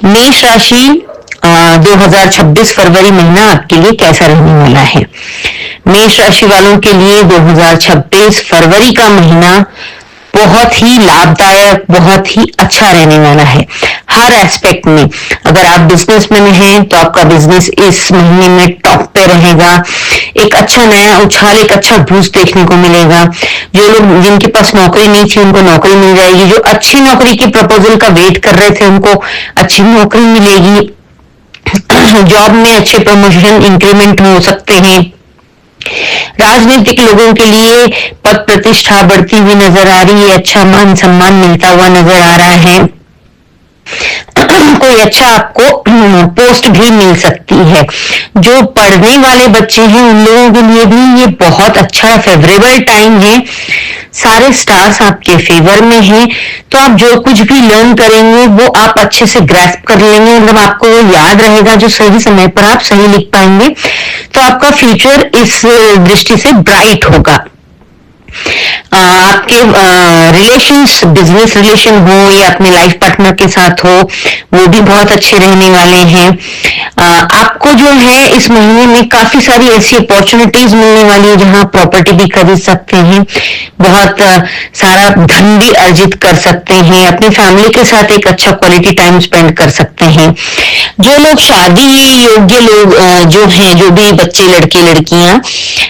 मेष राशि 2026 फरवरी महीना आपके लिए कैसा रहने वाला है। मेष राशि वालों के लिए 2026 फरवरी का महीना बहुत ही लाभदायक, बहुत ही अच्छा रहने वाला है हर एस्पेक्ट में। अगर आप बिजनेसमैन हैं तो आपका बिजनेस इस महीने में टॉप पे रहेगा। एक अच्छा नया उछाल, एक अच्छा बूस्ट देखने को मिलेगा। जो लोग जिनके पास नौकरी नहीं थी उनको नौकरी मिल जाएगी। जो अच्छी नौकरी की प्रपोजल का वेट कर रहे थे उनको अच्छी नौकरी मिलेगी। जॉब में अच्छे प्रमोशन, इंक्रीमेंट हो सकते हैं। राजनीतिक लोगों के लिए पद प्रतिष्ठा बढ़ती हुई नजर आ रही है। अच्छा मान सम्मान मिलता हुआ नजर आ रहा है। कोई अच्छा आपको पोस्ट भी मिल सकती है। जो पढ़ने वाले बच्चे हैं उन लोगों के लिए भी ये बहुत अच्छा फेवरेबल टाइम है। सारे स्टार्स आपके फेवर में हैं, तो आप जो कुछ भी लर्न करेंगे वो आप अच्छे से ग्रैस्प कर लेंगे। मतलब आपको वो याद रहेगा, जो सही समय पर आप सही लिख पाएंगे, तो आपका फ्यूचर इस दृष्टि से ब्राइट होगा। आपके रिलेशंस, बिजनेस रिलेशन हो या अपने लाइफ पार्टनर के साथ हो, वो भी बहुत अच्छे रहने वाले हैं। आपको जो है इस महीने में काफी सारी ऐसी अपॉर्चुनिटीज मिलने वाली है जहां प्रॉपर्टी भी खरीद सकते हैं, बहुत सारा धन भी अर्जित कर सकते हैं, अपनी फैमिली के साथ एक अच्छा क्वालिटी टाइम स्पेंड कर सकते हैं। जो लोग शादी योग्य लोग जो हैं, जो भी बच्चे, लड़के लड़कियां,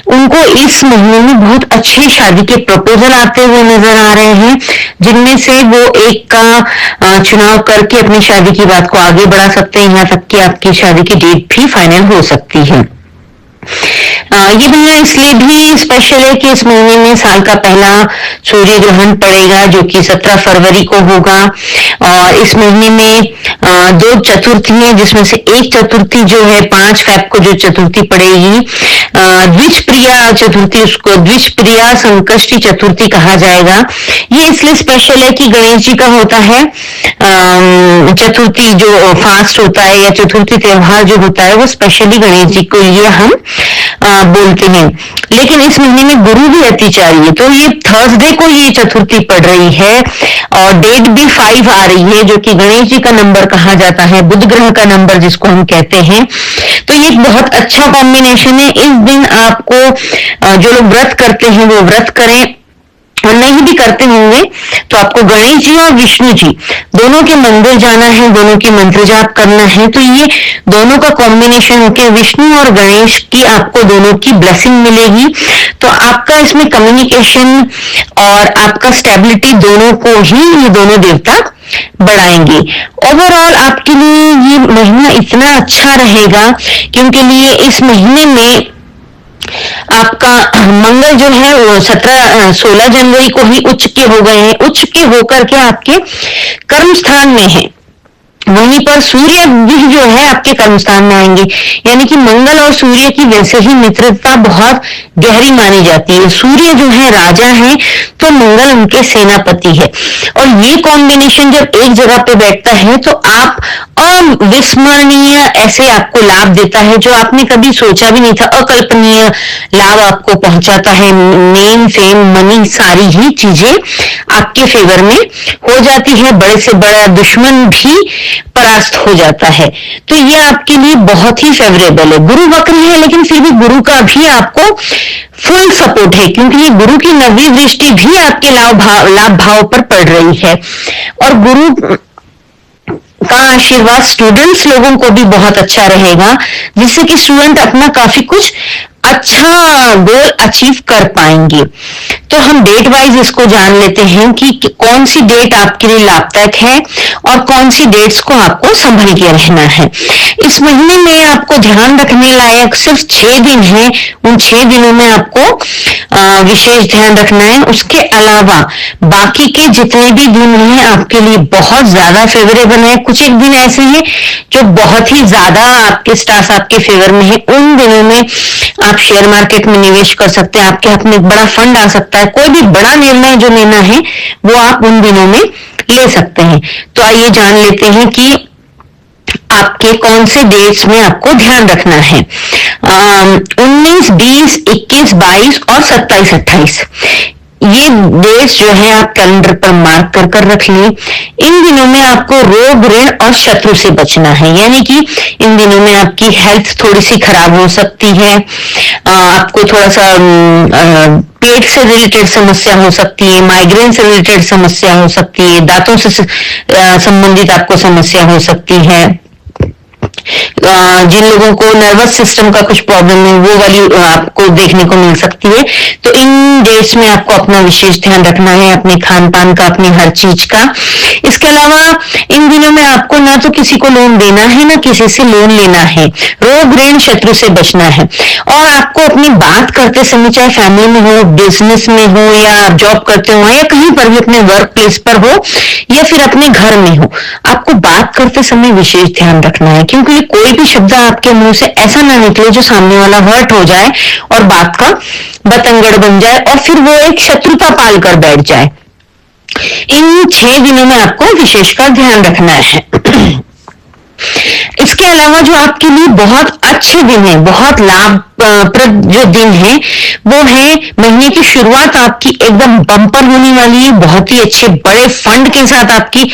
उनको इस महीने में बहुत अच्छे शादी के प्रपोजल आते हुए नजर आ रहे हैं, जिनमें से वो एक का चुनाव करके अपनी शादी की बात को आगे बढ़ा सकते हैं। यहाँ तक कि आपकी शादी की डेट भी फाइनल हो सकती है। ये महीना इसलिए भी स्पेशल है कि इस महीने में साल का पहला सूर्य ग्रहण पड़ेगा, जो कि 17 फरवरी को होगा। और इस महीने में 2 चतुर्थी है, जिसमें से एक चतुर्थी जो है 5 फैब को जो चतुर्थी पड़ेगी, द्विजप्रिया चतुर्थी, उसको द्विजप्रिया संकष्टी चतुर्थी कहा जाएगा। ये इसलिए स्पेशल है कि गणेश जी का होता है चतुर्थी, जो फास्ट होता है या चतुर्थी त्योहार जो होता है वो स्पेशली गणेश जी को लिए हम बोलते हैं। लेकिन इस महीने में गुरु भी अतिचारी है, तो ये थर्सडे को ये चतुर्थी पड़ रही है और डेट भी 5 आ रही है, जो कि गणेश जी का नंबर कहा जाता है, बुध ग्रह का नंबर जिसको हम कहते हैं। तो ये बहुत अच्छा कॉम्बिनेशन है। इस दिन आपको जो लोग व्रत करते हैं वो व्रत करें, और नहीं भी करते होंगे तो आपको गणेश जी और विष्णु जी दोनों के मंदिर जाना है, दोनों की मंत्र जाप करना है। तो ये दोनों का कॉम्बिनेशन होकर विष्णु और गणेश की आपको दोनों की ब्लेसिंग मिलेगी। तो आपका इसमें कम्युनिकेशन और आपका स्टेबिलिटी दोनों को ही ये दोनों देवता बढ़ाएंगे। ओवरऑल आपके लिए ये महीना इतना अच्छा रहेगा क्योंकि लिए इस महीने में आपका मंगल जो है वो 16 जनवरी को ही उच्च के हो गए हैं। उच्च के होकर के आपके कर्म स्थान में है। वहीं पर सूर्य भी जो है आपके कर्म स्थान में आएंगे, यानी कि मंगल और सूर्य की वैसे ही मित्रता बहुत गहरी मानी जाती है। सूर्य जो है राजा है तो मंगल उनके सेनापति है, और ये कॉम्बिनेशन जब एक जगह पे बैठता है तो आप अविस्मरणीय ऐसे आपको लाभ देता है जो आपने कभी सोचा भी नहीं था। अकल्पनीय लाभ आपको पहुंचाता है। नेम, फेम, मनी, सारी ही चीजें आपके फेवर में हो जाती है। बड़े से बड़ा दुश्मन भी परास्त हो जाता है। तो ये आपके लिए बहुत ही फेवरेबल है। गुरु वक्र है लेकिन फिर भी गुरु का भी आपको फुल सपोर्ट है, क्योंकि ये गुरु की 9वीं दृष्टि भी आपके लाभ भाव पर पड़ रही है। और गुरु का आशीर्वाद स्टूडेंट्स लोगों को भी बहुत अच्छा रहेगा, जिससे कि स्टूडेंट अपना काफी कुछ अच्छा गोल अचीव कर पाएंगे। तो हम डेट वाइज इसको जान लेते हैं कि कौन सी डेट आपके लिए लाभदायक है और कौन सी डेट्स को आपको संभल के रहना है। इस महीने में आपको ध्यान रखने लायक सिर्फ 6 दिन है। उन 6 दिनों में आपको विशेष ध्यान रखना है। उसके अलावा बाकी के जितने भी दिन हैं आपके लिए बहुत ज्यादा फेवरेबल है। कुछ एक दिन ऐसे हैं जो बहुत ही ज्यादा आपके स्टार्स आपके फेवर में है। उन दिनों में आप शेयर मार्केट में निवेश कर सकते हैं। आपके हाथ में एक बड़ा फंड आ सकता है। कोई भी बड़ा निर्णय जो लेना है वो आप उन दिनों में ले सकते हैं। तो आइए जान लेते हैं कि आपके कौन से डेट्स में आपको ध्यान रखना है। 19, 20, 21, 22 और 27, 28 ये डेट्स जो है आप कैलेंडर पर मार्क कर कर रख लें। इन दिनों में आपको रोग, ऋण और शत्रु से बचना है, यानी कि इन दिनों में आपकी हेल्थ थोड़ी सी खराब हो सकती है, आपको थोड़ा सा पेट से रिलेटेड समस्या हो सकती है, माइग्रेन से रिलेटेड समस्या हो सकती है, दांतों से संबंधित आपको समस्या हो सकती है। जिन लोगों को नर्वस सिस्टम का कुछ प्रॉब्लम है वो वाली आपको देखने को मिल सकती है। तो इन डेट्स में आपको अपना विशेष ध्यान रखना है, अपने खान पान का, अपनी हर चीज का। इसके अलावा इन दिनों में आपको ना तो किसी को लोन देना है, ना किसी से लोन लेना है। रोग, ऋण, शत्रु से बचना है। और आपको अपनी बात करते समय, चाहे फैमिली में हो, बिजनेस में हो, या आप जॉब करते हो, या कहीं पर भी अपने वर्क प्लेस पर हो, या फिर अपने घर में हो, आपको बात करते समय विशेष ध्यान रखना है, क्योंकि कोई भी शब्द आपके मुंह से ऐसा ना निकले जो सामने वाला हर्ट हो जाए और बात का बतंगड़ बन जाए और फिर वो एक शत्रुता पाल कर बैठ जाए। इन 6 दिनों में आपको विशेषकर ध्यान रखना है। इसके अलावा जो आपके लिए बहुत अच्छे दिन है, बहुत लाभप्रद जो दिन है, वो है महीने की शुरुआत आपकी एकदम बम्पर होने वाली है। बहुत ही अच्छे बड़े फंड के साथ आपकी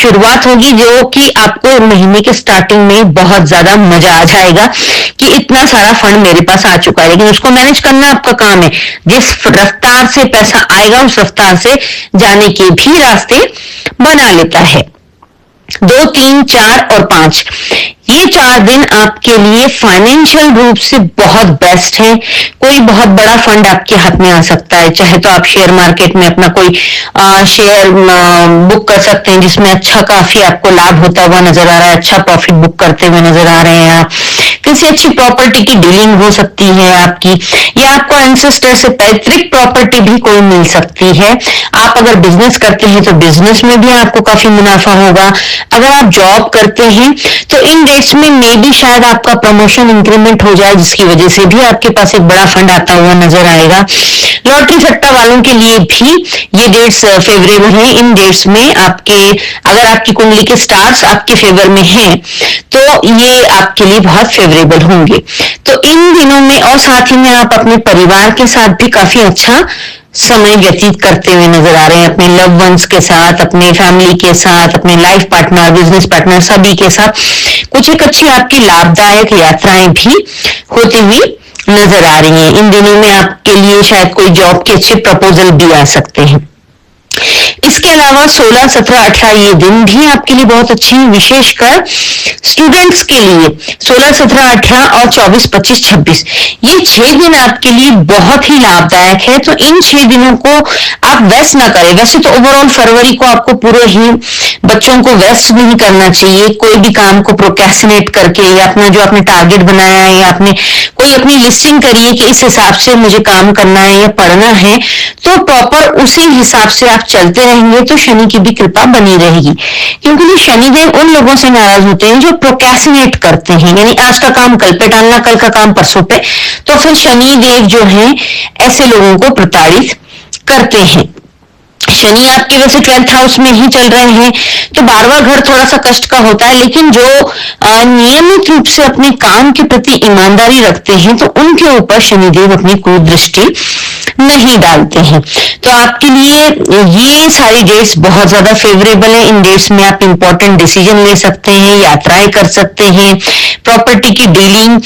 शुरुआत होगी, जो कि आपको महीने के स्टार्टिंग में बहुत ज्यादा मजा आ जाएगा कि इतना सारा फंड मेरे पास आ चुका है। लेकिन उसको मैनेज करना आपका काम है। जिस रफ्तार से पैसा आएगा उस रफ्तार से जाने के भी रास्ते बना लेता है। 2, 3, 4 और 5 ये 4 दिन आपके लिए फाइनेंशियल रूप से बहुत बेस्ट है। कोई बहुत बड़ा फंड आपके हाथ में आ सकता है। चाहे तो आप शेयर मार्केट में अपना कोई शेयर बुक कर सकते हैं, जिसमें अच्छा काफी आपको लाभ होता हुआ नजर आ रहा है, अच्छा प्रॉफिट बुक करते हुए नजर आ रहे हैं आप। किसी अच्छी प्रॉपर्टी की डीलिंग हो सकती है आपकी, या आपको एंसेस्टर से पैतृक प्रॉपर्टी भी कोई मिल सकती है। आप अगर बिजनेस करते हैं तो बिजनेस में भी आपको काफी मुनाफा होगा। अगर आप जॉब करते हैं तो इन डेट्स में मे भी शायद आपका प्रमोशन इंक्रीमेंट हो जाए, जिसकी वजह से भी आपके पास एक बड़ा फंड आता हुआ नजर आएगा। लॉटरी सट्टा वालों के लिए भी ये डेट्स फेवरेबल हैं। इन डेट्स में आपके, अगर आपकी कुंडली के स्टार्स आपके फेवर में हैं तो ये आपके लिए बहुत फेवरेबल होंगे। तो इन दिनों में, और साथ ही में आप अपने परिवार के साथ भी काफी अच्छा समय व्यतीत करते हुए नजर आ रहे हैं, अपने लव वंस के साथ, अपने फैमिली के साथ, अपने लाइफ पार्टनर, बिजनेस पार्टनर, सभी के साथ कुछ एक अच्छी आपकी लाभदायक यात्राएं भी होती हुई नजर आ रही हैं। इन दिनों में आपके लिए शायद कोई जॉब के अच्छे प्रपोजल भी आ सकते हैं। इसके अलावा 16, 17, 18 ये दिन भी आपके लिए बहुत अच्छे हैं, विशेषकर स्टूडेंट्स के लिए। 16, 17, 18 और 24, 25, 26 ये 6 दिन आपके लिए बहुत ही लाभदायक है। तो इन 6 दिनों को आप वेस्ट ना करें। वैसे तो ओवरऑल फरवरी को आपको पूरे ही बच्चों को वेस्ट नहीं करना चाहिए। कोई भी काम को प्रोक्रेस्टिनेट करके, या अपना जो आपने टारगेट बनाया है, या आपने कोई अपनी लिस्टिंग करी है कि इस हिसाब से मुझे काम करना है या पढ़ना है, तो प्रॉपर उसी हिसाब से आप चलते रहेंगे तो शनि की भी कृपा बनी रहेगी। क्योंकि शनिदेव उन लोगों से नाराज होते हैं जो प्रोक्रेस्टिनेट करते हैं, यानी आज का काम कल पे टालना, कल का काम परसों पे। तो फिर शनिदेव जो है ऐसे लोगों को प्रताड़ित करते हैं। शनि आपके वैसे 12th हाउस में ही चल रहे हैं, तो 12वां घर थोड़ा सा कष्ट का होता है। लेकिन जो नियमित रूप से अपने काम के प्रति ईमानदारी रखते हैं तो उनके ऊपर शनिदेव अपनी कोई दृष्टि नहीं डालते हैं। तो आपके लिए ये सारी डेट्स बहुत ज्यादा फेवरेबल है। इन डेट्स में आप इंपॉर्टेंट डिसीजन ले सकते हैं, यात्राएं कर सकते हैं, प्रॉपर्टी की डीलिंग,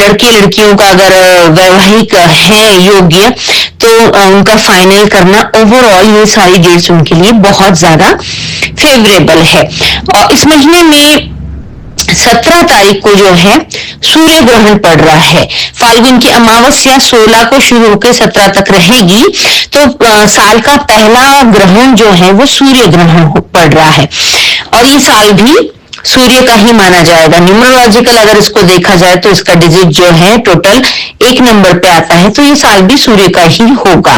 लड़के लड़कियों का अगर वैवाहिक है योग्य तो उनका फाइनल करना, ओवरऑल ये सारी डेट्स उनके लिए बहुत ज्यादा फेवरेबल है। और इस महीने में 17 तारीख को जो है सूर्य ग्रहण पड़ रहा है। फाल्गुन की अमावस्या 16 को शुरू होकर 17 तक रहेगी। तो साल का पहला ग्रहण जो है वो सूर्य ग्रहण पड़ रहा है, और ये साल भी सूर्य का ही माना जाएगा। न्यूमरोलॉजिकल अगर इसको देखा जाए तो इसका डिजिट जो है टोटल 1 नंबर पे आता है, तो ये साल भी सूर्य का ही होगा।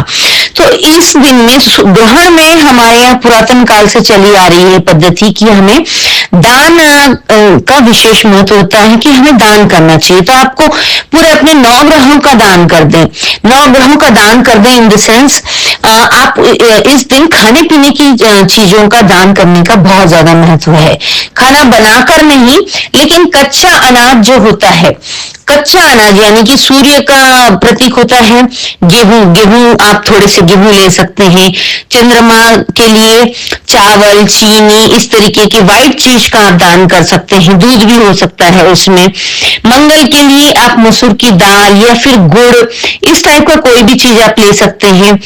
तो इस दिन में ग्रहण में हमारे यहाँ पुरातन काल से चली आ रही है पद्धति कि हमें दान का विशेष महत्व होता है कि हमें दान करना चाहिए। तो आपको पूरे अपने 9 ग्रहों का दान कर दें, 9 ग्रहों का दान कर दें इन द सेंस आप इस दिन खाने पीने की चीजों का दान करने का बहुत ज्यादा महत्व है। खाना बनाकर नहीं, लेकिन कच्चा अनाज जो होता है, कच्चा अनाज यानी कि सूर्य का प्रतीक होता है गेहूं, गेहूं आप थोड़े से गेहूं ले सकते हैं। चंद्रमा के लिए चावल, चीनी, इस तरीके की व्हाइट चीज का आप दान कर सकते हैं, दूध भी हो सकता है उसमें। मंगल के लिए आप मसूर की दाल या फिर गुड़, इस टाइप का कोई भी चीज आप ले सकते हैं।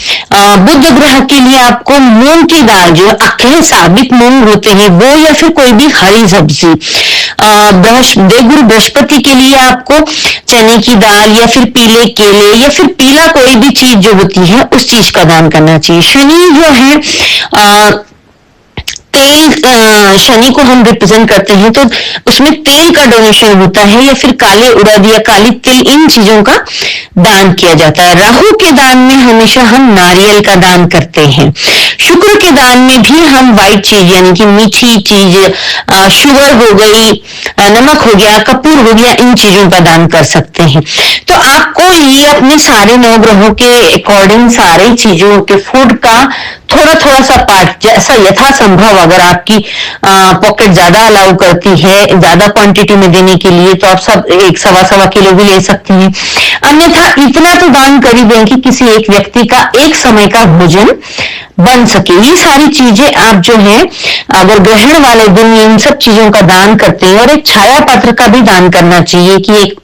बुध ग्रह के लिए आपको मूंग की दाल, जो अकेले साबित मूंग होते हैं वो, या फिर कोई भी हरी सब्जी। देवगुरु बृहस्पति के लिए आपको चने की दाल या फिर पीले केले या फिर पीला कोई भी चीज जो होती है उस चीज का दान करना चाहिए। शनि जो है तेल, शनि को हम रिप्रेजेंट करते हैं, तो उसमें तेल का डोनेशन होता है या फिर काले उड़द या काली तिल, इन चीजों का दान किया जाता है। राहु के दान में हमेशा हम नारियल का दान करते हैं। शुक्र के दान में भी हम व्हाइट चीज यानी कि मीठी चीज, शुगर हो गई, नमक हो गया, कपूर हो गया, इन चीजों का दान कर सकते हैं। तो आपको ये अपने सारे 9 ग्रहों के अकॉर्डिंग सारी चीजों के फूड का थोड़ा थोड़ा सा पार्ट, जैसा यथासंभव, अगर आपकी पॉकेट ज्यादा अलाउ करती है ज्यादा क्वांटिटी में देने के लिए, तो आप सब 1-1.25 किलो भी ले सकती हैं। अन्यथा इतना तो दान कर ही दें कि किसी एक व्यक्ति का एक समय का भोजन बन सके। ये सारी चीजें आप जो है अगर ग्रहण वाले दिन इन सब चीजों का दान करते हैं, और एक छाया पात्र का भी दान करना चाहिए कि एक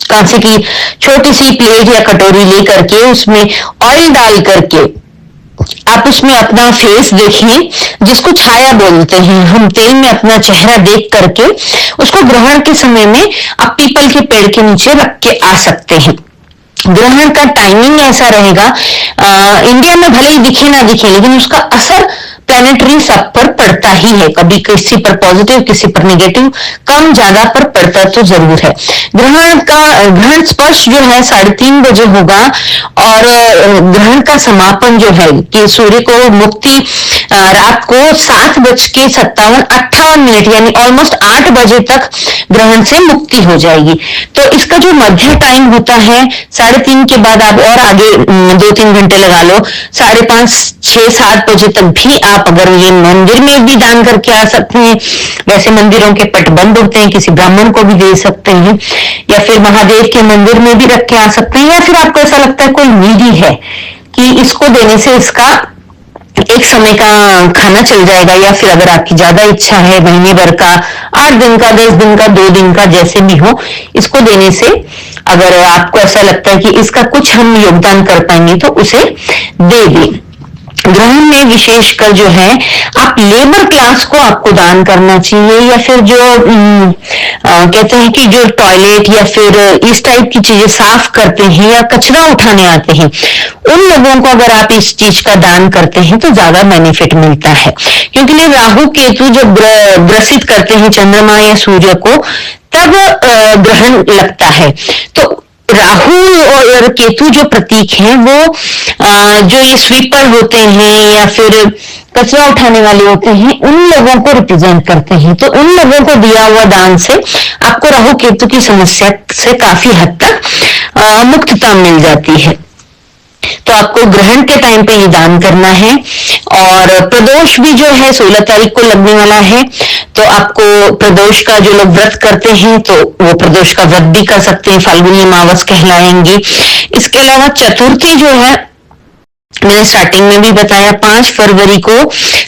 कांसे की छोटी सी प्लेट या कटोरी लेकर के उसमें ऑयल डाल करके आप उसमें अपना फेस देखिए, जिसको छाया बोलते हैं हम, तेल में अपना चेहरा देख करके उसको ग्रहण के समय में आप पीपल के पेड़ के नीचे रख के आ सकते हैं। ग्रहण का टाइमिंग ऐसा रहेगा, इंडिया में भले ही दिखे ना दिखे, लेकिन उसका असर प्लैनेटरी सब पर पड़ता ही है, कभी किसी पर पॉजिटिव किसी पर नेगेटिव, कम ज्यादा पर पड़ता तो जरूर है। ग्रहण स्पर्श जो है 3:30 बजे होगा, और ग्रहण का समापन जो है कि सूर्य को मुक्ति रात को 7:57-58 यानी ऑलमोस्ट 8 बजे तक ग्रहण से मुक्ति हो जाएगी। तो इसका जो मध्य टाइम होता है 3:30 के बाद आप और आगे 2-3 घंटे लगा लो, 5:30, 6-7 बजे तक भी आप अगर ये मंदिर में भी दान करके आ सकते हैं। वैसे मंदिरों के पट बंद होते हैं, किसी ब्राह्मण को भी दे सकते हैं, या फिर महादेव के मंदिर में भी रख के आ सकते हैं, या फिर आपको ऐसा लगता है कोई नीडी है कि इसको देने से इसका एक समय का खाना चल जाएगा, या फिर अगर आपकी ज्यादा इच्छा है महीने भर का, 8 दिन का, 10 दिन का, 2 दिन का, जैसे भी हो, इसको देने से अगर आपको ऐसा लगता है कि इसका कुछ हम योगदान कर पाएंगे तो उसे दे दें। ग्रहण में विशेषकर जो है आप लेबर क्लास को आपको दान करना चाहिए, या फिर जो कहते हैं कि जो टॉयलेट या फिर इस टाइप की चीजें साफ करते हैं या कचरा उठाने आते हैं, उन लोगों को अगर आप इस चीज का दान करते हैं तो ज्यादा बेनिफिट मिलता है। क्योंकि राहु केतु जब ग्रसित करते हैं चंद्रमा या सूर्य को, तब ग्रहण लगता है। तो राहु और केतु जो प्रतीक हैं वो जो ये स्वीपर होते हैं या फिर कचरा उठाने वाले होते हैं, उन लोगों को रिप्रेजेंट करते हैं। तो उन लोगों को दिया हुआ दान से आपको राहु केतु की समस्या से काफी हद तक मुक्तता मिल जाती है। तो आपको ग्रहण के टाइम पे ये दान करना है। और प्रदोष भी जो है 16 तारीख को लगने वाला है, तो आपको प्रदोष का जो लोग व्रत करते हैं तो वो प्रदोष का व्रत भी कर सकते हैं, फाल्गुनी अमावस कहलाएंगे। इसके अलावा चतुर्थी जो है मैंने स्टार्टिंग में भी बताया, 5 फरवरी को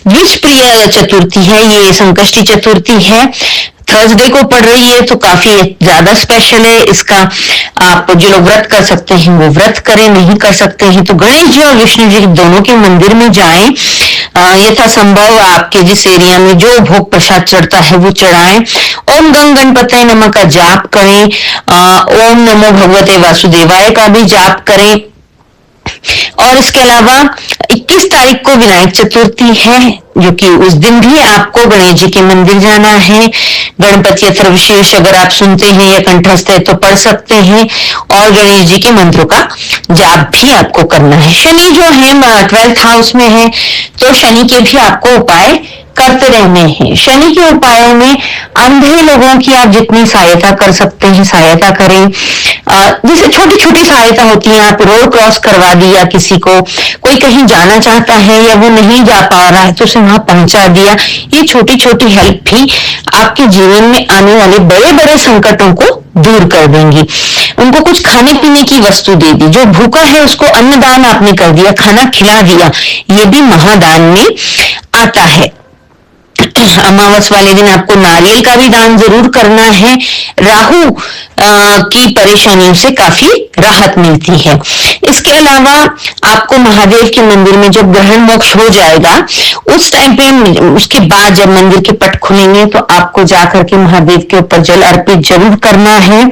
द्विजप्रिय चतुर्थी है, ये संकष्टी चतुर्थी है, थर्सडे को पड़ रही है, तो काफी ज्यादा स्पेशल है। इसका आप जो लोग व्रत कर सकते हैं वो व्रत करें, नहीं कर सकते हैं तो गणेश जी और विष्णु जी दोनों के मंदिर में जाएं, यथासंभव आपके जिस एरिया में जो भोग प्रसाद चढ़ता है वो चढ़ाएं। ओम गंग गणपतये नमः का जाप करें, ओम नमो भगवते वासुदेवाय का भी जाप करें। और इसके अलावा 21 तारीख को विनायक चतुर्थी है, जो कि उस दिन भी आपको गणेश जी के मंदिर जाना है। गणपति अथर्वशीर्ष अगर आप सुनते हैं या कंठस्थ है तो पढ़ सकते हैं, और गणेश जी के मंत्रों का जाप भी आपको करना है। शनि जो है 12th हाउस में है, तो शनि के भी आपको उपाय करते रहने हैं। शनि के उपायों में अंधे लोगों की आप जितनी सहायता कर सकते हैं सहायता करें। जैसे छोटी छोटी सहायता होती है, आप रोड क्रॉस करवा दिया किसी को, कोई कहीं जाना चाहता है या वो नहीं जा पा रहा है तो उसे वहां पहुंचा दिया। ये छोटी छोटी हेल्प भी आपके जीवन में आने वाले बड़े बड़े संकटों को दूर कर देंगी। उनको कुछ खाने पीने की वस्तु दे दी, जो भूखा है उसको अन्नदान आपने कर दिया, खाना खिला दिया, ये भी महादान में आता है। अमावस वाले दिन आपको नारियल का भी दान जरूर करना है। राहु की परेशानियों से काफी राहत मिलती है। इसके अलावा आपको महादेव के मंदिर में जब ग्रहण मोक्ष हो जाएगा उस टाइम पे, उसके बाद जब मंदिर के पट खुलेंगे तो आपको जाकर के महादेव के ऊपर जल अर्पित जरूर करना है।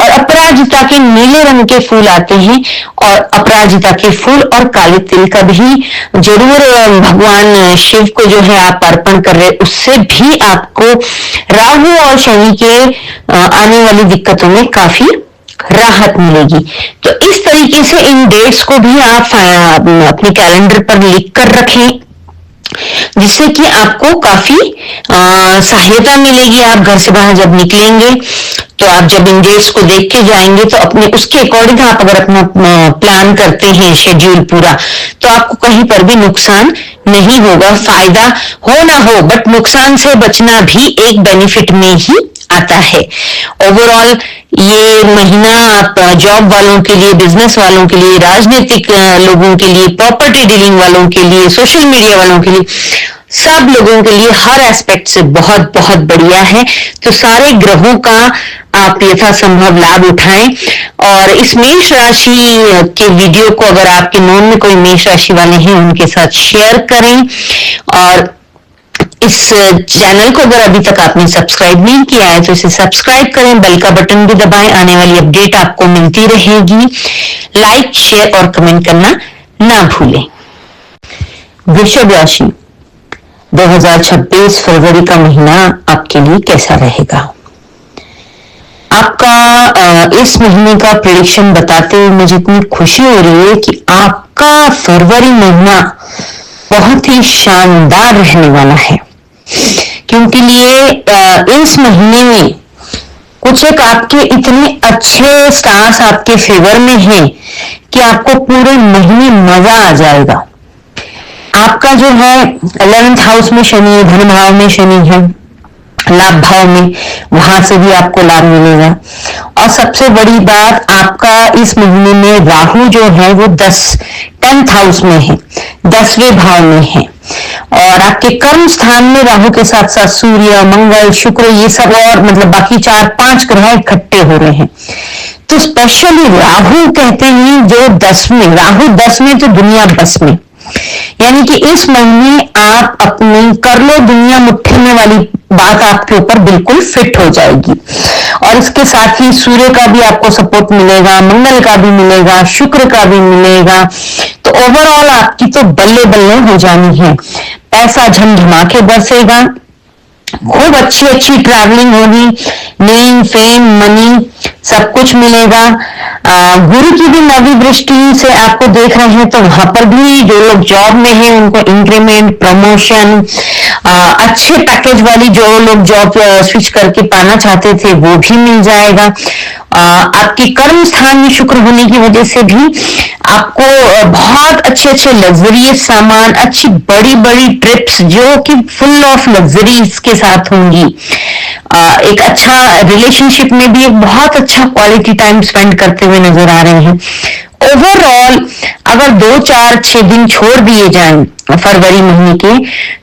और अपराजिता के नीले रंग के फूल आते हैं, और अपराजिता के फूल और काले तिल का भी जरूर भगवान शिव को जो है आप अर्पण कर रहे, उससे भी आपको राहु और शनि के आने वाली दिक्कतों में काफी राहत मिलेगी। तो इस तरीके से इन डेट्स को भी आप अपने कैलेंडर पर लिख कर रखें, जिससे कि आपको काफी सहायता मिलेगी। आप घर से बाहर जब निकलेंगे तो आप जब इन डेट्स को देख के जाएंगे तो अपने उसके अकॉर्डिंग आप अगर अपना प्लान करते हैं शेड्यूल पूरा, तो आपको कहीं पर भी नुकसान नहीं होगा। फायदा हो ना हो, बट नुकसान से बचना भी एक बेनिफिट में ही आता है। ओवरऑल ये महीना आप जॉब वालों के लिए, बिजनेस वालों के लिए, राजनीतिक लोगों के लिए, प्रॉपर्टी डीलिंग वालों के लिए, सोशल मीडिया वालों के लिए, सब लोगों के लिए हर एस्पेक्ट से बहुत बहुत बढ़िया है। तो सारे ग्रहों का आप यथासंभव लाभ उठाएं, और इस मेष राशि के वीडियो को अगर आपके नोन में कोई मेष राशि वाले हैं उनके साथ शेयर करें। और इस चैनल को अगर अभी तक आपने सब्सक्राइब नहीं किया है तो इसे सब्सक्राइब करें, बेल का बटन भी दबाएं, आने वाली अपडेट आपको मिलती रहेगी। लाइक, शेयर और कमेंट करना ना भूलें। वृषभ राशि 2026 फरवरी का महीना आपके लिए कैसा रहेगा? आपका इस महीने का प्रेडिक्शन बताते हुए मुझे इतनी खुशी हो रही है कि आपका फरवरी महीना बहुत ही शानदार रहने वाला है, क्योंकि लिए इस महीने में कुछ एक आपके इतने अच्छे स्टार्स आपके फेवर में हैं कि आपको पूरे महीने मजा आ जाएगा। आपका जो है 11th हाउस में शनि है, धन भाव में शनि है, लाभ भाव में, वहां से भी आपको लाभ मिलेगा। और सबसे बड़ी बात, आपका इस महीने में राहु जो है वो 10th हाउस में है, 10वें भाव में है, और आपके कर्म स्थान में राहु के साथ साथ सूर्य, मंगल, शुक्र, ये सब और मतलब बाकी 4-5 ग्रह इकट्ठे हो रहे हैं। तो स्पेशली राहु कहते हैं जो 10 में, राहु 10 में तो दुनिया बस में, यानी कि इस महीने आप अपनी कर लो दुनिया मुट्ठी में वाली बात आपके ऊपर बिल्कुल फिट हो जाएगी। और इसके साथ ही सूर्य का भी आपको सपोर्ट मिलेगा, मंगल का भी मिलेगा, शुक्र का भी मिलेगा। तो ओवरऑल आपकी तो बल्ले बल्ले हो जानी है। पैसा झमझमा के बरसेगा, खूब अच्छी अच्छी ट्रैवलिंग होगी, नेम, फेम, मनी सब कुछ मिलेगा। गुरु की भी नवी दृष्टि से आपको देख रहे हैं, तो वहां पर भी जो लोग जॉब में हैं उनको इंक्रीमेंट, प्रमोशन, अच्छे पैकेज वाली जो लोग जॉब स्विच करके पाना चाहते थे वो भी मिल जाएगा। आपकी कर्म स्थान में शुक्र होने की वजह से भी आपको बहुत अच्छे अच्छे लग्जरियस सामान, अच्छी बड़ी बड़ी ट्रिप्स जो कि फुल ऑफ लग्जरीज के साथ होंगी। एक अच्छा रिलेशनशिप में भी एक बहुत अच्छा क्वालिटी टाइम स्पेंड करते हुए नजर आ रहे हैं। ओवरऑल अगर 2-4-6 दिन छोड़ दिए जाएं फरवरी महीने के,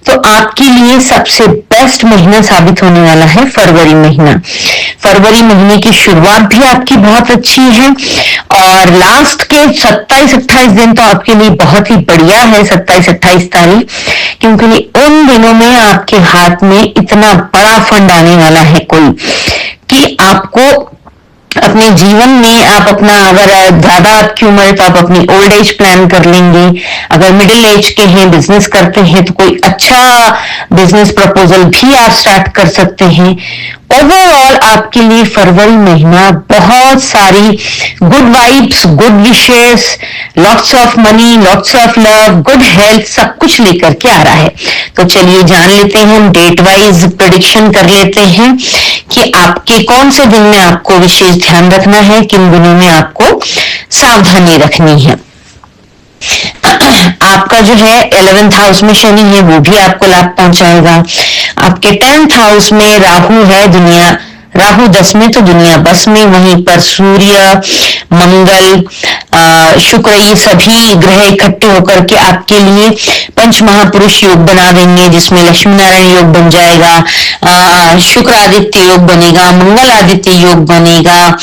तो आपके लिए सबसे बेस्ट महीना साबित होने वाला है फरवरी महीना। फरवरी महीने की शुरुआत भी आपकी बहुत अच्छी है, और लास्ट के 27-28 दिन तो आपके लिए बहुत ही बढ़िया है, 27-28 तारीख, क्योंकि उन दिनों में आपके हाथ में इतना बड़ा फंड आने वाला है कोई, कि आपको अपने जीवन में आप अपना, अगर ज्यादा आपकी उम्र है तो आप अपनी ओल्ड एज प्लान कर लेंगे। अगर मिडिल एज के हैं, बिजनेस करते हैं, तो कोई अच्छा बिजनेस प्रपोजल भी आप स्टार्ट कर सकते हैं। ओवरऑल आपके लिए फरवरी महीना बहुत सारी good vibes, good wishes, lots of money, lots of love, good health, सब कुछ लेकर के आ रहा है। तो चलिए जान लेते हैं, हम डेट वाइज प्रेडिक्शन कर लेते हैं कि आपके कौन से दिन में आपको विशेष ध्यान रखना है, किन दिनों में आपको सावधानी रखनी है। आपका जो है 11th हाउस में शनि है, वो भी आपको लाभ पहुंचाएगा। आपके 10th हाउस में राहु है, राहु 10 में तो दुनिया बस में। वहीं पर सूर्य, मंगल, शुक्र, ये सभी ग्रह इकट्ठे होकर के आपके लिए पंच महापुरुष योग बना देंगे, जिसमें लक्ष्मी नारायण योग बन जाएगा, शुक्र आदित्य योग बनेगा, मंगल आदित्य योग बनेगा।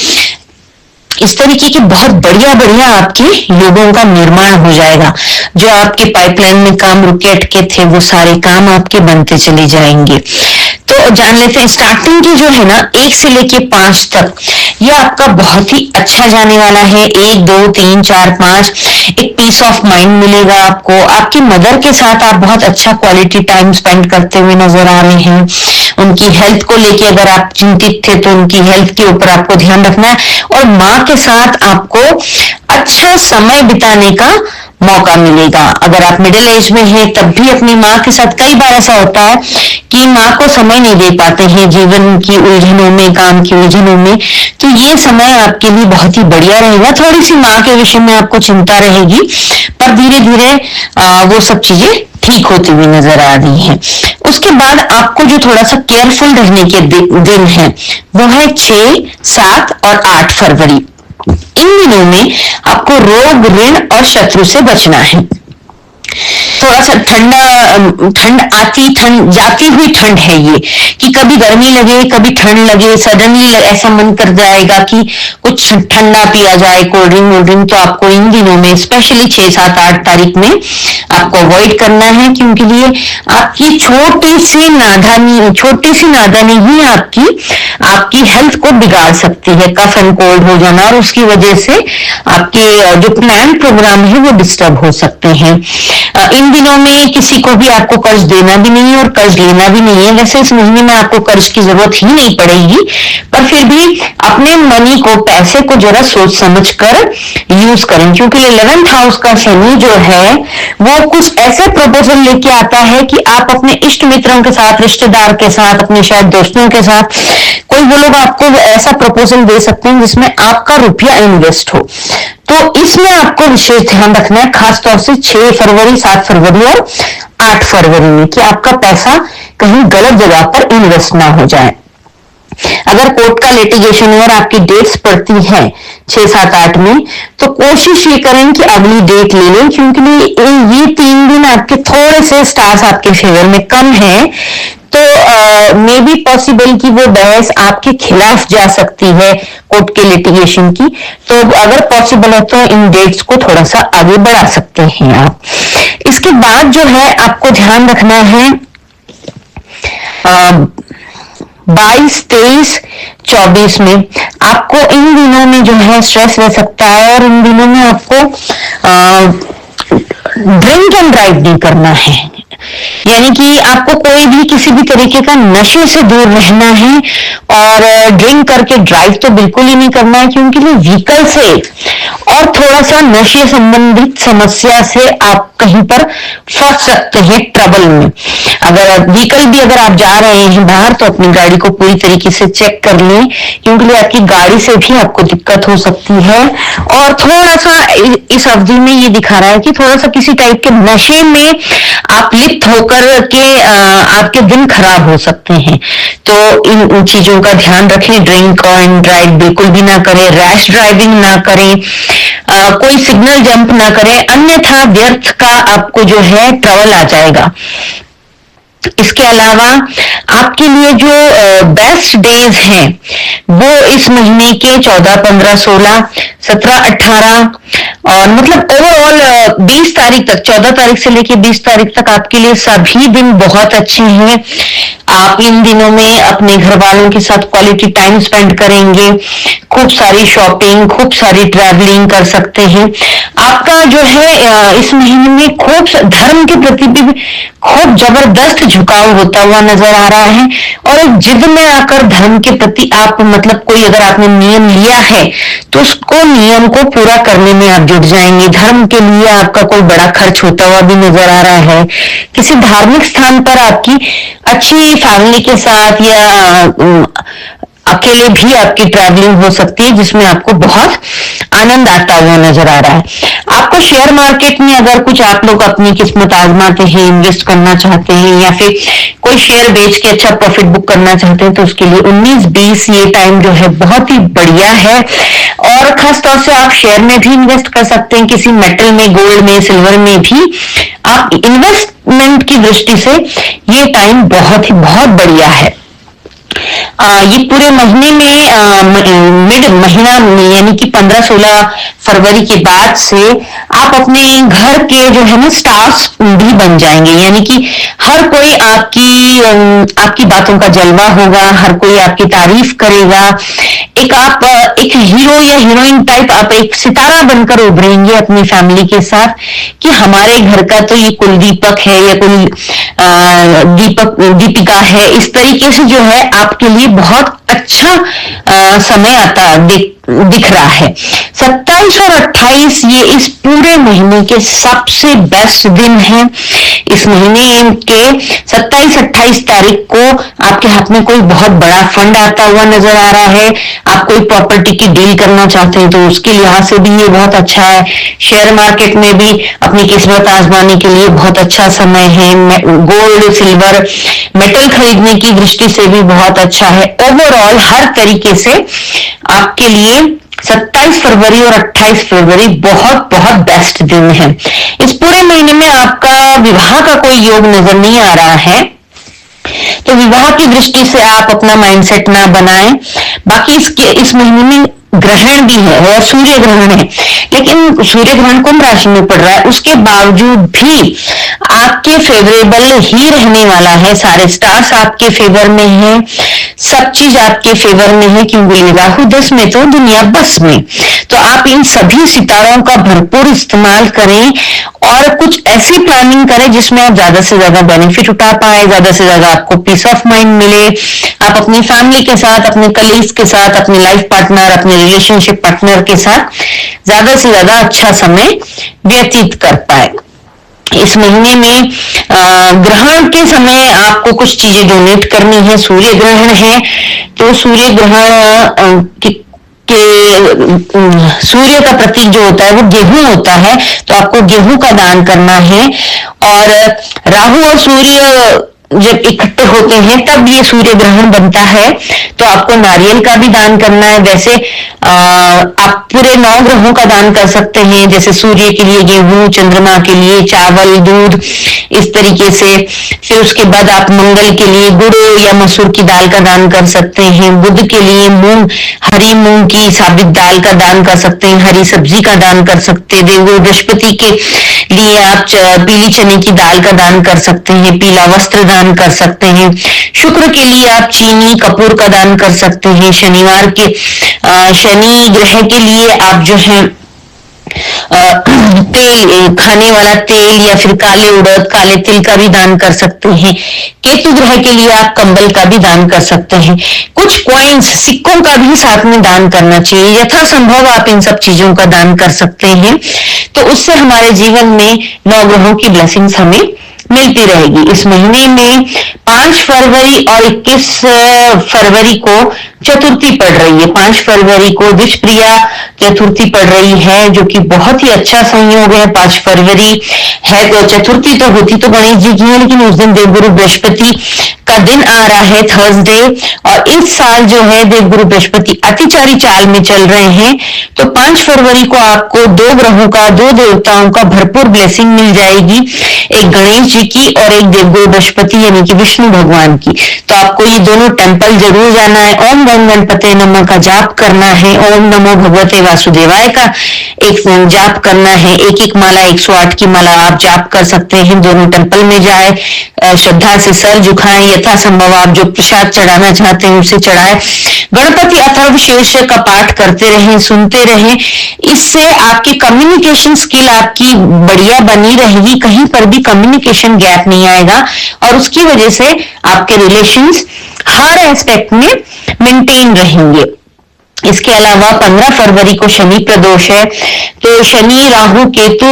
इस तरीके के बहुत बढ़िया बढ़िया आपके योगों का निर्माण हो जाएगा। जो आपके पाइपलाइन में काम रुके अटके थे, वो सारे काम आपके बनते चले जाएंगे। तो जान लेते हैं, स्टार्टिंग की जो है ना 1 से लेके 5 तक, ये आपका बहुत ही अच्छा जाने वाला है। 1, 2, 3, 4, 5 एक पीस ऑफ माइंड मिलेगा आपको। आपकी मदर के साथ आप बहुत अच्छा क्वालिटी टाइम स्पेंड करते हुए नजर आ रहे हैं। उनकी हेल्थ को लेके अगर आप चिंतित थे तो उनकी हेल्थ के ऊपर आपको ध्यान रखना है, और माँ के साथ आपको अच्छा समय बिताने का मौका मिलेगा। अगर आप मिडिल एज में हैं तब भी अपनी माँ के साथ, कई बार ऐसा होता है कि माँ को समय नहीं दे पाते हैं जीवन की उलझनों में, काम की उलझनों में, तो ये समय आपके लिए बहुत ही बढ़िया रहेगा। थोड़ी सी माँ के विषय में आपको चिंता रहेगी, पर धीरे धीरे वो सब चीजें ठीक होती हुई नजर आ रही है। उसके बाद आपको जो थोड़ा सा केयरफुल रहने के दिन है, वो है 6, 7 और 8 फरवरी। इन दिनों में आपको रोग, ऋण और शत्रु से बचना है। थोड़ा सा ठंड जाती हुई ठंड है ये, कि कभी गर्मी लगे, कभी ठंड लगे, सडनली ऐसा मन कर जाएगा कि कुछ ठंडा पिया जाए, कोल्ड ड्रिंक, तो आपको इन दिनों में स्पेशली 6, 7, 8 तारीख में आपको अवॉइड करना है, क्योंकि लिए आपकी छोटी सी नादानी ही आपकी हेल्थ को बिगाड़ सकती है। कफ एंड कोल्ड हो जाना, और उसकी वजह से आपके जो प्लान प्रोग्राम है वो डिस्टर्ब हो सकते हैं। इन दिनों में किसी को भी आपको कर्ज देना भी नहीं है और कर्ज लेना भी नहीं है। वैसे इस महीने में आपको कर्ज की जरूरत ही नहीं पड़ेगी, पर फिर भी अपने मनी को, पैसे को जरा सोच समझ कर यूज करें, क्योंकि 11th हाउस का शनि जो है वो कुछ ऐसे प्रपोजल लेके आता है कि आप अपने इष्ट मित्रों के साथ, रिश्तेदार के साथ, अपने शायद दोस्तों के साथ, कोई वो लोग आपको ऐसा प्रपोजल दे सकते हैं जिसमें आपका रुपया इन्वेस्ट हो। तो इसमें आपको विशेष ध्यान रखना है, खासतौर से 6 फरवरी, 7 फरवरी और 8 फरवरी में, कि आपका पैसा कहीं गलत जगह पर इन्वेस्ट ना हो जाए। अगर कोर्ट का लिटिगेशन है और आपकी डेट्स पड़ती है 6, 7, 8 में, तो कोशिश ये करें कि अगली डेट ले लें, क्योंकि ये 3 दिन आपके थोड़े से स्टार्स आपके फेवर में कम है, तो मे बी पॉसिबल कि वो बहस आपके खिलाफ जा सकती है कोर्ट के लिटिगेशन की। तो अगर पॉसिबल है तो इन डेट्स को थोड़ा सा आगे बढ़ा सकते हैं आप। इसके बाद जो है आपको ध्यान रखना है 22, 23, 24 में आपको इन दिनों में जो है स्ट्रेस रह सकता है, और इन दिनों में आपको ड्रिंक एंड ड्राइव नहीं करना है। यानी कि आपको कोई भी किसी भी तरीके का नशे से दूर रहना है, और ड्रिंक करके ड्राइव तो बिल्कुल ही नहीं करना है, क्योंकि व्हीकल से और थोड़ा सा नशे संबंधित समस्या से आप कहीं पर फंस सकते हैं, ट्रबल में। अगर व्हीकल भी अगर आप जा रहे हैं बाहर, तो अपनी गाड़ी को पूरी तरीके से चेक कर लें, क्योंकि आपकी गाड़ी से भी आपको दिक्कत हो सकती है। और थोड़ा सा इस अवधि में ये दिखा रहा है कि थोड़ा सा किसी टाइप के नशे में आप लिप्त होकर के आपके दिन खराब हो सकते हैं। तो इन चीजों का ध्यान रखें। ड्रिंक एंड ड्राइव बिल्कुल भी ना करें, रैश ड्राइविंग ना करें, कोई सिग्नल जंप ना करें, अन्यथा व्यर्थ का आपको जो है ट्रबल आ जाएगा। इसके अलावा आपके लिए जो बेस्ट डेज हैं वो इस महीने के 14, 15, 16, 17, 18 और मतलब ओवरऑल 20 तारीख तक, 14 तारीख से लेके 20 तारीख तक आपके लिए सभी दिन बहुत अच्छे हैं। आप इन दिनों में अपने घर वालों के साथ क्वालिटी टाइम स्पेंड करेंगे, खूब सारी शॉपिंग, खूब सारी ट्रैवलिंग कर सकते हैं। आपका जो है इस महीने में खूब धर्म के प्रति भी खूब जबरदस्त झुकाव होता हुआ नजर आ रहा है, और एक जिद में आकर धर्म के प्रति आप मतलब कोई अगर आपने नियम लिया है तो उसको नियम को पूरा करने में आप जुट जाएंगे। धर्म के लिए आपका कोई बड़ा खर्च होता हुआ भी नजर आ रहा है। किसी धार्मिक स्थान पर आपकी अच्छी फैमिली के साथ या अकेले भी आपकी ट्रैवलिंग हो सकती है, जिसमें आपको बहुत आनंद आता हुआ नजर आ रहा है। आपको शेयर मार्केट में अगर कुछ आप लोग अपनी किस्मत आजमाते हैं, इन्वेस्ट करना चाहते हैं या फिर कोई शेयर बेच के अच्छा प्रॉफिट बुक करना चाहते हैं, तो उसके लिए 19-20 ये टाइम जो है बहुत ही बढ़िया है। और खास तौर से आप शेयर में भी इन्वेस्ट कर सकते हैं, किसी मेटल में, गोल्ड में, सिल्वर में भी आप इन्वेस्टमेंट की दृष्टि से ये टाइम बहुत बढ़िया है। ये पूरे महीने में मिड महीना यानी कि 15-16 फरवरी के बाद से आप अपने घर के जो है ना स्टार्स भी बन जाएंगे, यानी कि हर कोई आपकी बातों का जलवा होगा, हर कोई आपकी तारीफ करेगा। आप एक हीरो या हीरोइन टाइप आप एक सितारा बनकर उभरेंगे अपनी फैमिली के साथ कि हमारे घर का तो ये कुलदीपक है या कुल दीपिका है। इस तरीके से जो है आपके लिए बहुत अच्छा समय आता दिख रहा है। 27 और 28 ये इस पूरे महीने के सबसे बेस्ट दिन हैं। इस महीने के 27-28 तारीख को आपके हाथ में कोई बहुत बड़ा फंड आता हुआ नजर आ रहा है। आप कोई प्रॉपर्टी की डील करना चाहते हैं तो उसके लिहाज से भी ये बहुत अच्छा है। शेयर मार्केट में भी अपनी किस्मत आजमाने के लिए बहुत अच्छा समय है। गोल्ड, सिल्वर, मेटल खरीदने की दृष्टि से भी बहुत अच्छा है। ओवरऑल हर तरीके से आपके लिए 27 फरवरी और 28 फरवरी बहुत बेस्ट दिन है। इस पूरे महीने में आपका विवाह का कोई योग नजर नहीं आ रहा है, तो विवाह की दृष्टि से आप अपना माइंडसेट ना बनाएं। बाकी इस महीने में ग्रहण भी है और सूर्य ग्रहण है, लेकिन सूर्य ग्रहण कुंभ राशि में पड़ रहा है, उसके बावजूद भी आपके फेवरेबल ही रहने वाला है। सारे स्टार्स आपके फेवर में हैं, सब चीज आपके फेवर में है, क्योंकि राहु 10 में तो दुनिया बस में। तो आप इन सभी सितारों का भरपूर इस्तेमाल करें और कुछ ऐसी प्लानिंग करें जिसमें आप ज्यादा से ज्यादा बेनिफिट उठा पाए, ज्यादा से ज्यादा आपको पीस ऑफ माइंड मिले। आप अपनी फैमिली के साथ, अपने कलीग्स के साथ, अपने लाइफ पार्टनर, अपने रिलेशनशिप पार्टनर के साथ ज्यादा से ज्यादा अच्छा समय व्यतीत कर पाए। इस महीने में ग्रहण के समय आपको कुछ चीजें डोनेट करनी है। सूर्य ग्रहण है तो सूर्य ग्रहण सूर्य का प्रतीक जो होता है वो गेहूं होता है, तो आपको गेहूं का दान करना है। और राहु और सूर्य जब इकट्ठे होते हैं तब ये सूर्य ग्रहण बनता है, तो आपको नारियल का भी दान करना है। वैसे आप पूरे 9 ग्रहों का दान कर सकते हैं, जैसे सूर्य के लिए गेहूं, चंद्रमा के लिए चावल, दूध, इस तरीके से। फिर उसके बाद आप मंगल के लिए गुड़ या मसूर की दाल का दान कर सकते हैं। बुध के लिए मूंग, हरी मूंग की साबित दाल का दान कर सकते हैं, हरी सब्जी का दान कर सकते हैं। देवगुरु बृहस्पति के लिए आप पीली चने की दाल का दान कर सकते हैं, पीला वस्त्र दान कर सकते हैं। शुक्र के लिए आप चीनी, कपूर का दान कर सकते हैं। शनिवार के शनि ग्रह के लिए आप जो है तेल, खाने वाला तेल या फिर काले उड़द, काले तिल का भी दान कर सकते हैं। केतु ग्रह के लिए आप कंबल का भी दान कर सकते हैं। कुछ कॉइन्स, सिक्कों का भी साथ में दान करना चाहिए। यथासंभव आप इन सब चीजों का दान कर सकते हैं, तो उससे हमारे जीवन में 9 ग्रहों की ब्लेसिंग्स हमें मिलती रहेगी। इस महीने में 5 फरवरी और 21 फरवरी को चतुर्थी पड़ रही है। 5 फरवरी को द्विजप्रिया चतुर्थी पड़ रही है, जो कि बहुत ही अच्छा संयोग है। 5 फरवरी है तो चतुर्थी तो होती तो गणेश जी की है, लेकिन उस दिन देवगुरु बृहस्पति का दिन आ रहा है थर्सडे, और इस साल जो है देवगुरु बृहस्पति अतिचारी चाल में चल रहे हैं, तो 5 फरवरी को आपको 2 ग्रहों का, 2 देवताओं का भरपूर ब्लेसिंग मिल जाएगी, एक गणेश जी की और एक देवगुरु बृहस्पति यानी कि विष्णु भगवान की। तो आपको ये दोनों टेम्पल जरूर जाना है, ओम गण गणपते नमः का जाप करना है, ओम नमो भगवते वासुदेवाय का एक जाप करना है, एक माला 108 की माला आप जाप कर सकते हैं। दोनों टेम्पल में जाए, श्रद्धा से सर झुकाएं, यथासंभव आप जो प्रसाद चढ़ाना चाहते हैं उसे चढ़ाए, गणपति अथर्वशीर्ष का पाठ करते रहें, सुनते रहें। इससे आपकी कम्युनिकेशन स्किल आपकी बढ़िया बनी रहेगी, कहीं पर भी कम्युनिकेशन गैप नहीं आएगा, और उसकी वजह से आपके रिलेशंस हर एस्पेक्ट में मेंटेन रहेंगे। इसके अलावा 15 फरवरी को शनि प्रदोष है, तो शनि राहु केतु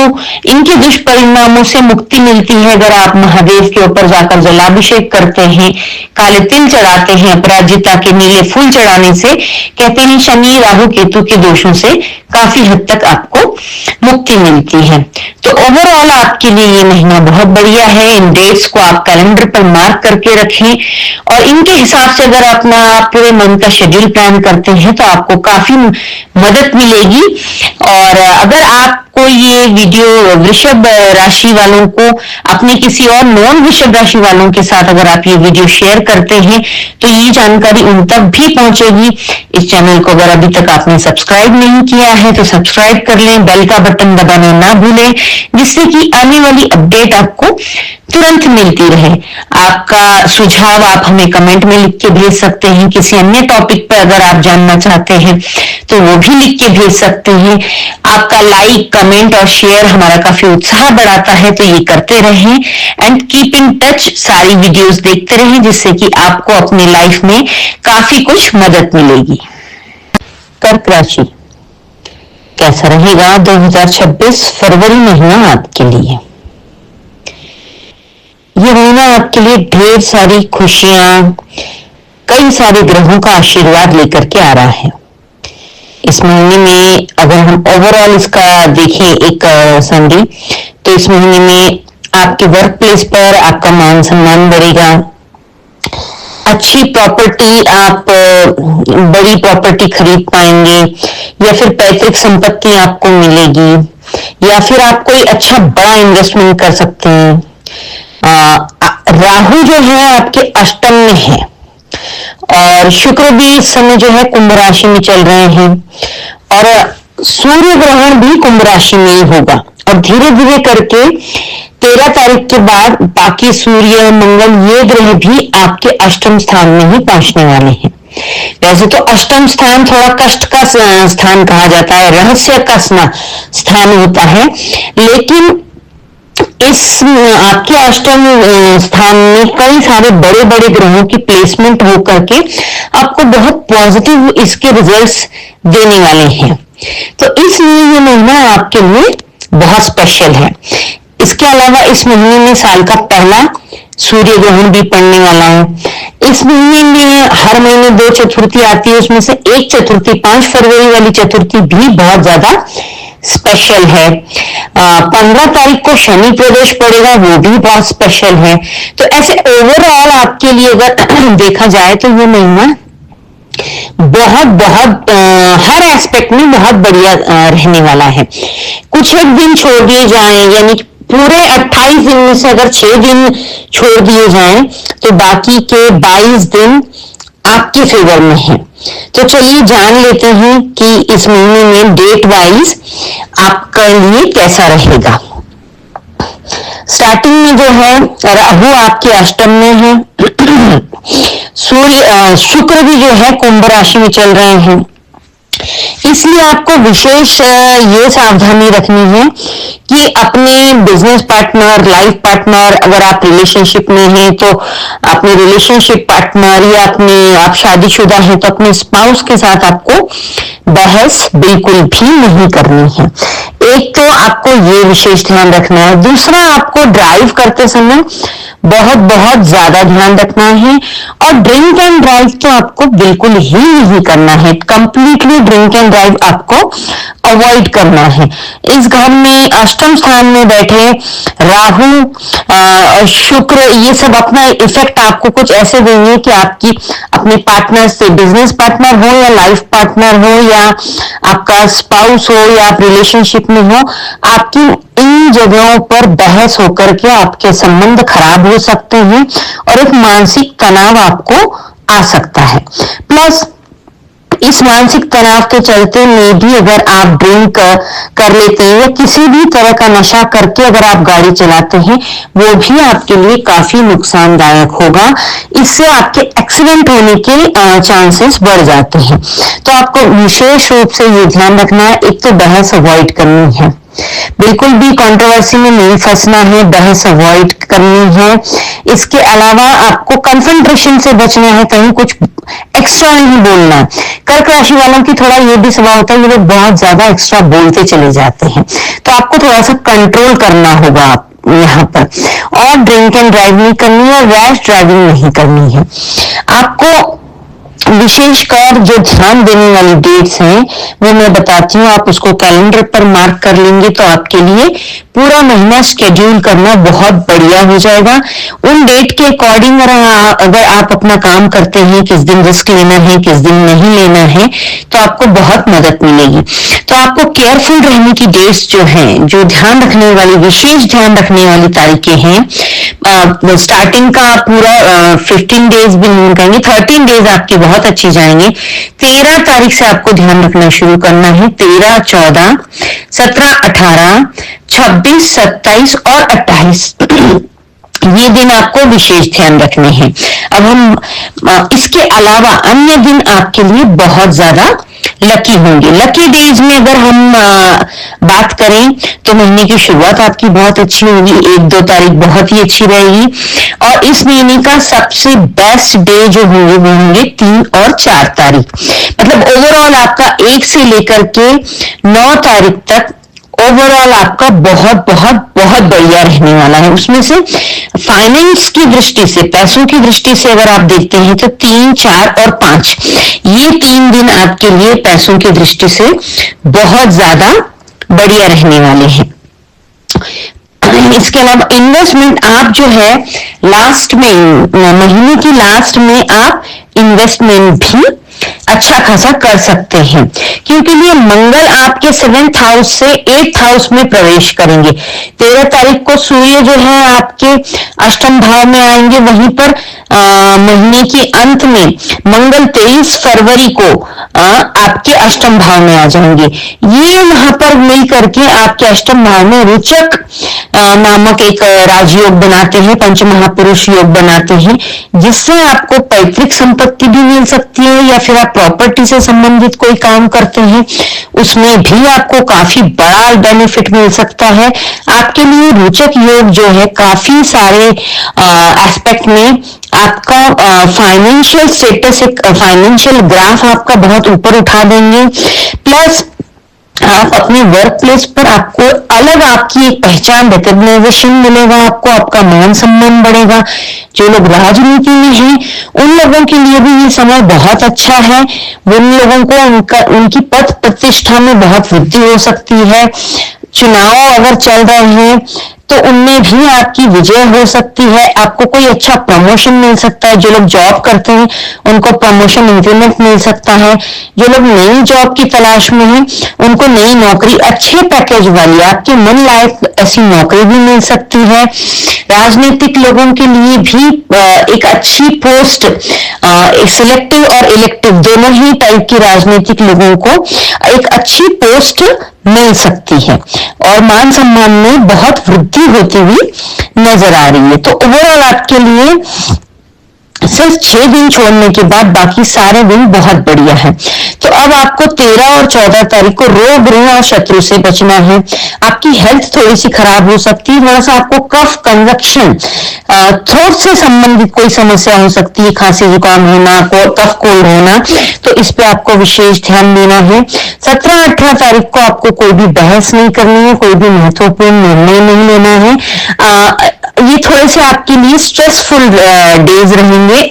इनके दुष्परिणामों से मुक्ति मिलती है अगर आप महादेव के ऊपर जाकर जलाभिषेक करते हैं, काले तिल चढ़ाते हैं, अपराजिता के नीले फूल चढ़ाने से कहते हैं शनि राहु केतु के दोषों से काफी हद तक आपको मुक्ति मिलती है। तो ओवरऑल आपके लिए ये महीना बहुत बढ़िया है। इन डेट्स को आप कैलेंडर पर मार्क करके रखें, और इनके हिसाब से अगर अपना पूरे मंथ का शेड्यूल प्लान करते हैं तो आपको काफी मदद मिलेगी। और अगर आपको ये वीडियो वृषभ राशि वालों को, अपने किसी और नॉन वृषभ राशि वालों के साथ अगर आप ये वीडियो शेयर करते हैं तो ये जानकारी उन तक भी पहुंचेगी। इस चैनल को अगर अभी तक आपने सब्सक्राइब नहीं किया है तो सब्सक्राइब कर लें, बेल का बटन दबाना ना भूलें, जिससे कि आने वाली अपडेट आपको तुरंत मिलती रहे। आपका सुझाव आप हमें कमेंट में लिख के भेज सकते हैं। किसी अन्य टॉपिक पर अगर आप जानना चाहते हैं तो वो भी लिख के भेज सकते हैं। आपका लाइक, कमेंट और शेयर हमारा काफी उत्साह बढ़ाता है, तो ये करते रहें एंड कीप इन टच। सारी वीडियोस देखते रहें, जिससे कि आपको अपनी लाइफ में काफी कुछ मदद मिलेगी। कर्क राशि कैसा रहेगा 2026 फरवरी महीना आपके लिए? ये महीना आपके लिए ढेर सारी खुशियां, कई सारे ग्रहों का आशीर्वाद लेकर के आ रहा है। इस महीने में अगर हम ओवरऑल इसका देखें एक समरी, तो इस महीने में आपके वर्क प्लेस पर आपका मान सम्मान बढ़ेगा, अच्छी प्रॉपर्टी, आप बड़ी प्रॉपर्टी खरीद पाएंगे, या फिर पैतृक संपत्ति आपको मिलेगी, या फिर आप कोई अच्छा बड़ा इन्वेस्टमेंट कर सकते हैं। राहु जो है आपके अष्टम में है, और शुक्र भी इस समय जो है कुंभ राशि में चल रहे हैं, और सूर्य ग्रहण भी कुंभ राशि में ही होगा, और धीरे धीरे करके 13 तारीख के बाद बाकी सूर्य, मंगल, ये ग्रह भी आपके अष्टम स्थान में ही पहुंचने वाले हैं। वैसे तो अष्टम स्थान थोड़ा कष्ट का स्थान कहा जाता है, रहस्य का स्थान होता है, लेकिन इस आपके अष्टम स्थान में कई सारे बड़े बड़े ग्रहों की प्लेसमेंट होकर के आपको बहुत पॉजिटिव इसके रिजल्ट्स देने वाले हैं। तो इसलिए ये महीना आपके लिए बहुत स्पेशल है। इसके अलावा इस महीने में साल का पहला सूर्य ग्रहण भी पड़ने वाला है। इस महीने में हर महीने 2 चतुर्थी आती है, उसमें से एक चतुर्थी 5 फरवरी वाली चतुर्थी भी बहुत ज्यादा स्पेशल है। 15 तारीख को शनि प्रदोष पड़ेगा, वो भी बहुत स्पेशल है। तो ऐसे ओवरऑल आपके लिए अगर देखा जाए तो ये महीना बहुत बहुत हर एस्पेक्ट में बहुत बढ़िया रहने वाला है। कुछ एक दिन छोड़ दिए जाएं, यानी पूरे 28 दिन में से अगर 6 दिन छोड़ दिए जाएं तो बाकी के 22 दिन आपके फेवर में है। तो चलिए जान लेते हैं कि इस महीने में डेट वाइज आपके लिए कैसा रहेगा। स्टार्टिंग में जो है राहु आपके अष्टम में है, शुक्र भी जो है कुंभ राशि में चल रहे हैं, इसलिए आपको विशेष ये सावधानी रखनी है कि अपने बिजनेस पार्टनर, लाइफ पार्टनर, अगर आप रिलेशनशिप में हैं तो अपने रिलेशनशिप पार्टनर, या आप शादीशुदा हैं तो अपने स्पाउस के साथ आपको बहस बिल्कुल भी नहीं करनी है। एक तो आपको ये विशेष ध्यान रखना है। दूसरा, आपको ड्राइव करते समय बहुत बहुत ज्यादा ध्यान रखना है, और ड्रिंक एंड ड्राइव तो आपको बिल्कुल ही नहीं करना है। कंप्लीटली ड्रिंक एंड ड्राइव आपको अवॉइड करना है। इस घर में अष्टम स्थान में बैठे राहु शुक्र ये सब अपना इफेक्ट आपको कुछ ऐसे देंगे कि आपकी अपने पार्टनर से, बिजनेस पार्टनर हो या लाइफ पार्टनर हो या आपका स्पाउस हो या आप रिलेशनशिप में हो, आपकी इन जगहों पर बहस होकर के आपके संबंध खराब हो सकते हैं और एक मानसिक तनाव आपको आ सकता है। प्लस इस मानसिक तनाव के चलते में भी अगर आप ड्रिंक कर लेते हैं या किसी भी तरह का नशा करके अगर आप गाड़ी चलाते हैं, वो भी आपके लिए काफी नुकसानदायक होगा। इससे आपके एक्सीडेंट होने के चांसेस बढ़ जाते हैं। तो आपको विशेष रूप से ये ध्यान रखना है, एक तो बहस अवॉइड करनी है, बिल्कुल भी कंट्रोवर्सी में नहीं फंसना है, बहस अवॉइड करनी है। इसके अलावा आपको कन्फ्रंटेशन से बचना है, कहीं कुछ एक्स्ट्रा नहीं बोलना। कर्क राशि वालों की थोड़ा ये भी स्वभाव होता है, ये लोग बहुत ज्यादा एक्स्ट्रा बोलते चले जाते हैं, तो आपको थोड़ा सा कंट्रोल करना होगा आप यहाँ पर। और ड्रिंक एंड ड्राइव नहीं करनी है, रैश ड्राइविंग नहीं करनी है। आपको विशेषकर जो ध्यान देने वाली डेट्स हैं वो मैं बताती हूँ, आप उसको कैलेंडर पर मार्क कर लेंगे तो आपके लिए पूरा महीना शेड्यूल करना बहुत बढ़िया हो जाएगा। उन डेट के अकॉर्डिंग अगर आप अपना काम करते हैं, किस दिन रिस्क लेना है, किस दिन नहीं लेना है, तो आपको बहुत मदद मिलेगी। तो आपको केयरफुल रहने की डेट्स जो हैं, जो ध्यान रखने वाली, विशेष ध्यान रखने वाली तारीखें हैं, स्टार्टिंग का पूरा 15 डेज भी नहीं कहेंगे, 13 डेज आपकी बहुत अच्छी जाएंगे। 13 तारीख से आपको ध्यान रखना शुरू करना है, 13, 14, 17, 18, 26, 27 और 28 ये दिन आपको विशेष ध्यान रखने हैं। अब हम इसके अलावा अन्य दिन आपके लिए बहुत ज्यादा लकी होंगे। लकी डेज में अगर हम बात करें तो महीने की शुरुआत आपकी बहुत अच्छी होगी, 1-2 तारीख बहुत ही अच्छी रहेगी। और इस महीने का सबसे बेस्ट डे जो होंगे वो होंगे 3 और 4 तारीख। मतलब ओवरऑल आपका 1 से लेकर के 9 तारीख तक ओवरऑल आपका बहुत बहुत बहुत बढ़िया रहने वाला है। उसमें से फाइनेंस की दृष्टि से, पैसों की दृष्टि से अगर आप देखते हैं तो 3, 4 और 5 ये 3 दिन आपके लिए पैसों की दृष्टि से बहुत ज्यादा बढ़िया रहने वाले हैं। इसके अलावा इन्वेस्टमेंट आप जो है लास्ट में, महीने की लास्ट में आप इन्वेस्टमेंट भी अच्छा खासा कर सकते हैं, क्योंकि ये मंगल आपके 7th हाउस से 8th हाउस में प्रवेश करेंगे। 13 तारीख को सूर्य जो है आपके अष्टम भाव में आएंगे, वहीं पर महीने के अंत में मंगल 23 फरवरी को आपके अष्टम भाव में आ जाएंगे। ये वहां पर मिल करके आपके अष्टम भाव में रुचक नामक एक राजयोग बनाते हैं, पंच महापुरुष योग बनाते हैं, जिससे आपको पैतृक संपत्ति भी मिल सकती है, या फिर आप प्रॉपर्टी से संबंधित कोई काम करते हैं उसमें भी आपको काफी बड़ा बेनिफिट मिल सकता है। आपके लिए रुचक योग जो है काफी सारे एस्पेक्ट में आपका फाइनेंशियल स्टेटस, एक फाइनेंशियल ग्राफ आपका बहुत ऊपर उठा देंगे। प्लस आप अपने वर्क प्लेस पर आपको अलग आपकी एक पहचान, रिकॉग्नाइजेशन मिलेगा आपको, आपका मान सम्मान बढ़ेगा। जो लोग राजनीति में हैं उन लोगों के लिए भी ये समय बहुत अच्छा है। उन लोगों को उनकी पद प्रतिष्ठा में बहुत वृद्धि हो सकती है। चुनाव अगर चल रहे हैं तो उनमें भी आपकी विजय हो सकती है। आपको कोई अच्छा प्रमोशन मिल सकता है। जो लोग जॉब करते हैं उनको प्रमोशन इंक्रीमेंट मिल सकता है। जो लोग नई जॉब की तलाश में हैं उनको नई नौकरी अच्छे पैकेज वाली, आपके मन लायक ऐसी नौकरी भी मिल सकती है। राजनीतिक लोगों के लिए भी एक अच्छी पोस्ट, सिलेक्टिव और इलेक्टिव दोनों ही टाइप की राजनीतिक लोगों को एक अच्छी पोस्ट मिल सकती है और मान सम्मान में बहुत वृद्धि होती हुई नजर आ रही है। तो ओवरऑल आपके लिए सिर्फ 6 दिन छोड़ने के बाद बाकी सारे दिन बहुत बढ़िया है। तो अब आपको 13 और 14 तारीख को रोग, ऋण और शत्रु से बचना है। आपकी हेल्थ थोड़ी सी खराब हो सकती है, थोड़ा सा आपको कफ, कंजक्शन, थ्रोट से संबंधित कोई समस्या हो सकती है, खांसी जुकाम होना, कफ कोल्ड होना, तो इस पे आपको विशेष ध्यान देना है। 17-18 तारीख को आपको कोई भी बहस नहीं करनी है, कोई भी महत्वपूर्ण निर्णय नहीं लेना है। ये थोड़े से आपके लिए स्ट्रेसफुल डेज रहेंगे।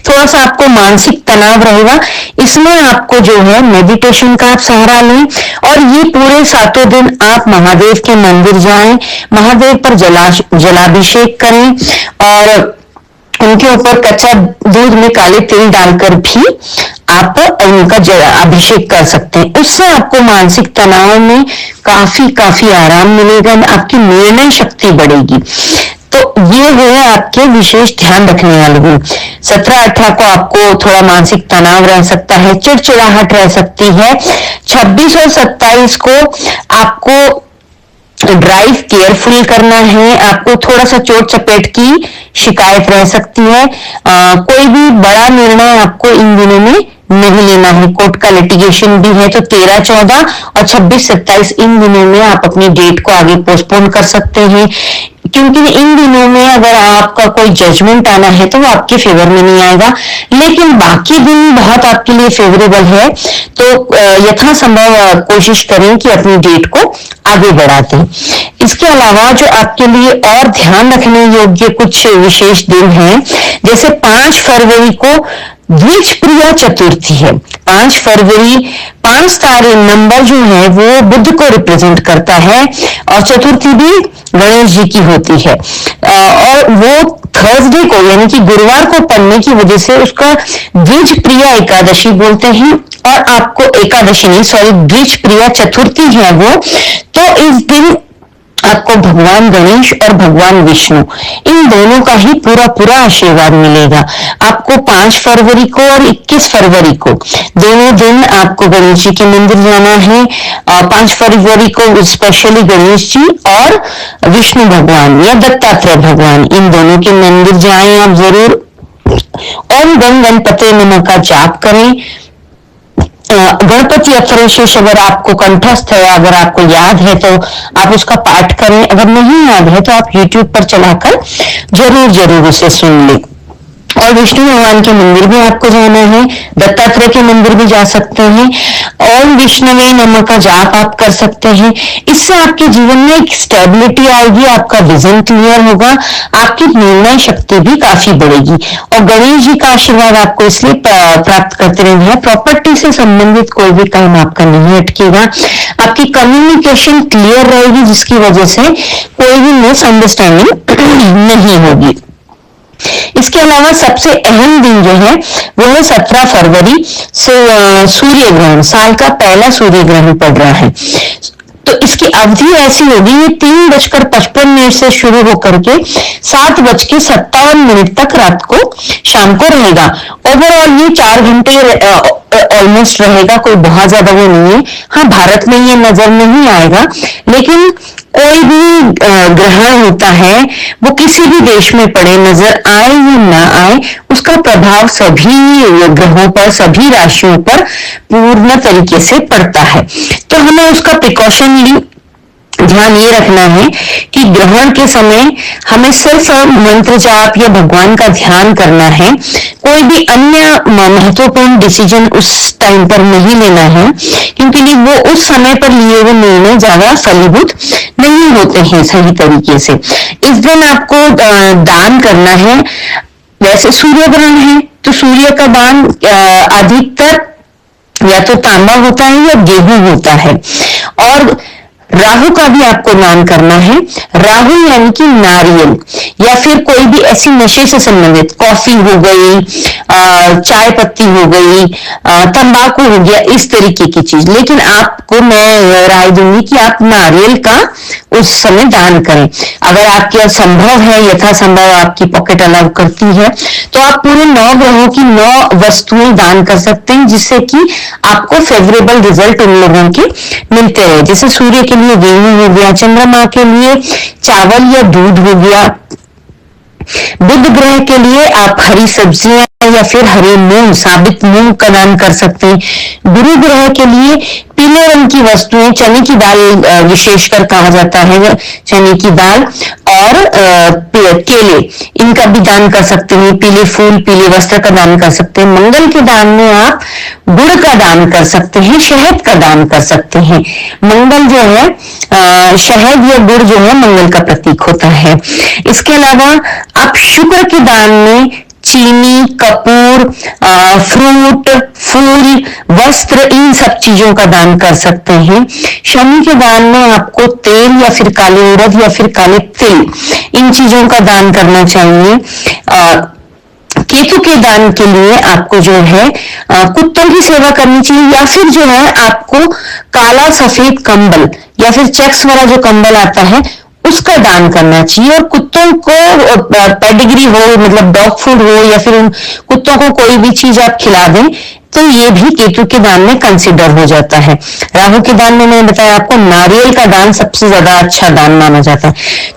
थोड़ा सा आपको मानसिक तनाव रहेगा। इसमें आपको जो है मेडिटेशन का आप सहारा लें और ये पूरे 7 दिन आप महादेव के मंदिर जाएं, महादेव पर जलाभिषेक करें और उनके ऊपर कच्चा दूध में काले तिल डालकर भी आप उनका अभिषेक कर सकते हैं। उससे आपको मानसिक तनाव में काफी आराम मिलेगा, आपकी निर्णय शक्ति बढ़ेगी। तो ये है आपके विशेष ध्यान रखने वाले गुण। 17-18 को आपको थोड़ा मानसिक तनाव रह सकता है, चिड़चिड़ाहट रह सकती है। 26 और 27 को आपको ड्राइव केयरफुल करना है, आपको थोड़ा सा चोट चपेट की शिकायत रह सकती है। कोई भी बड़ा निर्णय आपको इन दिनों में नहीं लेना है। कोर्ट का लिटिगेशन भी है तो 13-14 और 26-27 इन दिनों में आप अपनी डेट को आगे पोस्टपोन कर सकते हैं, क्योंकि इन दिनों में अगर आपका कोई जजमेंट आना है तो वो आपके फेवर में नहीं आएगा, लेकिन बाकी दिन बहुत आपके लिए फेवरेबल है। तो यथासंभव कोशिश करें कि अपनी डेट को आगे बढ़ा दें। इसके अलावा जो आपके लिए और ध्यान रखने योग्य कुछ विशेष दिन हैं, जैसे 5 फरवरी को द्विज प्रिया चतुर्थी है। 5 फरवरी 5 तारीख नंबर जो है वो बुध को रिप्रेजेंट करता है और चतुर्थी भी गणेश जी की होती है और वो थर्सडे को यानी कि गुरुवार को पड़ने की वजह से उसका द्विज प्रिया एकादशी बोलते हैं। और आपको एकादशी नहीं, सॉरी, द्विज प्रिया चतुर्थी है वो। तो इस दिन आपको भगवान गणेश और भगवान विष्णु इन दोनों का ही पूरा आशीर्वाद मिलेगा। आपको 5 फरवरी को और 21 फरवरी को दोनों दिन आपको गणेश जी के मंदिर जाना है। 5 फरवरी को स्पेशली गणेश जी और विष्णु भगवान या दत्तात्रेय भगवान, इन दोनों के मंदिर जाएं आप जरूर। ओम गण गणपते नमः का जाप करें। गणपति अक्षरेश अगर आपको कंठस्थ है, अगर आपको याद है तो आप उसका पाठ करें, अगर नहीं याद है तो आप YouTube पर चलाकर जरूर उसे सुन लें। और विष्णु भगवान के मंदिर भी आपको जाना है, दत्तात्रेय के मंदिर भी जा सकते हैं। ओम विष्णुवे नमः का जाप आप कर सकते हैं। इससे आपके जीवन में एक स्टेबिलिटी आएगी, आपका विजन क्लियर होगा, आपकी निर्णय शक्ति भी काफी बढ़ेगी। और गणेश जी का आशीर्वाद आपको इसलिए प्राप्त करते रहेंगे। प्रॉपर्टी से संबंधित कोई भी काम आपका नहीं अटकेगा, आपकी कम्युनिकेशन क्लियर रहेगी, जिसकी वजह से कोई भी मिसअंडरस्टैंडिंग नहीं होगी। इसके अलावा सबसे अहम दिन जो है वो है 17 फरवरी से सूर्य ग्रहण, साल का पहला सूर्य ग्रहण पड़ रहा है। तो इसकी अवधि ऐसी होगी, ये 3:55 से शुरू होकर के 7:57 तक रात को शाम को रहेगा। ओवरऑल ये 4 घंटे ऑलमोस्ट रहेगा, कोई बहुत ज्यादा वो नहीं है। हाँ, भारत में ये नजर नहीं आएगा, लेकिन कोई भी ग्रहण होता है वो किसी भी देश में पड़े, नजर आए या ना आए, उसका प्रभाव सभी ग्रहों पर, सभी राशियों पर पूर्ण तरीके से पड़ता है। तो हमें उसका प्रिकॉशनली ध्यान ये रखना है कि ग्रहण के समय हमें सिर्फ मंत्र जाप या भगवान का ध्यान करना है। कोई भी अन्य महत्वपूर्ण डिसीजन उस टाइम पर नहीं लेना है, क्योंकि वो उस समय पर लिए हुए निर्णय ज्यादा फलीभूत नहीं होते हैं सही तरीके से। इस दिन आपको दान करना है। वैसे सूर्य ग्रहण है तो सूर्य का दान अधिकतर या तो तांबा होता है या गेहूं होता है। और राहु का भी आपको दान करना है। राहु यानी कि नारियल या फिर कोई भी ऐसी नशे से संबंधित, कॉफी हो गई, चाय पत्ती हो गई, तंबाकू हो गया, इस तरीके की चीज। लेकिन आपको मैं राय दूंगी कि आप नारियल का उस समय दान करें। अगर आपके संभव है, यथासंभव आपकी पॉकेट अलाउ करती है, तो आप पूरे 9 ग्रहों की 9 वस्तुएं दान कर सकते हैं, जिससे कि आपको फेवरेबल रिजल्ट उन लोगों के मिलते रहे। जैसे सूर्य के लिए गेहूं हो गया, चंद्रमा के लिए चावल या दूध हो गया, बुध ग्रह के लिए आप हरी सब्जियां या फिर हरे मूंग, साबित मूंग का दान कर सकते हैं। गुरु ग्रह के लिए पीले रंग की वस्तुएं, चने की दाल विशेषकर कहा जाता है, चने की दाल और केले, इनका भी दान कर सकते हैं। पीले फूल, पीले वस्त्र का दान कर सकते हैं। मंगल के दान में आप गुड़ का दान कर सकते हैं, शहद का दान कर सकते हैं। मंगल जो है शहद या गुड़ जो है मंगल का प्रतीक होता है। इसके अलावा आप शुक्र के दान में चीनी, कपूर, फ्रूट, फूल, वस्त्र, इन सब चीजों का दान कर सकते हैं। शनि के दान में आपको तेल या फिर काले उड़द या फिर काले तिल, इन चीजों का दान करना चाहिए। केतु के दान के लिए आपको जो है कुत्तों की सेवा करनी चाहिए, या फिर जो है आपको काला सफेद कंबल या फिर चेक्स वाला जो कंबल आता है उसका दान करना चाहिए। और कुत्तों को पेडिग्री हो, मतलब डॉग फूड हो, या फिर उन कुत्तों को कोई भी चीज आप खिला दें तो ये भी केतु के दान में कंसिडर हो जाता है। राहु के दान में मैंने बताया आपको नारियल का दान सबसे ज्यादा अच्छा दान माना जाता है।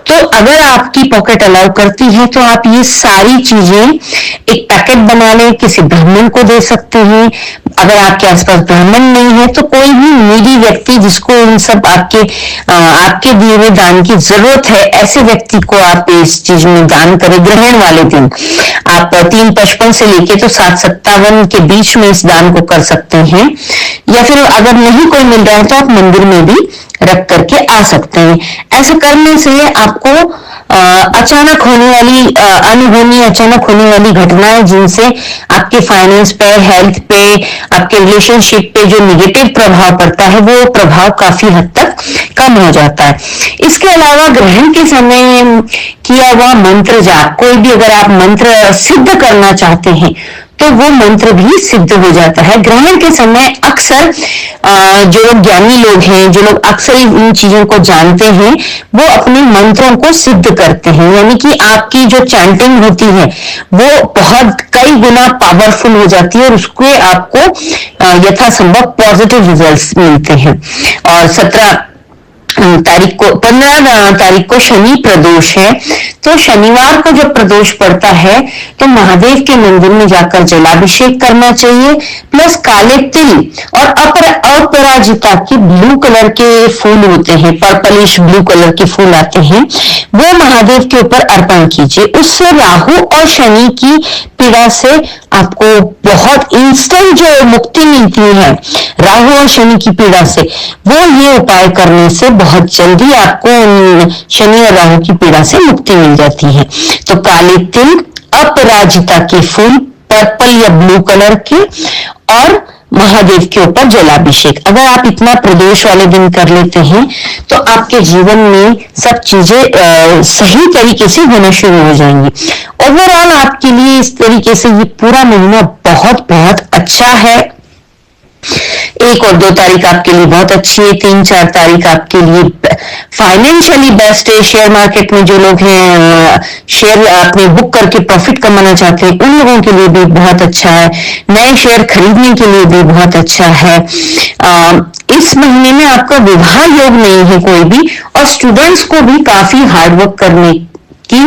तो अगर आपकी पॉकेट अलाउ करती है तो आप ये सारी चीजें एक पैकेट बना लें, किसी ब्राह्मण को दे सकते हैं। अगर आपके आसपास ब्राह्मण नहीं है तो कोई भी नीडी व्यक्ति जिसको इन सब आपके दिए हुए दान की जरूरत है, ऐसे व्यक्ति को आप इस चीज में दान करें। ग्रहण वाले दिन आप 3:55 से लेके तो 7:57 के बीच में इस दान को कर सकते हैं। या फिर अगर नहीं कोई मिल रहा है तो आप मंदिर में भी रख करके आ सकते हैं। ऐसा करने से आपको अचानक होने वाली अनहोनी, अचानक होने वाली घटनाएं जिनसे आपके फाइनेंस पे, हेल्थ पे, आपके रिलेशनशिप पे जो निगेटिव प्रभाव पड़ता है वो प्रभाव काफी हद तक कम हो जाता है। इसके अलावा ग्रहण के समय किया हुआ मंत्र जाप, कोई भी अगर आप मंत्र सिद्ध करना चाहते हैं तो वो मंत्र भी सिद्ध हो जाता है। ग्रहण के समय अक्सर जो लोग ज्ञानी लोग हैं, जो लोग अक्सर इन चीजों को जानते हैं, वो अपने मंत्रों को सिद्ध करते हैं। यानी कि आपकी जो चैंटिंग होती है वो बहुत कई गुना पावरफुल हो जाती है और उसके आपको यथासंभव पॉजिटिव रिजल्ट्स मिलते हैं। और 15 तारीख को शनि प्रदोष है, तो शनिवार को जब प्रदोष पड़ता है तो महादेव के मंदिर में जाकर जलाभिषेक करना चाहिए। प्लस काले तिल और अपराजिता के ब्लू कलर के फूल होते हैं, पर्पलिश ब्लू कलर के फूल आते हैं, वो महादेव के ऊपर अर्पण कीजिए। उससे राहु और शनि की पीड़ा से आपको बहुत इंस्टेंट जो मुक्ति मिलती है राहु और शनि की पीड़ा से, वो ये उपाय करने से बहुत जल्दी आपको शनि और राहु की पीड़ा से मुक्ति मिल जाती है। तो काले तिल, अपराजिता के फूल, पर्पल या ब्लू कलर के, और महादेव के ऊपर जलाभिषेक, अगर आप इतना प्रदोष वाले दिन कर लेते हैं तो आपके जीवन में सब चीजें सही तरीके से होना शुरू हो जाएंगी। ओवरऑल आपके लिए इस तरीके से ये पूरा महीना बहुत बहुत अच्छा है। 1 और 2 तारीख आपके लिए बहुत अच्छी है। 3-4 तारीख आपके लिए फाइनेंशियली बेस्ट है। शेयर मार्केट में जो लोग हैं, शेयर आपने बुक करके प्रॉफिट कमाना चाहते हैं, उन लोगों के लिए भी बहुत अच्छा है। नए शेयर खरीदने के लिए भी बहुत अच्छा है। इस महीने में आपका विवाह योग नहीं है कोई भी, और स्टूडेंट्स को भी काफी हार्डवर्क करने की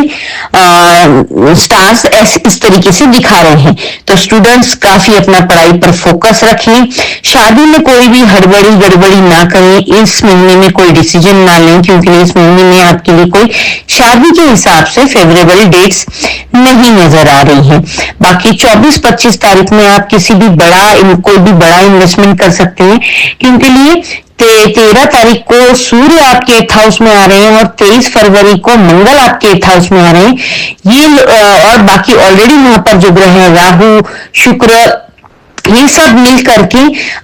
स्टार्स इस तरीके से दिखा रहे हैं। तो स्टूडेंट्स काफी अपना पढ़ाई पर फोकस रखें। शादी में कोई भी हड़बड़ी गड़बड़ी ना करें। इस महीने में कोई डिसीजन ना लें, क्योंकि इस महीने में आपके लिए कोई शादी के हिसाब से फेवरेबल डेट्स नहीं नजर आ रही हैं। बाकी 24-25 तारीख में आप कोई भी बड़ा इन्वेस्टमेंट कर सकते हैं, क्योंकि लिए 13 तारीख को सूर्य आपके 8th हाउस में आ रहे हैं और 23 फरवरी को मंगल आपके 8th हाउस में आ रहे हैं। ये और बाकी ऑलरेडी वहां पर जो ग्रह है राहु, शुक्र, ये सब मिल करके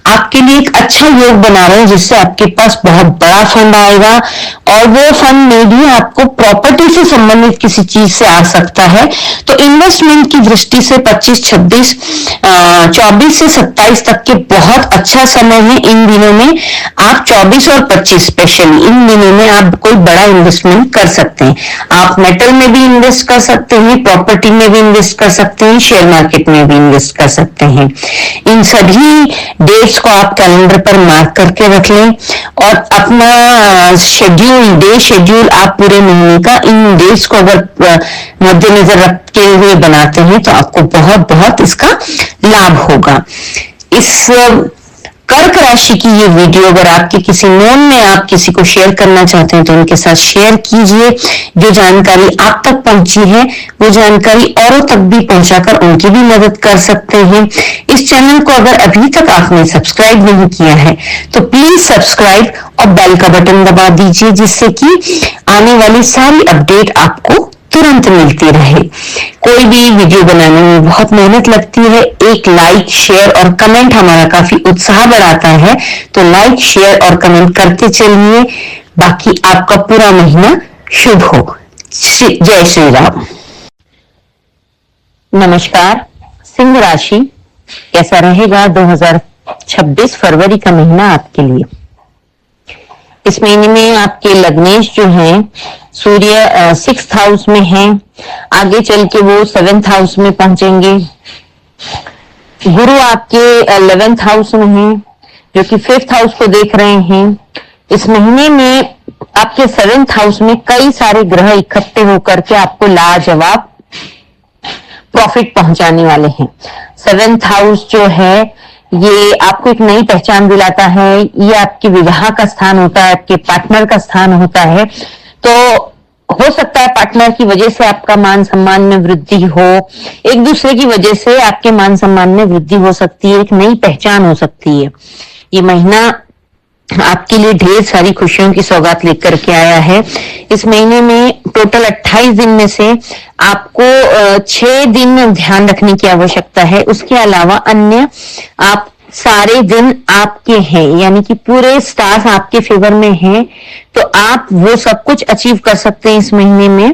आपके लिए एक अच्छा योग बना रहे हैं, जिससे आपके पास बहुत बड़ा फंड आएगा, और वो फंड में भी आपको प्रॉपर्टी से संबंधित किसी चीज से आ सकता है। तो इन्वेस्टमेंट की दृष्टि से 24 से 27 तक के बहुत अच्छा समय है। इन दिनों में आप 24 और 25 स्पेशली इन दिनों में आप कोई बड़ा इन्वेस्टमेंट कर सकते हैं। आप मेटल में भी इन्वेस्ट कर सकते हैं, प्रॉपर्टी में भी इन्वेस्ट कर सकते हैं, शेयर मार्केट में भी इन्वेस्ट कर सकते हैं। इन सभी डेट्स डेट्स को आप कैलेंडर पर मार्क करके रख लें और अपना डे शेड्यूल आप पूरे महीने का इन डेट्स को अगर मद्देनजर रखते हुए बनाते हैं तो आपको बहुत बहुत इसका लाभ होगा। इस कर्क राशि की ये वीडियो अगर आपके किसी नोन में आप किसी को शेयर करना चाहते हैं तो उनके साथ शेयर कीजिए। जो जानकारी आप तक पहुंची है वो जानकारी औरों तक भी पहुंचाकर उनकी भी मदद कर सकते हैं। इस चैनल को अगर अभी तक आपने सब्सक्राइब नहीं किया है तो प्लीज सब्सक्राइब और बेल का बटन दबा दीजिए, जिससे कि आने वाली सारी अपडेट आपको तुरंत मिलती रहे। कोई भी वीडियो बनाने में बहुत मेहनत लगती है, एक लाइक शेयर और कमेंट हमारा काफी उत्साह बढ़ाता है, तो लाइक शेयर और कमेंट करते चलिए। बाकी आपका पूरा महीना शुभ हो। जय श्री राम। नमस्कार। सिंह राशि कैसा रहेगा 2026 फरवरी का महीना आपके लिए। इस महीने में आपके लग्नेश जो हैं सूर्य 6th हाउस में हैं, आगे चल के वो 7th हाउस में पहुंचेंगे। गुरु आपके 11th हाउस में हैं जो कि 5th हाउस को देख रहे हैं। इस महीने में आपके 7th हाउस में कई सारे ग्रह इकट्ठे होकर के आपको लाजवाब प्रॉफिट पहुंचाने वाले हैं। 7th हाउस जो है ये आपको एक नई पहचान दिलाता है। ये आपके विवाह का स्थान होता है, आपके पार्टनर का स्थान होता है। तो हो सकता है पार्टनर की वजह से आपका मान सम्मान में वृद्धि हो, एक दूसरे की वजह से आपके मान सम्मान में वृद्धि हो सकती है, एक नई पहचान हो सकती है। ये महीना आपके लिए ढेर सारी खुशियों की सौगात लेकर के आया है। इस महीने में टोटल 28 दिन में से आपको 6 दिन ध्यान रखने की आवश्यकता है। उसके अलावा अन्य आप सारे दिन आपके हैं, यानी कि पूरे स्टार्स आपके फेवर में हैं, तो आप वो सब कुछ अचीव कर सकते हैं इस महीने में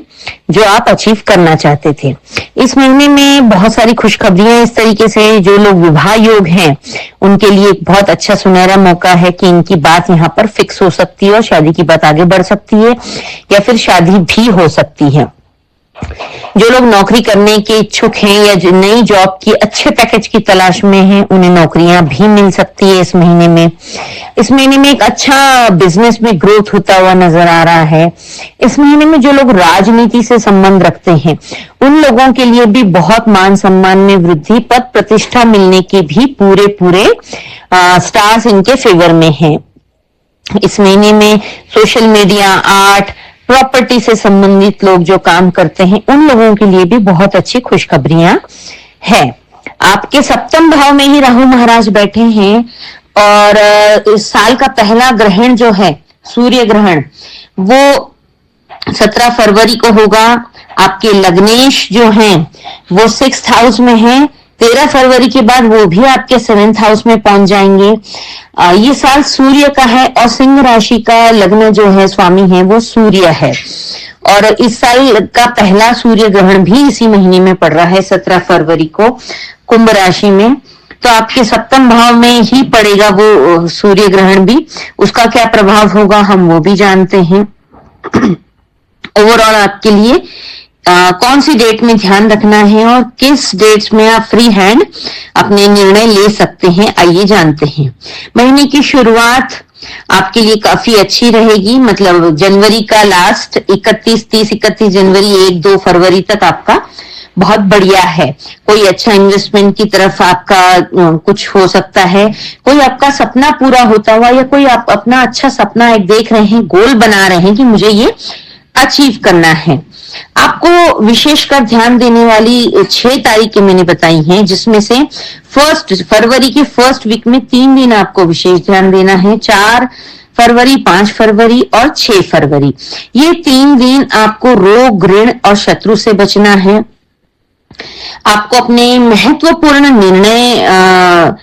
जो आप अचीव करना चाहते थे। इस महीने में बहुत सारी खुशखबरियां इस तरीके से, जो लोग विवाह योग हैं उनके लिए एक बहुत अच्छा सुनहरा मौका है कि इनकी बात यहाँ पर फिक्स हो सकती है और शादी की बात आगे बढ़ सकती है या फिर शादी भी हो सकती है। जो लोग नौकरी करने के इच्छुक हैं या नई जॉब की अच्छे पैकेज की तलाश में हैं, उन्हें नौकरियां भी मिल सकती है इस महीने में। इस महीने में एक अच्छा बिजनेस में ग्रोथ होता हुआ नजर आ रहा है। इस महीने में जो लोग राजनीति से संबंध रखते हैं उन लोगों के लिए भी बहुत मान सम्मान में वृद्धि, पद प्रतिष्ठा मिलने के भी पूरे स्टार्स इनके फेवर में हैं। इस महीने में सोशल मीडिया, आर्ट, प्रॉपर्टी से संबंधित लोग जो काम करते हैं उन लोगों के लिए भी बहुत अच्छी खुशखबरियां हैं। आपके 7वें भाव में ही राहु महाराज बैठे हैं और इस साल का पहला ग्रहण जो है सूर्य ग्रहण वो 17 फरवरी को होगा। आपके लग्नेश जो हैं वो 6th हाउस में हैं। 13 फरवरी के बाद वो भी आपके 7th हाउस में पहुंच जाएंगे। ये साल सूर्य का है और सिंह राशि का लग्न जो है स्वामी है वो सूर्य है और इस साल का पहला सूर्य ग्रहण भी इसी महीने में पड़ रहा है 17 फरवरी को कुंभ राशि में। तो आपके 7वें भाव में ही पड़ेगा वो सूर्य ग्रहण भी। उसका क्या प्रभाव होगा हम वो भी जानते हैं। ओवरऑल आपके लिए कौन सी डेट में ध्यान रखना है और किस डेट्स में आप फ्री हैंड अपने निर्णय ले सकते हैं, आइए जानते हैं। महीने की शुरुआत आपके लिए काफी अच्छी रहेगी। मतलब जनवरी का लास्ट 31 जनवरी 1-2 फरवरी तक आपका बहुत बढ़िया है। कोई अच्छा इन्वेस्टमेंट की तरफ आपका कुछ हो सकता है, कोई आपका सपना पूरा होता हुआ या कोई आप अपना अच्छा सपना एक देख रहे हैं, गोल बना रहे हैं कि मुझे ये अचीव करना है। आपको विशेषकर ध्यान देने वाली 6 तारीखें मैंने बताई हैं, जिसमें से 1 फरवरी के फर्स्ट वीक में 3 दिन आपको विशेष ध्यान देना है। 4 फरवरी, 5 फरवरी और 6 फरवरी, ये 3 दिन आपको रोग, ऋण और शत्रु से बचना है। आपको अपने महत्वपूर्ण निर्णय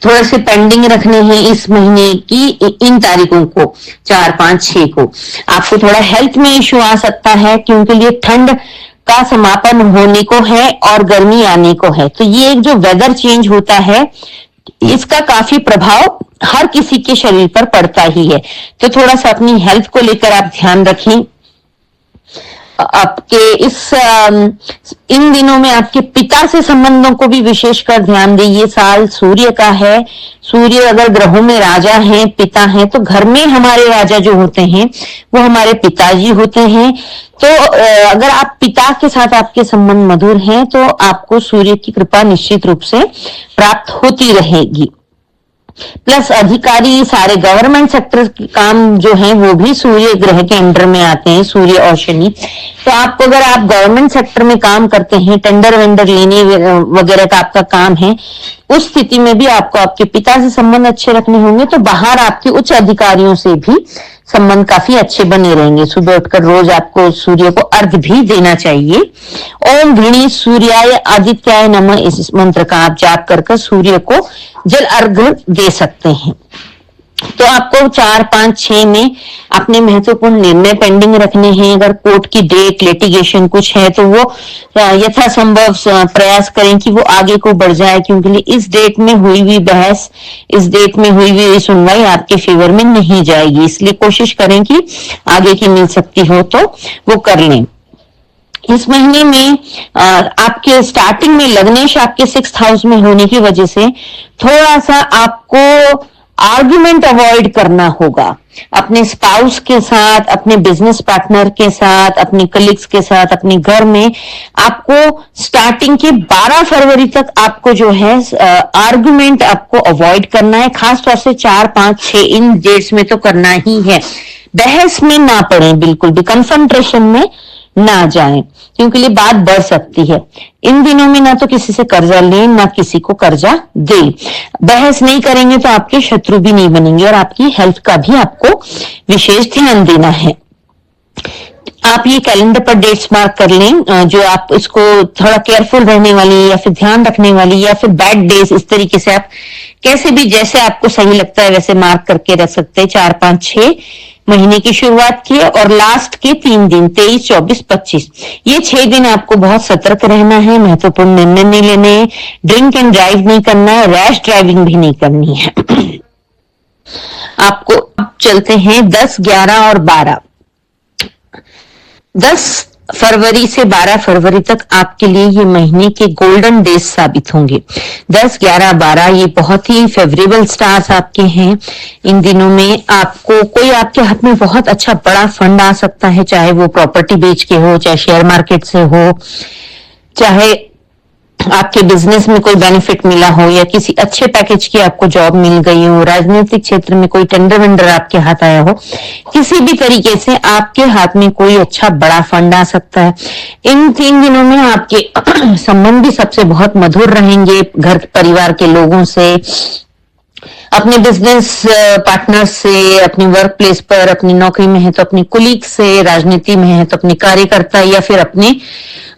थोड़े से पेंडिंग रखने हैं इस महीने की इन तारीखों को, 4, 5, 6 को। आपको थोड़ा हेल्थ में इश्यू आ सकता है क्योंकि ये ठंड का समापन होने को है और गर्मी आने को है। तो ये एक जो वेदर चेंज होता है इसका काफी प्रभाव हर किसी के शरीर पर पड़ता ही है। तो थोड़ा सा अपनी हेल्थ को लेकर आप ध्यान रखें। आपके इन दिनों में आपके पिता से संबंधों को भी विशेषकर ध्यान दें। ये साल सूर्य का है। सूर्य अगर ग्रहों में राजा हैं, पिता हैं, तो घर में हमारे राजा जो होते हैं वो हमारे पिताजी होते हैं। तो अगर आप पिता के साथ आपके संबंध मधुर हैं तो आपको सूर्य की कृपा निश्चित रूप से प्राप्त होती रहेगी। प्लस अधिकारी सारे गवर्नमेंट सेक्टर के काम जो है वो भी सूर्य ग्रह के अंडर में आते हैं, सूर्य और शनि। तो आपको अगर आप गवर्नमेंट सेक्टर में काम करते हैं, टेंडर वेंडर लेने वगैरह का आपका काम है, उस स्थिति में भी आपको आपके पिता से संबंध अच्छे रखने होंगे। तो बाहर आपके उच्च अधिकारियों से भी संबंध काफी अच्छे बने रहेंगे। सुबह उठकर रोज आपको सूर्य को अर्घ भी देना चाहिए। ओम भिणी सूर्याय आदित्याय नमः, इस मंत्र का आप जाप कर सूर्य को जल अर्घ दे सकते हैं। तो आपको 4, 5, 6 में अपने महत्वपूर्ण निर्णय पेंडिंग रखने हैं। अगर कोर्ट की डेट, लिटिगेशन कुछ है तो वो यथासंभव प्रयास करें कि वो आगे को बढ़ जाए, क्योंकि इस डेट में हुई हुई बहस, इस डेट में हुई हुई सुनवाई आपके फेवर में नहीं जाएगी। इसलिए कोशिश करें कि आगे की मिल सकती हो तो वो कर लें। इस महीने में आपके स्टार्टिंग में लग्नेश आपके 6th हाउस में होने की वजह से थोड़ा सा आपको आर्ग्यूमेंट अवॉइड करना होगा। अपने स्पाउस के साथ, अपने बिजनेस पार्टनर के साथ, अपने कलीग्स के साथ, अपने घर में आपको स्टार्टिंग के 12 फरवरी तक आपको जो है आर्ग्यूमेंट आपको अवॉइड करना है। खासतौर से 4, 5, 6 इन डेट्स में तो करना ही है। बहस में ना पड़े, बिल्कुल भी कन्फ्रंटेशन में ना जाएं, क्योंकि ये बात बढ़ सकती है। इन दिनों में ना तो किसी से कर्जा लें, ना किसी को कर्जा दे। बहस नहीं करेंगे तो आपके शत्रु भी नहीं बनेंगे। और आपकी हेल्थ का भी आपको विशेष ध्यान देना है। आप ये कैलेंडर पर डेट्स मार्क कर लें, जो आप इसको थोड़ा केयरफुल रहने वाली या फिर ध्यान रखने वाली या फिर बैड डेज, इस तरीके से आप कैसे भी जैसे आपको सही लगता है वैसे मार्क करके रख सकते हैं। 4, 5, 6 महीने की शुरुआत की और लास्ट के 3 दिन 23, 24, 25, ये 6 दिन आपको बहुत सतर्क रहना है। महत्वपूर्ण निर्णय नहीं लेने, ड्रिंक एंड ड्राइव नहीं करना है, रैश ड्राइविंग भी नहीं करनी है। आपको अब चलते हैं 10, 11 और 12। 10 फरवरी से 12 फरवरी तक आपके लिए ये महीने के गोल्डन डेज साबित होंगे। 10, 11, 12 ये बहुत ही फेवरेबल स्टार्स आपके हैं। इन दिनों में आपको कोई आपके हाथ में बहुत अच्छा बड़ा फंड आ सकता है, चाहे वो प्रॉपर्टी बेच के हो, चाहे शेयर मार्केट से हो, चाहे आपके बिजनेस में कोई बेनिफिट मिला हो या किसी अच्छे पैकेज की आपको जॉब मिल गई हो, राजनीतिक क्षेत्र में कोई टेंडर वेंडर आपके हाथ आया हो, किसी भी तरीके से आपके हाथ में कोई अच्छा बड़ा फंड आ सकता है। इन 3 दिनों में आपके संबंध भी सबसे बहुत मधुर रहेंगे, घर परिवार के लोगों से, अपने बिजनेस पार्टनर से, अपनी वर्क प्लेस पर, अपनी नौकरी में है तो अपने कुलीग से, राजनीति में है तो अपने कार्यकर्ता या फिर अपने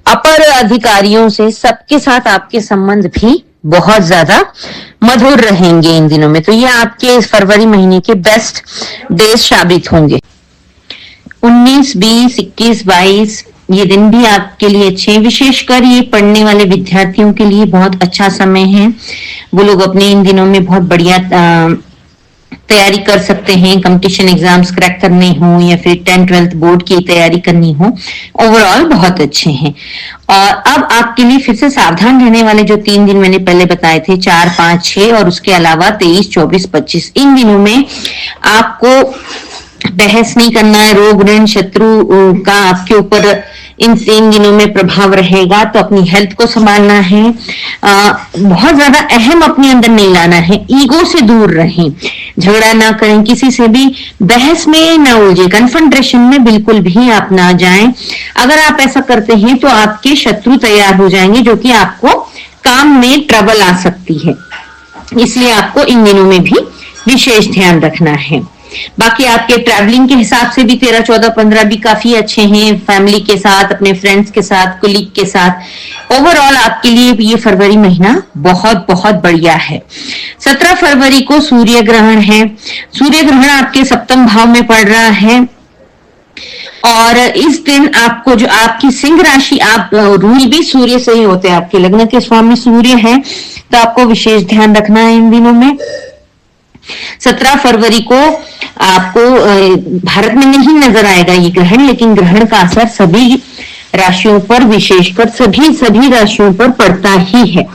अपर अधिकारियों से, सबके साथ आपके संबंध भी बहुत ज्यादा मधुर रहेंगे इन दिनों में। तो ये आपके इस फरवरी महीने के बेस्ट डेज साबित होंगे। 19, 20, 21, 22 ये दिन भी आपके लिए अच्छे हैं। विशेषकर ये पढ़ने वाले विद्यार्थियों के लिए बहुत अच्छा समय है। वो लोग अपने इन दिनों में बहुत बढ़िया तैयारी कर सकते हैं। कंपटीशन एग्जाम्स क्रैक करने हो या फिर 10th 12th बोर्ड की तैयारी करनी हो, ओवरऑल बहुत अच्छे हैं। और अब आपके लिए फिर से सावधान रहने वाले जो 3 दिन मैंने पहले बताए थे, 4, 5, 6 और उसके अलावा 23, 24, 25, इन दिनों में आपको बहस नहीं करना है। रोग ऋण शत्रु का आपके ऊपर इन 3 दिनों में प्रभाव रहेगा, तो अपनी हेल्थ को संभालना है। बहुत ज्यादा अहम अपने अंदर नहीं लाना है, ईगो से दूर रहें, झगड़ा ना करें, किसी से भी बहस में ना उलझे, कन्फ्रंटेशन में बिल्कुल भी आप ना जाएं। अगर आप ऐसा करते हैं तो आपके शत्रु तैयार हो जाएंगे, जो कि आपको काम में ट्रबल आ सकती है। इसलिए आपको इन दिनों में भी विशेष ध्यान रखना है। बाकी आपके ट्रैवलिंग के हिसाब से भी 13, 14, 15 भी काफी अच्छे हैं। फैमिली के साथ, अपने फ्रेंड्स के साथ, कुलीग के साथ, ओवरऑल आपके लिए ये फरवरी महीना बहुत बहुत बढ़िया है। 17 फरवरी को सूर्य ग्रहण है। सूर्य ग्रहण आपके 7वें भाव में पड़ रहा है और इस दिन आपको जो आपकी सिंह राशि, आप रूल भी सूर्य से ही होते हैं, आपके लग्न के स्वामी सूर्य है, तो आपको विशेष ध्यान रखना है इन दिनों में। 17 फरवरी को आपको भारत में नहीं नजर आएगा ये ग्रहण, लेकिन ग्रहण का असर सभी राशियों पर, विशेषकर सभी सभी राशियों पर पड़ता ही है।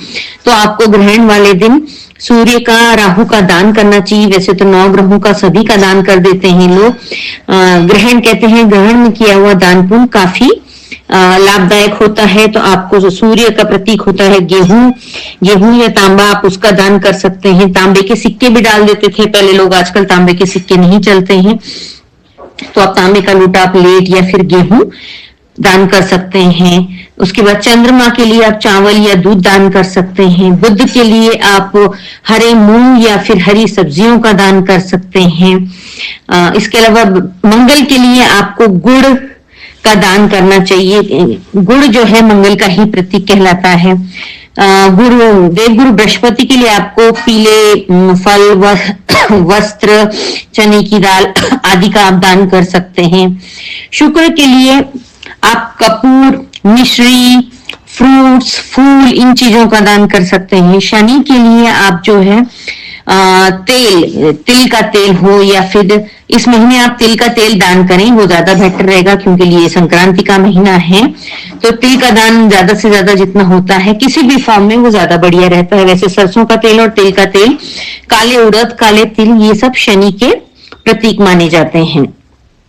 तो आपको ग्रहण वाले दिन सूर्य का, राहु का दान करना चाहिए। वैसे तो 9 ग्रहों का सभी का दान कर देते हैं लोग, ग्रहण कहते हैं, ग्रहण में किया हुआ दान पुण्य काफी लाभदायक होता है। तो आपको जो सूर्य का प्रतीक होता है गेहूं या तांबा, आप उसका दान कर सकते हैं। तांबे के सिक्के भी डाल देते थे पहले लोग, आजकल तांबे के सिक्के नहीं चलते हैं, तो आप तांबे का लोटा, प्लेट या फिर गेहूं दान कर सकते हैं। उसके बाद चंद्रमा के लिए आप चावल या दूध दान कर सकते हैं। बुध के लिए आप हरे मूंग या फिर हरी सब्जियों का दान कर सकते हैं। इसके अलावा मंगल के लिए आपको गुड़ का दान करना चाहिए। गुड़ जो है मंगल का ही प्रतीक कहलाता है। देवगुरु बृहस्पति के लिए आपको पीले फल, वस्त्र, चने की दाल आदि का आप दान कर सकते हैं। शुक्र के लिए आप कपूर, मिश्री, फ्रूट्स, फूल, इन चीजों का दान कर सकते हैं। शनि के लिए आप जो है तिल का तेल हो, या फिर इस महीने आप तिल का तेल दान करें, वो ज्यादा बेहतर रहेगा, क्योंकि ये संक्रांति का महीना है। तो तिल का दान ज्यादा से ज्यादा जितना होता है किसी भी फॉर्म में, वो ज्यादा बढ़िया रहता है। वैसे सरसों का तेल और तिल का तेल, काले उड़द, काले तिल, ये सब शनि के प्रतीक माने जाते हैं।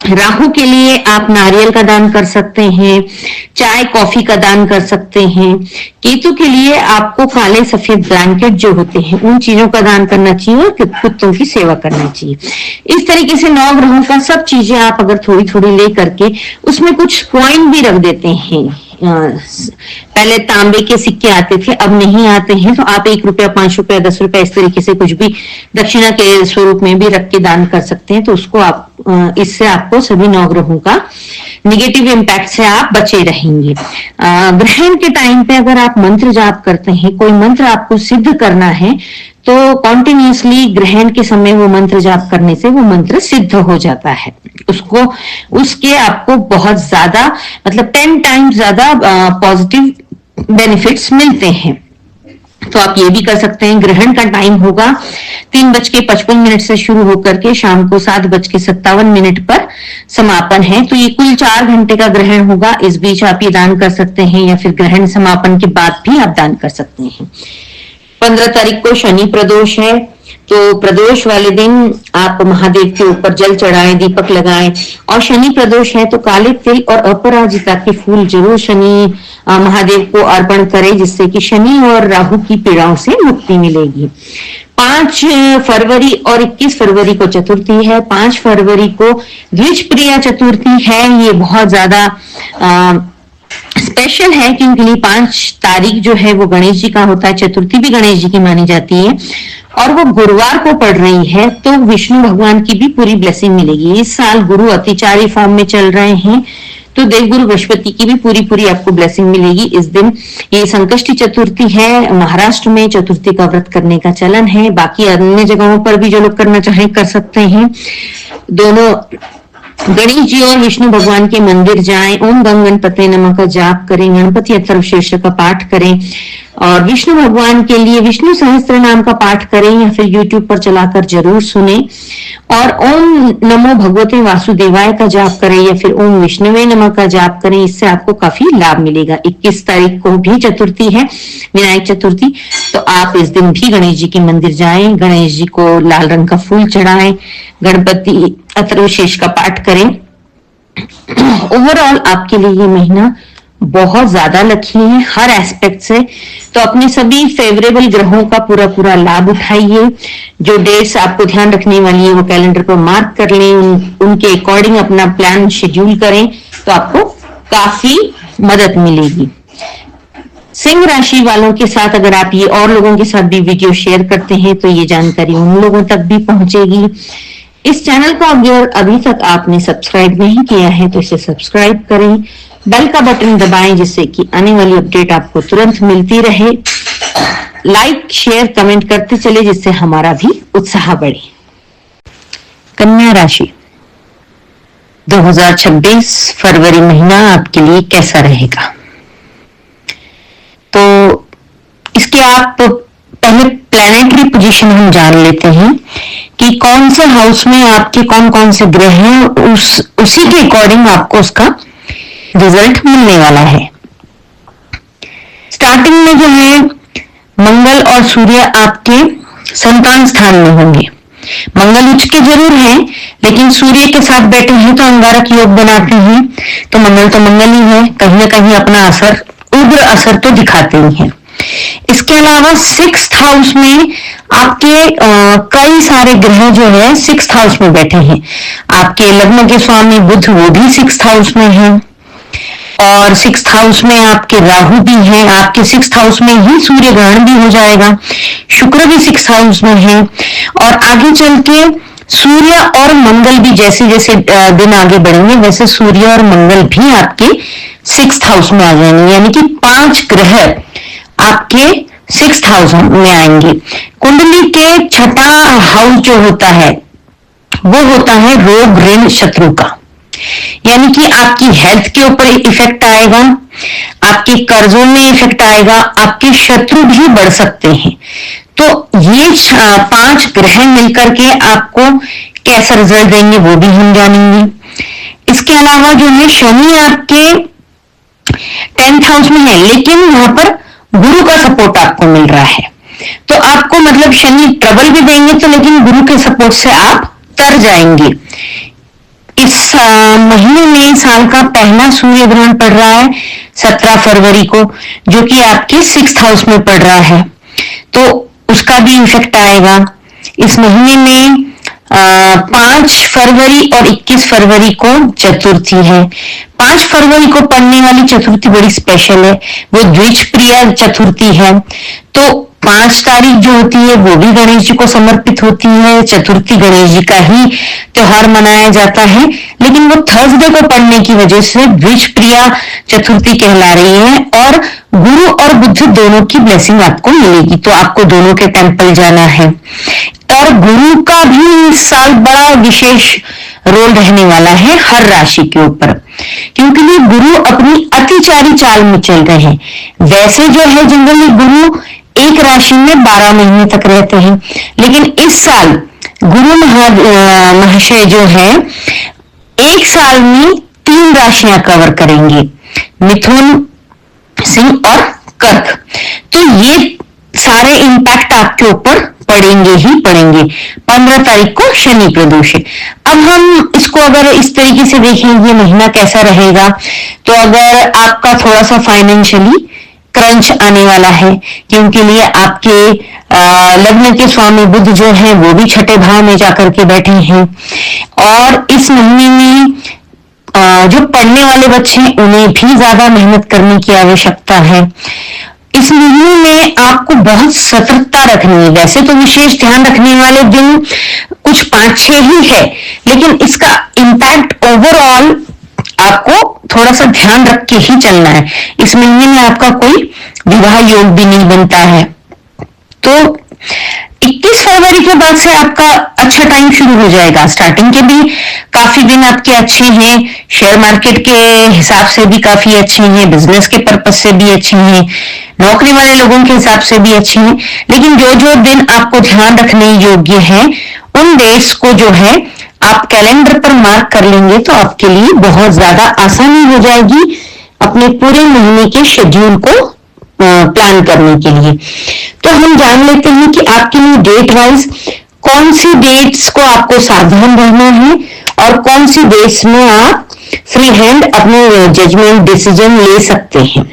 राहु के लिए आप नारियल का दान कर सकते हैं, चाय कॉफी का दान कर सकते हैं। केतु के लिए आपको काले सफेद ब्लैंकेट जो होते हैं उन चीजों का दान करना चाहिए, और कुत्तों की सेवा करना चाहिए। इस तरीके से 9 ग्रहों का सब चीजें आप अगर थोड़ी थोड़ी ले करके उसमें कुछ कॉइन भी रख देते हैं। पहले तांबे के सिक्के आते थे, अब नहीं आते हैं, तो आप 1 रुपया, 5 रुपया, 10 रुपया, इस तरीके से कुछ भी दक्षिणा के स्वरूप में भी रख के दान कर सकते हैं। तो उसको आप, इससे आपको सभी 9 ग्रहों का निगेटिव इम्पैक्ट से आप बचे रहेंगे। ग्रहण के टाइम पे अगर आप मंत्र जाप करते हैं, कोई मंत्र आपको सिद्ध करना है, तो कॉन्टिन्यूसली ग्रहण के समय वो मंत्र जाप करने से वो मंत्र सिद्ध हो जाता है। उसके आपको बहुत ज्यादा, मतलब 10 टाइम्स ज्यादा पॉजिटिव बेनिफिट्स मिलते हैं। तो आप ये भी कर सकते हैं। ग्रहण का टाइम होगा 3:55 से शुरू होकर के शाम को 7:57 पर समापन है। तो ये कुल 4 घंटे का ग्रहण होगा। इस बीच आप ये दान कर सकते हैं, या फिर ग्रहण समापन के बाद भी आप दान कर सकते हैं। 15 तारीख को शनि प्रदोष है, तो प्रदोष वाले दिन आप महादेव के ऊपर जल चढ़ाएं, दीपक लगाएं। और शनि प्रदोष है तो काले तिल और अपराजिता के फूल जरूर शनि महादेव को अर्पण करें, जिससे कि शनि और राहु की पीड़ाओं से मुक्ति मिलेगी। 5 फरवरी और 21 फरवरी को चतुर्थी है। 5 फरवरी को द्विजप्रिया चतुर्थी है। ये बहुत ज्यादा स्पेशल है, क्योंकि 5 तारीख जो है वो गणेश जी का होता है। चतुर्थी भी गणेश जी की मानी जाती है, और वो गुरुवार को पड़ रही है, तो विष्णु भगवान की भी पूरी ब्लेसिंग मिलेगी। इस साल गुरु अतिचारी फॉर्म में चल रहे हैं, तो देवगुरु बृहस्पति की भी पूरी आपको ब्लेसिंग मिलेगी इस दिन। ये संकष्टी चतुर्थी है। महाराष्ट्र में चतुर्थी का व्रत करने का चलन है। बाकी अन्य जगहों पर भी जो लोग करना चाहें कर सकते हैं। दोनों गणेश जी और विष्णु भगवान के मंदिर जाएं, ओम गंग गणपते नमः का जाप करें, गणपति अथर्वशीर्ष का पाठ करें, और विष्णु भगवान के लिए विष्णु सहस्त्र नाम का पाठ करें, या फिर यूट्यूब पर चलाकर जरूर सुने। और ओम नमो भगवते वासुदेवाय का जाप करें, या फिर ओम विष्णुवे नमः का जाप करें। इससे आपको काफी लाभ मिलेगा। 21 तारीख को भी चतुर्थी है, विनायक चतुर्थी, तो आप इस दिन भी गणेश जी के मंदिर जाएं, गणेश जी को लाल रंग का फूल चढ़ाएं, गणपति अथर्वशीर्ष का पाठ करें। ओवरऑल आपके लिए ये महीना बहुत ज्यादा लकी है हर एस्पेक्ट से। तो अपने सभी फेवरेबल ग्रहों का पूरा लाभ उठाइए। जो डेट्स आपको ध्यान रखने वाली है वो कैलेंडर पर मार्क कर लें, उनके अकॉर्डिंग अपना प्लान शेड्यूल करें, तो आपको काफी मदद मिलेगी। सिंह राशि वालों के साथ अगर आप ये और लोगों के साथ भी वीडियो शेयर करते हैं, तो ये जानकारी उन लोगों तक भी पहुंचेगी। इस चैनल को अगर अभी तक आपने सब्सक्राइब नहीं किया है तो इसे सब्सक्राइब करें, बेल का बटन दबाएं, जिससे कि आने वाली अपडेट आपको तुरंत मिलती रहे। लाइक, शेयर, कमेंट करते चले, जिससे हमारा भी उत्साह बढ़े। कन्या राशि, 2026 फरवरी महीना आपके लिए कैसा रहेगा? तो इसके आप पहले प्लैनेटरी पोजीशन हम जान लेते हैं कि कौन से हाउस में आपके कौन कौन से ग्रह हैं, उसी के अकॉर्डिंग आपको उसका रिजल्ट मिलने वाला है। स्टार्टिंग में जो है मंगल और सूर्य आपके संतान स्थान में होंगे। मंगल उच्च के जरूर हैं, लेकिन सूर्य के साथ बैठे हैं तो अंगारक योग बनाते हैं, तो मंगल ही है, कहीं ना कहीं अपना असर, उग्र असर तो दिखाते ही हैं। इसके अलावा 6th हाउस में आपके कई सारे ग्रह जो है 6th हाउस में बैठे हैं। आपके लग्न के स्वामी बुध वो भी 6th हाउस में है, और 6th हाउस में आपके राहु भी हैं। आपके 6th हाउस में ही सूर्य ग्रहण भी हो जाएगा। शुक्र भी 6th हाउस में है, और आगे चल के सूर्य और मंगल भी जैसे जैसे दिन आगे बढ़ेंगे वैसे सूर्य और मंगल भी आपके 6th हाउस में आ जाएंगे, यानी कि 5 ग्रह आपके 6th हाउस में आएंगे। कुंडली के 6ठा हाउस जो होता है वो होता है रोग ऋण शत्रु का, यानी कि आपकी हेल्थ के ऊपर इफेक्ट आएगा, आपके कर्जों में इफेक्ट आएगा, आपके शत्रु भी बढ़ सकते हैं। तो ये 5 ग्रह मिलकर के आपको कैसा रिजल्ट देंगे वो भी हम जानेंगे। इसके अलावा जो है शनि आपके 10th हाउस में है, लेकिन यहां पर गुरु का सपोर्ट आपको मिल रहा है, तो आपको मतलब शनि ट्रबल भी देंगे तो, लेकिन गुरु के सपोर्ट से आप तर जाएंगे। इस महीने में साल का पहला सूर्य ग्रहण पड़ रहा है 17 फरवरी को, जो कि आपके 6th हाउस में पड़ रहा है, तो उसका भी इफेक्ट आएगा। इस महीने में 5 फरवरी और 21 फरवरी को चतुर्थी है। 5 फरवरी को पड़ने वाली चतुर्थी बड़ी स्पेशल है, वो द्विज प्रिया चतुर्थी है। तो 5 तारीख जो होती है वो भी गणेश जी को समर्पित होती है। चतुर्थी गणेश जी का ही त्योहार मनाया जाता है, लेकिन वो थर्सडे को पड़ने की वजह से द्विज प्रिया चतुर्थी कहला रही है, और गुरु और बुध दोनों की ब्लेसिंग आपको मिलेगी, तो आपको दोनों के टेम्पल जाना है। और गुरु का भी इस साल बड़ा विशेष रोल रहने वाला है हर राशि के ऊपर, क्योंकि ये गुरु अपनी अतिचारी चाल में चल रहे हैं। वैसे जो है जनरली गुरु एक राशि में 12 महीने तक रहते हैं, लेकिन इस साल गुरु महाशय जो है एक साल में 3 राशियां कवर करेंगे, मिथुन, सिंह और कर्क। तो ये सारे इंपैक्ट आपके ऊपर पड़ेंगे ही पड़ेंगे। 15 तारीख को शनि प्रदोष है। अब हम इसको अगर इस तरीके से देखेंगे महीना कैसा रहेगा, तो अगर आपका थोड़ा सा फाइनेंशियली क्रंच आने वाला है, क्योंकि लिए आपके लग्न के स्वामी बुध जो है वो भी 6ठे भाव में जाकर के बैठे हैं, और इस महीने में जो पढ़ने वाले बच्चे हैं उन्हें भी ज्यादा मेहनत करने की आवश्यकता है। इस महीने में आपको बहुत सतर्कता रखनी है। वैसे तो विशेष ध्यान रखने वाले दिन कुछ 5-6 ही है, लेकिन इसका इम्पैक्ट ओवरऑल आपको थोड़ा सा ध्यान रख के ही चलना है। इस महीने में आपका कोई विवाह योग भी नहीं बनता है। तो 21 फरवरी के बाद से आपका अच्छा टाइम शुरू हो जाएगा। स्टार्टिंग के भी काफी दिन आपके अच्छे हैं, शेयर मार्केट के हिसाब से भी काफी अच्छे हैं, बिजनेस के पर्पज से भी अच्छे हैं, नौकरी वाले लोगों के हिसाब से भी अच्छे हैं। लेकिन जो जो दिन आपको ध्यान रखने योग्य है उन डेट्स को जो है आप कैलेंडर पर मार्क कर लेंगे तो आपके लिए बहुत ज्यादा आसानी हो जाएगी अपने पूरे महीने के शेड्यूल को प्लान करने के लिए। तो हम जान लेते हैं कि आपके लिए डेट वाइज कौन सी डेट्स को आपको सावधान रहना है और कौन सी डेट्स में आप फ्री हैंड अपने जजमेंट डिसीजन ले सकते हैं।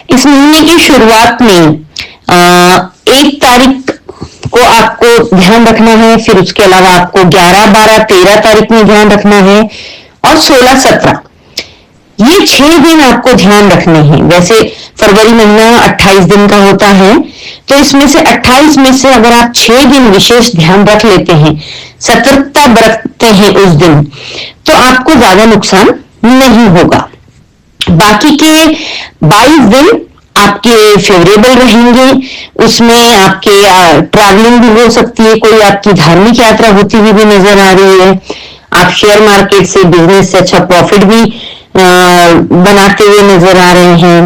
इस महीने की शुरुआत में 1 तारीख को आपको ध्यान रखना है, फिर उसके अलावा आपको 11, 12, 13 तारीख में ध्यान रखना है, और 16, 17 ये 6 दिन आपको ध्यान रखने हैं। वैसे फरवरी महीना 28 दिन का होता है, तो इसमें से 28 में से अगर आप 6 दिन विशेष ध्यान रख लेते हैं, सतर्कता बरतते हैं उस दिन, तो आपको ज्यादा नुकसान नहीं होगा। बाकी के 22 दिन आपके फेवरेबल रहेंगे। उसमें आपके ट्रैवलिंग भी हो सकती है, कोई आपकी धार्मिक यात्रा होती हुई भी नजर आ रही है, आप शेयर मार्केट से बिजनेस से अच्छा प्रॉफिट भी बनाते हुए नजर आ रहे हैं।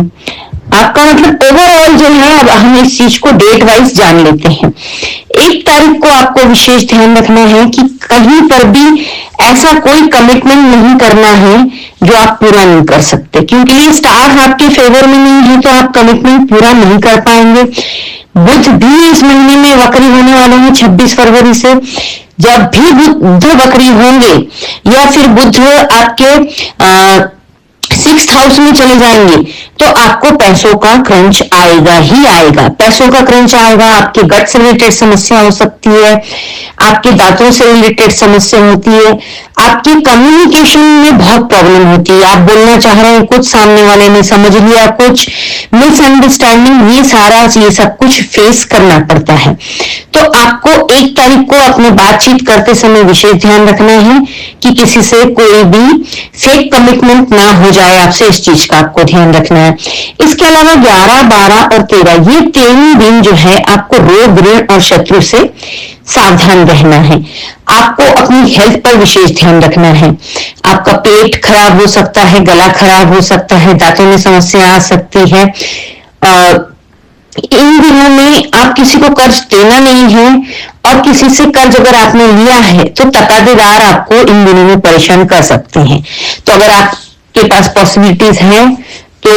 आपका मतलब ओवरऑल जो है, अब हम इस चीज को डेट वाइज जान लेते हैं। 1 तारीख को आपको विशेष ध्यान रखना है कि कहीं पर भी ऐसा कोई कमिटमेंट नहीं करना है जो आप पूरा नहीं कर सकते, क्योंकि ये स्टार आपके फेवर में नहीं है तो आप कमिटमेंट पूरा नहीं कर पाएंगे। बुध भी इस महीने में वक्री होने वाले हैं 26 फरवरी से। जब भी बुध वक्री होंगे या फिर बुध आपके 6th हाउस में चले जाएंगे तो आपको पैसों का क्रंच आएगा ही आएगा। पैसों का क्रंच आएगा, आपके गट से रिलेटेड समस्या हो सकती है, आपके दांतों से रिलेटेड समस्या होती है, आपकी कम्युनिकेशन में बहुत प्रॉब्लम होती है। आप बोलना चाह रहे हैं कुछ, सामने वाले ने समझ लिया कुछ, मिसअंडरस्टैंडिंग, ये सब कुछ फेस करना पड़ता है। तो आपको 1 तारीख को अपने बातचीत करते समय विशेष ध्यान रखना है कि किसी से कोई भी फेक कमिटमेंट ना हो जाए आपसे, इस चीज का आपको ध्यान रखना है। इसके अलावा 11, 12 और 13 ये 3 दिन जो है आपको रोग, ऋण और शत्रु से सावधान रहना है। आपको अपनी हेल्थ पर विशेष ध्यान रखना है। आपका पेट खराब हो सकता है, गला खराब हो सकता है, दांतों में समस्या आ सकती है। इन दिनों में आप किसी को कर्ज देना नहीं है, और किसी से कर्ज अगर आपने लिया है तो तकादेदार आपको इन दिनों में परेशान कर सकते हैं। तो अगर आपके पास पॉसिबिलिटीज हैं तो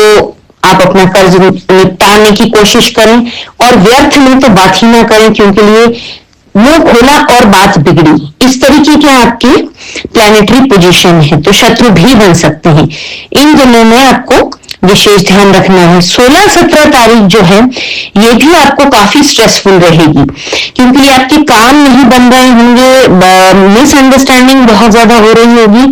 आप अपना कर्ज निपटाने की कोशिश करें, और व्यर्थ में तो बात ही ना करें, क्योंकि लिए मुंह खोला और बात बिगड़ी, इस तरीके के आपके प्लैनेटरी पोजीशन है, तो शत्रु भी बन सकते हैं। इन दिनों में आपको विशेष ध्यान रखना है। 16-17 तारीख जो है ये भी आपको काफी स्ट्रेसफुल रहेगी, क्योंकि आपके काम नहीं बन रहे होंगे, मिसअंडरस्टैंडिंग बहुत ज्यादा हो रही होगी।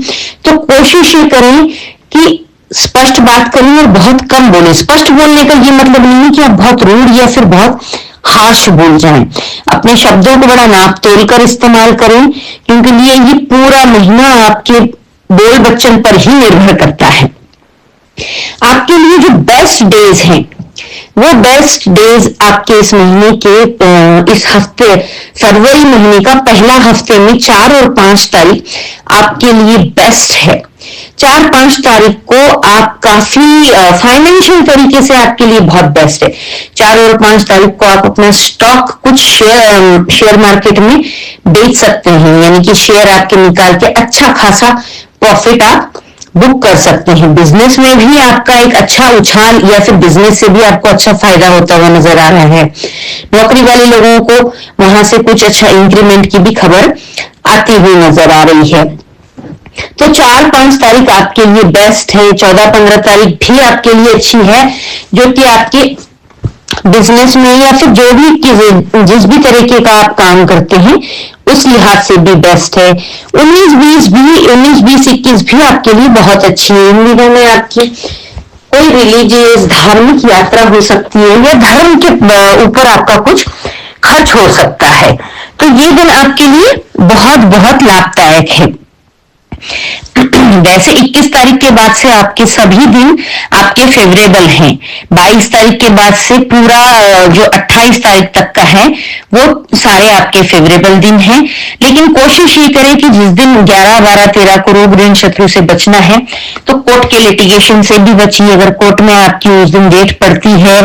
तो कोशिश ये करें कि स्पष्ट बात करें और बहुत कम बोले। स्पष्ट बोलने का ये मतलब नहीं है कि आप बहुत रूड या फिर बहुत हार्श बोल जाएं। अपने शब्दों को बड़ा नाप तोल कर इस्तेमाल करें, क्योंकि ये पूरा महीना आपके बोल बच्चन पर ही निर्भर करता है। आपके लिए जो बेस्ट डेज हैं वो बेस्ट डेज आपके इस महीने के इस हफ्ते, फरवरी महीने का पहला हफ्ते में 4 और 5 तारीख आपके लिए बेस्ट है। 4-5 तारीख को आप काफी फाइनेंशियल तरीके से आपके लिए बहुत बेस्ट है। 4 और 5 तारीख को आप अपना स्टॉक कुछ शेयर मार्केट में बेच सकते हैं, यानी कि शेयर आपके निकाल के अच्छा खासा प्रॉफिट आप बुक कर सकते हैं। बिजनेस में भी आपका एक अच्छा उछाल, या फिर बिजनेस से भी आपको अच्छा फायदा होता हुआ नजर आ रहा है। नौकरी वाले लोगों को वहां से कुछ अच्छा इंक्रीमेंट की भी खबर आती हुई नजर आ रही है। तो 4-5 तारीख आपके लिए बेस्ट है। 14-15 तारीख भी आपके लिए अच्छी है, जो कि आपके बिजनेस में या फिर जो भी जिस भी तरीके का आप काम करते हैं उस लिहाज से भी बेस्ट है। 19-20-21 भी आपके लिए बहुत अच्छी है। इन दिनों में आपकी कोई रिलीजियस धार्मिक यात्रा हो सकती है, या धर्म के ऊपर आपका कुछ खर्च हो सकता है। तो ये दिन आपके लिए बहुत बहुत लाभदायक है। वैसे 21 तारीख के बाद से आपके सभी दिन आपके फेवरेबल हैं। 22 तारीख के बाद से पूरा जो 28 तारीख तक का है वो सारे आपके फेवरेबल दिन हैं। लेकिन कोशिश ये करें कि जिस दिन 11, 12, 13 को रोग, ऋण, शत्रु से बचना है तो कोर्ट के लिटिगेशन से भी बचिए। अगर कोर्ट में आपकी उस दिन डेट पड़ती है,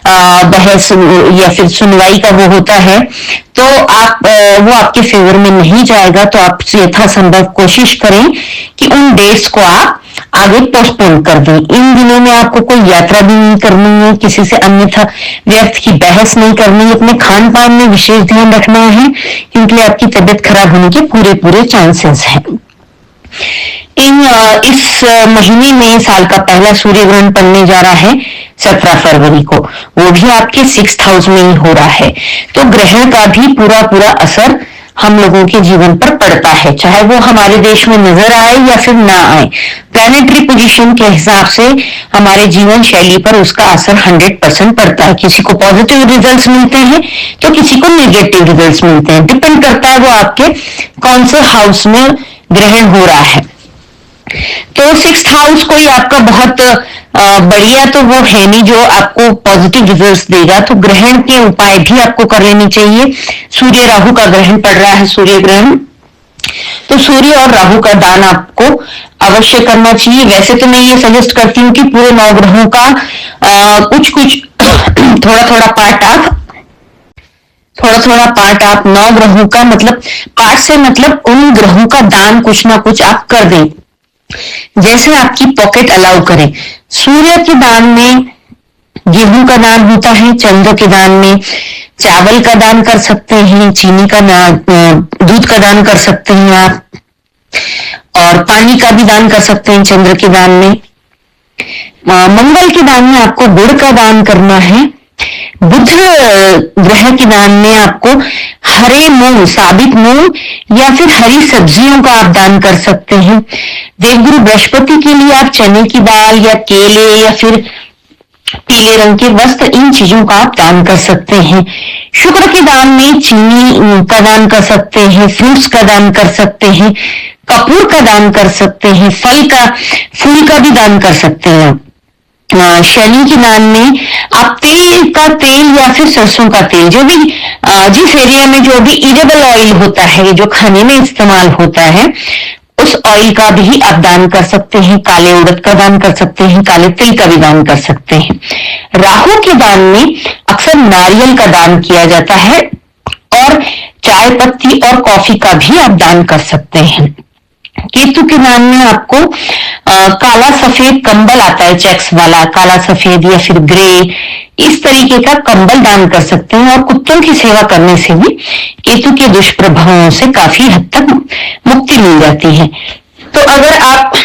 बहस या फिर सुनवाई का वो होता है, तो आप वो आपके फेवर में नहीं जाएगा। तो आप यथासंभव कोशिश करें कि उन डेट्स को आप आगे पोस्टपोन कर दें। इन दिनों में आपको कोई यात्रा भी नहीं करनी है, किसी से अन्यथा व्यर्थ की बहस नहीं करनी है। अपने खान पान में विशेष ध्यान रखना है, क्योंकि आपकी तबीयत खराब होने के पूरे चांसेस हैं। इस महीने में साल का पहला सूर्य ग्रहण पड़ने जा रहा है 17 फरवरी को, वो भी आपके 6th हाउस में ही हो रहा है। तो ग्रहण का भी पूरा असर हम लोगों के जीवन पर पड़ता है, चाहे वो हमारे देश में नजर आए या फिर ना आए। प्लैनेटरी पोजीशन के हिसाब से हमारे जीवन शैली पर उसका असर 100% पड़ता है। किसी को पॉजिटिव रिजल्ट्स मिलते हैं तो किसी को नेगेटिव रिजल्ट्स मिलते हैं। डिपेंड करता है वो आपके कौन से हाउस में ग्रहण हो रहा है। तो 6th हाउस कोई आपका बहुत बढ़िया तो वो है नहीं जो आपको पॉजिटिव रिजल्ट्स देगा। तो ग्रहण के उपाय भी आपको कर लेनी चाहिए। सूर्य राहु का ग्रहण पड़ रहा है, सूर्य ग्रहण, तो सूर्य और राहु का दान आपको अवश्य करना चाहिए। वैसे तो मैं ये सजेस्ट करती हूँ कि पूरे 9 ग्रहों का कुछ थोड़ा पार्ट आप थोड़ा थोड़ा पार्ट आप 9 ग्रहों का, मतलब पार्ट से मतलब उन ग्रहों का दान कुछ ना कुछ आप कर दें, जैसे आपकी पॉकेट अलाउ करें। सूर्य के दान में गेहूं का दान होता है, चंद्र के दान में चावल का दान कर सकते हैं, चीनी का दूध का दान कर सकते हैं आप, और पानी का भी दान कर सकते हैं चंद्र के दान में। मंगल के दान में आपको गुड़ का दान करना है। बुध ग्रह के दान में आपको हरे मूंग, साबित मूंग या फिर हरी सब्जियों का आप दान कर सकते हैं। देवगुरु बृहस्पति के लिए आप चने की दाल या केले या फिर पीले रंग के वस्त्र, इन चीजों का आप दान कर सकते हैं। शुक्र के दान में चीनी का दान कर सकते हैं, फ्रूट्स का दान कर सकते हैं, कपूर का दान कर सकते हैं, फूल का भी दान कर सकते हैं। शनि के दान में आप तेल का तेल या फिर सरसों का तेल, जो भी जिस एरिया में जो भी इडेबल ऑयल होता है, जो खाने में इस्तेमाल होता है, उस ऑयल का भी आप दान कर सकते हैं। काले उड़द का दान कर सकते हैं, काले तिल का भी दान कर सकते हैं। राहु के दान में अक्सर नारियल का दान किया जाता है, और चाय पत्ती और कॉफी का भी आप दान कर सकते हैं। केतु के दान में आपको काला सफेद कंबल आता है, चेक्स वाला काला सफेद या फिर ग्रे, इस तरीके का कंबल दान कर सकते हैं। और कुत्तों की सेवा करने से भी केतु के दुष्प्रभावों से काफी हद तक मुक्ति मिल जाती है। तो अगर आप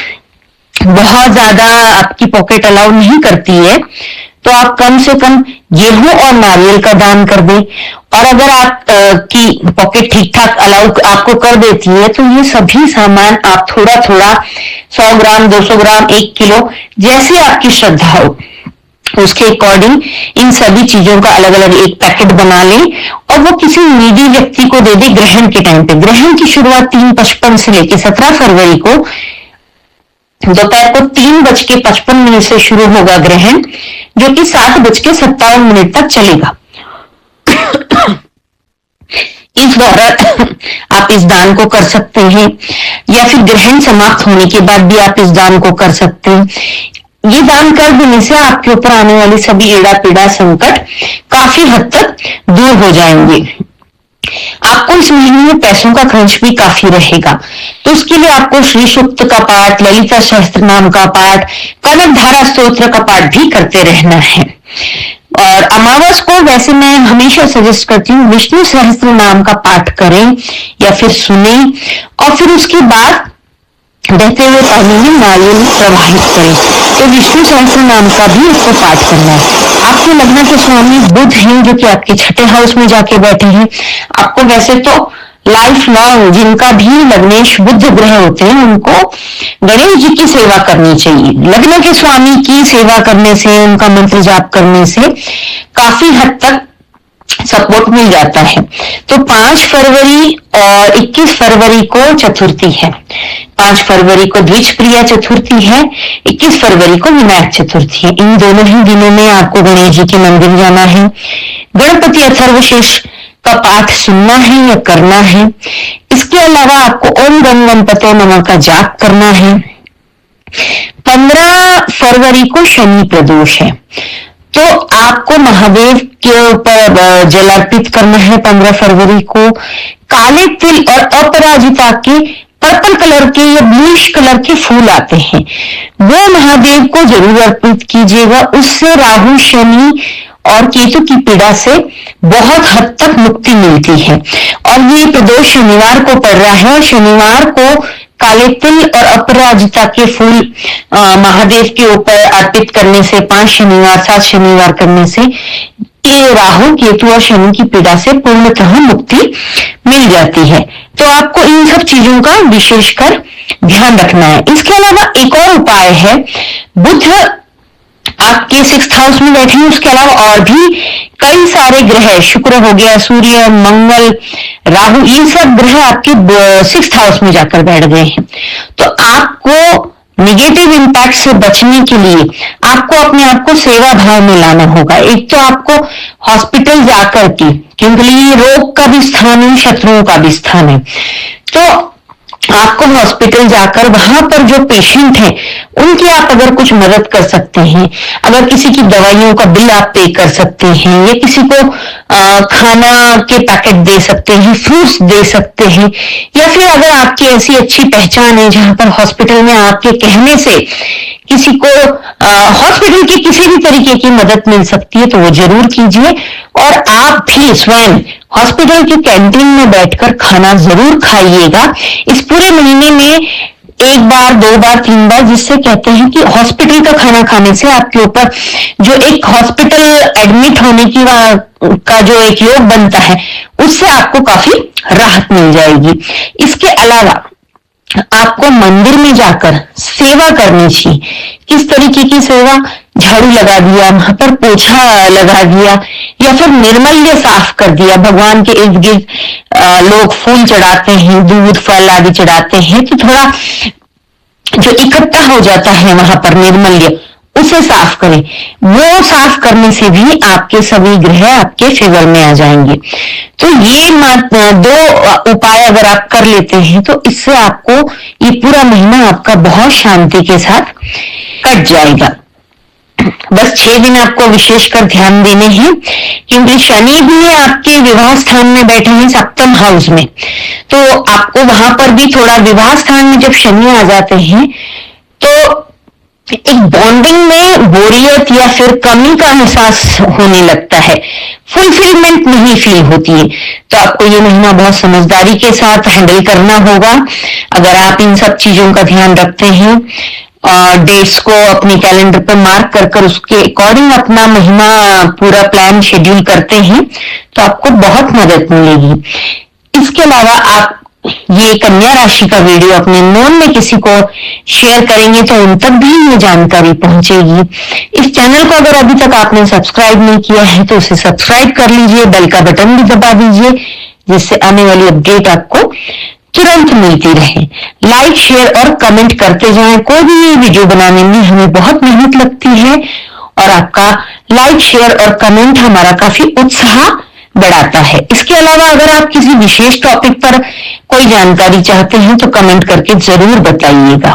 बहुत ज्यादा आपकी पॉकेट अलाउ नहीं करती है, तो आप कम से कम गेहूं और नारियल का दान कर दें। और अगर आप की पॉकेट ठीक ठाक अलाउ आपको कर देती है, तो ये सभी सामान आप थोड़ा थोड़ा 100 ग्राम, 200 ग्राम, 1 किलो, जैसे आपकी श्रद्धा हो उसके अकॉर्डिंग इन सभी चीजों का अलग अलग एक पैकेट बना लें, और वो किसी नीडी व्यक्ति को दे दे ग्रहण के टाइम पे। ग्रहण की शुरुआत 3:55 से लेकर 17 फरवरी को दोपहर को 3:55 से शुरू होगा ग्रहण, जो कि 7:57 तक चलेगा। इस दौरान आप इस दान को कर सकते हैं, या फिर ग्रहण समाप्त होने के बाद भी आप इस दान को कर सकते हैं। ये दान कर देने से आपके ऊपर आने वाली सभी एड़ा पीड़ा संकट काफी हद तक दूर हो जाएंगे। आपको इस महीने में पैसों का खर्च भी काफी रहेगा, तो उसके लिए आपको श्री सूक्त का पाठ, ललिता सहस्त्र नाम का पाठ, कनक धारा स्तोत्र का पाठ भी करते रहना है। और अमावस को वैसे मैं हमेशा सजेस्ट करती हूँ विष्णु सहस्त्र नाम का पाठ करें या फिर सुने, और फिर उसके बाद बहते हुए पानी में नारियल प्रवाहित करें। तो विष्णु सहस्त्र नाम का भी उसको पाठ करना है। आपके लग्न के स्वामी बुध हैं, जो कि आपके 6ठे हाउस में जाके बैठे हैं। आपको वैसे तो लाइफ लॉन्ग जिनका भी लग्नेश बुध ग्रह होते हैं, उनको गणेश जी की सेवा करनी चाहिए। लग्न के स्वामी की सेवा करने से, उनका मंत्र जाप करने से काफी हद तक सपोर्ट मिल जाता है। तो 5 फरवरी और 21 फरवरी को चतुर्थी है। 5 फरवरी को द्विज प्रिया चतुर्थी है, 21 फरवरी को विनायक चतुर्थी है। इन दोनों ही दिनों में आपको गणेश जी के मंदिर जाना है, गणपति अथर्वशीर्ष का पाठ सुनना है या करना है। इसके अलावा आपको ओम गण गणपतो नमः का जाप करना है। 15 फरवरी को शनि प्रदोष है, तो आपको महादेव के ऊपर जल अर्पित करना है। 15 फरवरी को काले तिल और अपराजिता के पर्पल कलर के या ब्लूइश कलर के फूल आते हैं, वो महादेव को जरूर अर्पित कीजिएगा। उससे राहु, शनि और केतु की पीड़ा से बहुत हद तक मुक्ति मिलती है। और ये प्रदोष शनिवार को पड़ रहा है। शनिवार को काले तिल और अपराजिता के फूल महादेव के ऊपर अर्पित करने से 5 शनिवार 7 शनिवार करने से ये राहु, केतु और शनि की पीड़ा से पूर्णतः मुक्ति मिल जाती है। तो आपको इन सब चीजों का विशेषकर ध्यान रखना है। इसके अलावा एक और उपाय है, बुध आपके 6th हाउस में बैठे हैं, उसके अलावा और भी कई सारे ग्रह, शुक्र हो गया, सूर्य, मंगल, राहु, ये सब ग्रह आपके 6th हाउस में जाकर बैठ गए हैं। तो आपको निगेटिव इंपैक्ट से बचने के लिए आपको अपने आप को सेवा भाव में लाना होगा। एक तो आपको हॉस्पिटल जाकर के, क्योंकि ये रोग का भी स्थान है, शत्रुओं का भी स्थान है, तो आपको हॉस्पिटल जाकर वहां पर जो पेशेंट हैं उनकी आप अगर कुछ मदद कर सकते हैं, अगर किसी की दवाइयों का बिल आप पे कर सकते हैं, या किसी को खाना के पैकेट दे सकते हैं, फ्रूट्स दे सकते हैं, या फिर अगर आपकी ऐसी अच्छी पहचान है जहां पर हॉस्पिटल में आपके कहने से किसी को हॉस्पिटल की किसी भी तरीके की मदद मिल सकती है तो वो जरूर कीजिए। और आप भी स्वयं हॉस्पिटल की कैंटीन में बैठकर खाना जरूर खाइएगा इस पूरे महीने में, एक बार, दो बार, तीन बार, जिससे कहते हैं कि हॉस्पिटल का खाना खाने से आपके ऊपर जो एक हॉस्पिटल एडमिट होने की का जो एक योग बनता है उससे आपको काफी राहत मिल जाएगी। इसके अलावा आपको मंदिर में जाकर सेवा करनी चाहिए। किस तरीके की सेवा? झाड़ू लगा दिया, वहां पर पोछा लगा दिया, या फिर निर्मल्य साफ कर दिया। भगवान के इर्द गिर्द लोग फूल चढ़ाते हैं, दूध फल आदि चढ़ाते हैं, तो थोड़ा जो इकट्ठा हो जाता है वहां पर निर्मल्य, उसे साफ करें। वो साफ करने से भी आपके सभी ग्रह आपके फेवर में आ जाएंगे। तो ये दो उपाय अगर आप कर लेते हैं तो इससे आपको ये पूरा महीना आपका बहुत शांति के साथ कट जाएगा। बस 6 दिन आपको विशेषकर ध्यान देने हैं, क्योंकि शनि भी आपके विवाह स्थान में बैठे हैं, सप्तम हाउस में। तो आपको वहां पर भी थोड़ा, विवाह स्थान में जब शनि आ जाते हैं तो एक बॉन्डिंग में बोरियत या फिर कमी का एहसास होने लगता है, फुलफिलमेंट नहीं फील होती है। तो आपको ये महीना बहुत समझदारी के साथ हैंडल करना होगा। अगर आप इन सब चीजों का ध्यान रखते हैं और डेट्स को अपने कैलेंडर पर मार्क कर उसके अकॉर्डिंग अपना महीना पूरा प्लान शेड्यूल करते हैं तो आपको बहुत मदद मिलेगी। इसके अलावा आप ये कन्या राशि का वीडियो अपने नोन में किसी को शेयर करेंगे तो उन तक भी ये जानकारी पहुंचेगी। इस चैनल को अगर अभी तक आपने सब्सक्राइब नहीं किया है तो उसे सब्सक्राइब कर लीजिए, बेल का बटन भी दबा दीजिए, जिससे आने वाली अपडेट आपको तुरंत मिलती रहे। लाइक, शेयर और कमेंट करते जाएं। कोई भी ये वीडियो बनाने में हमें बहुत मेहनत लगती है और आपका लाइक, शेयर और कमेंट हमारा काफी उत्साह बढ़ाता है। इसके अलावा अगर आप किसी विशेष टॉपिक पर कोई जानकारी चाहते हैं तो कमेंट करके जरूर बताइएगा।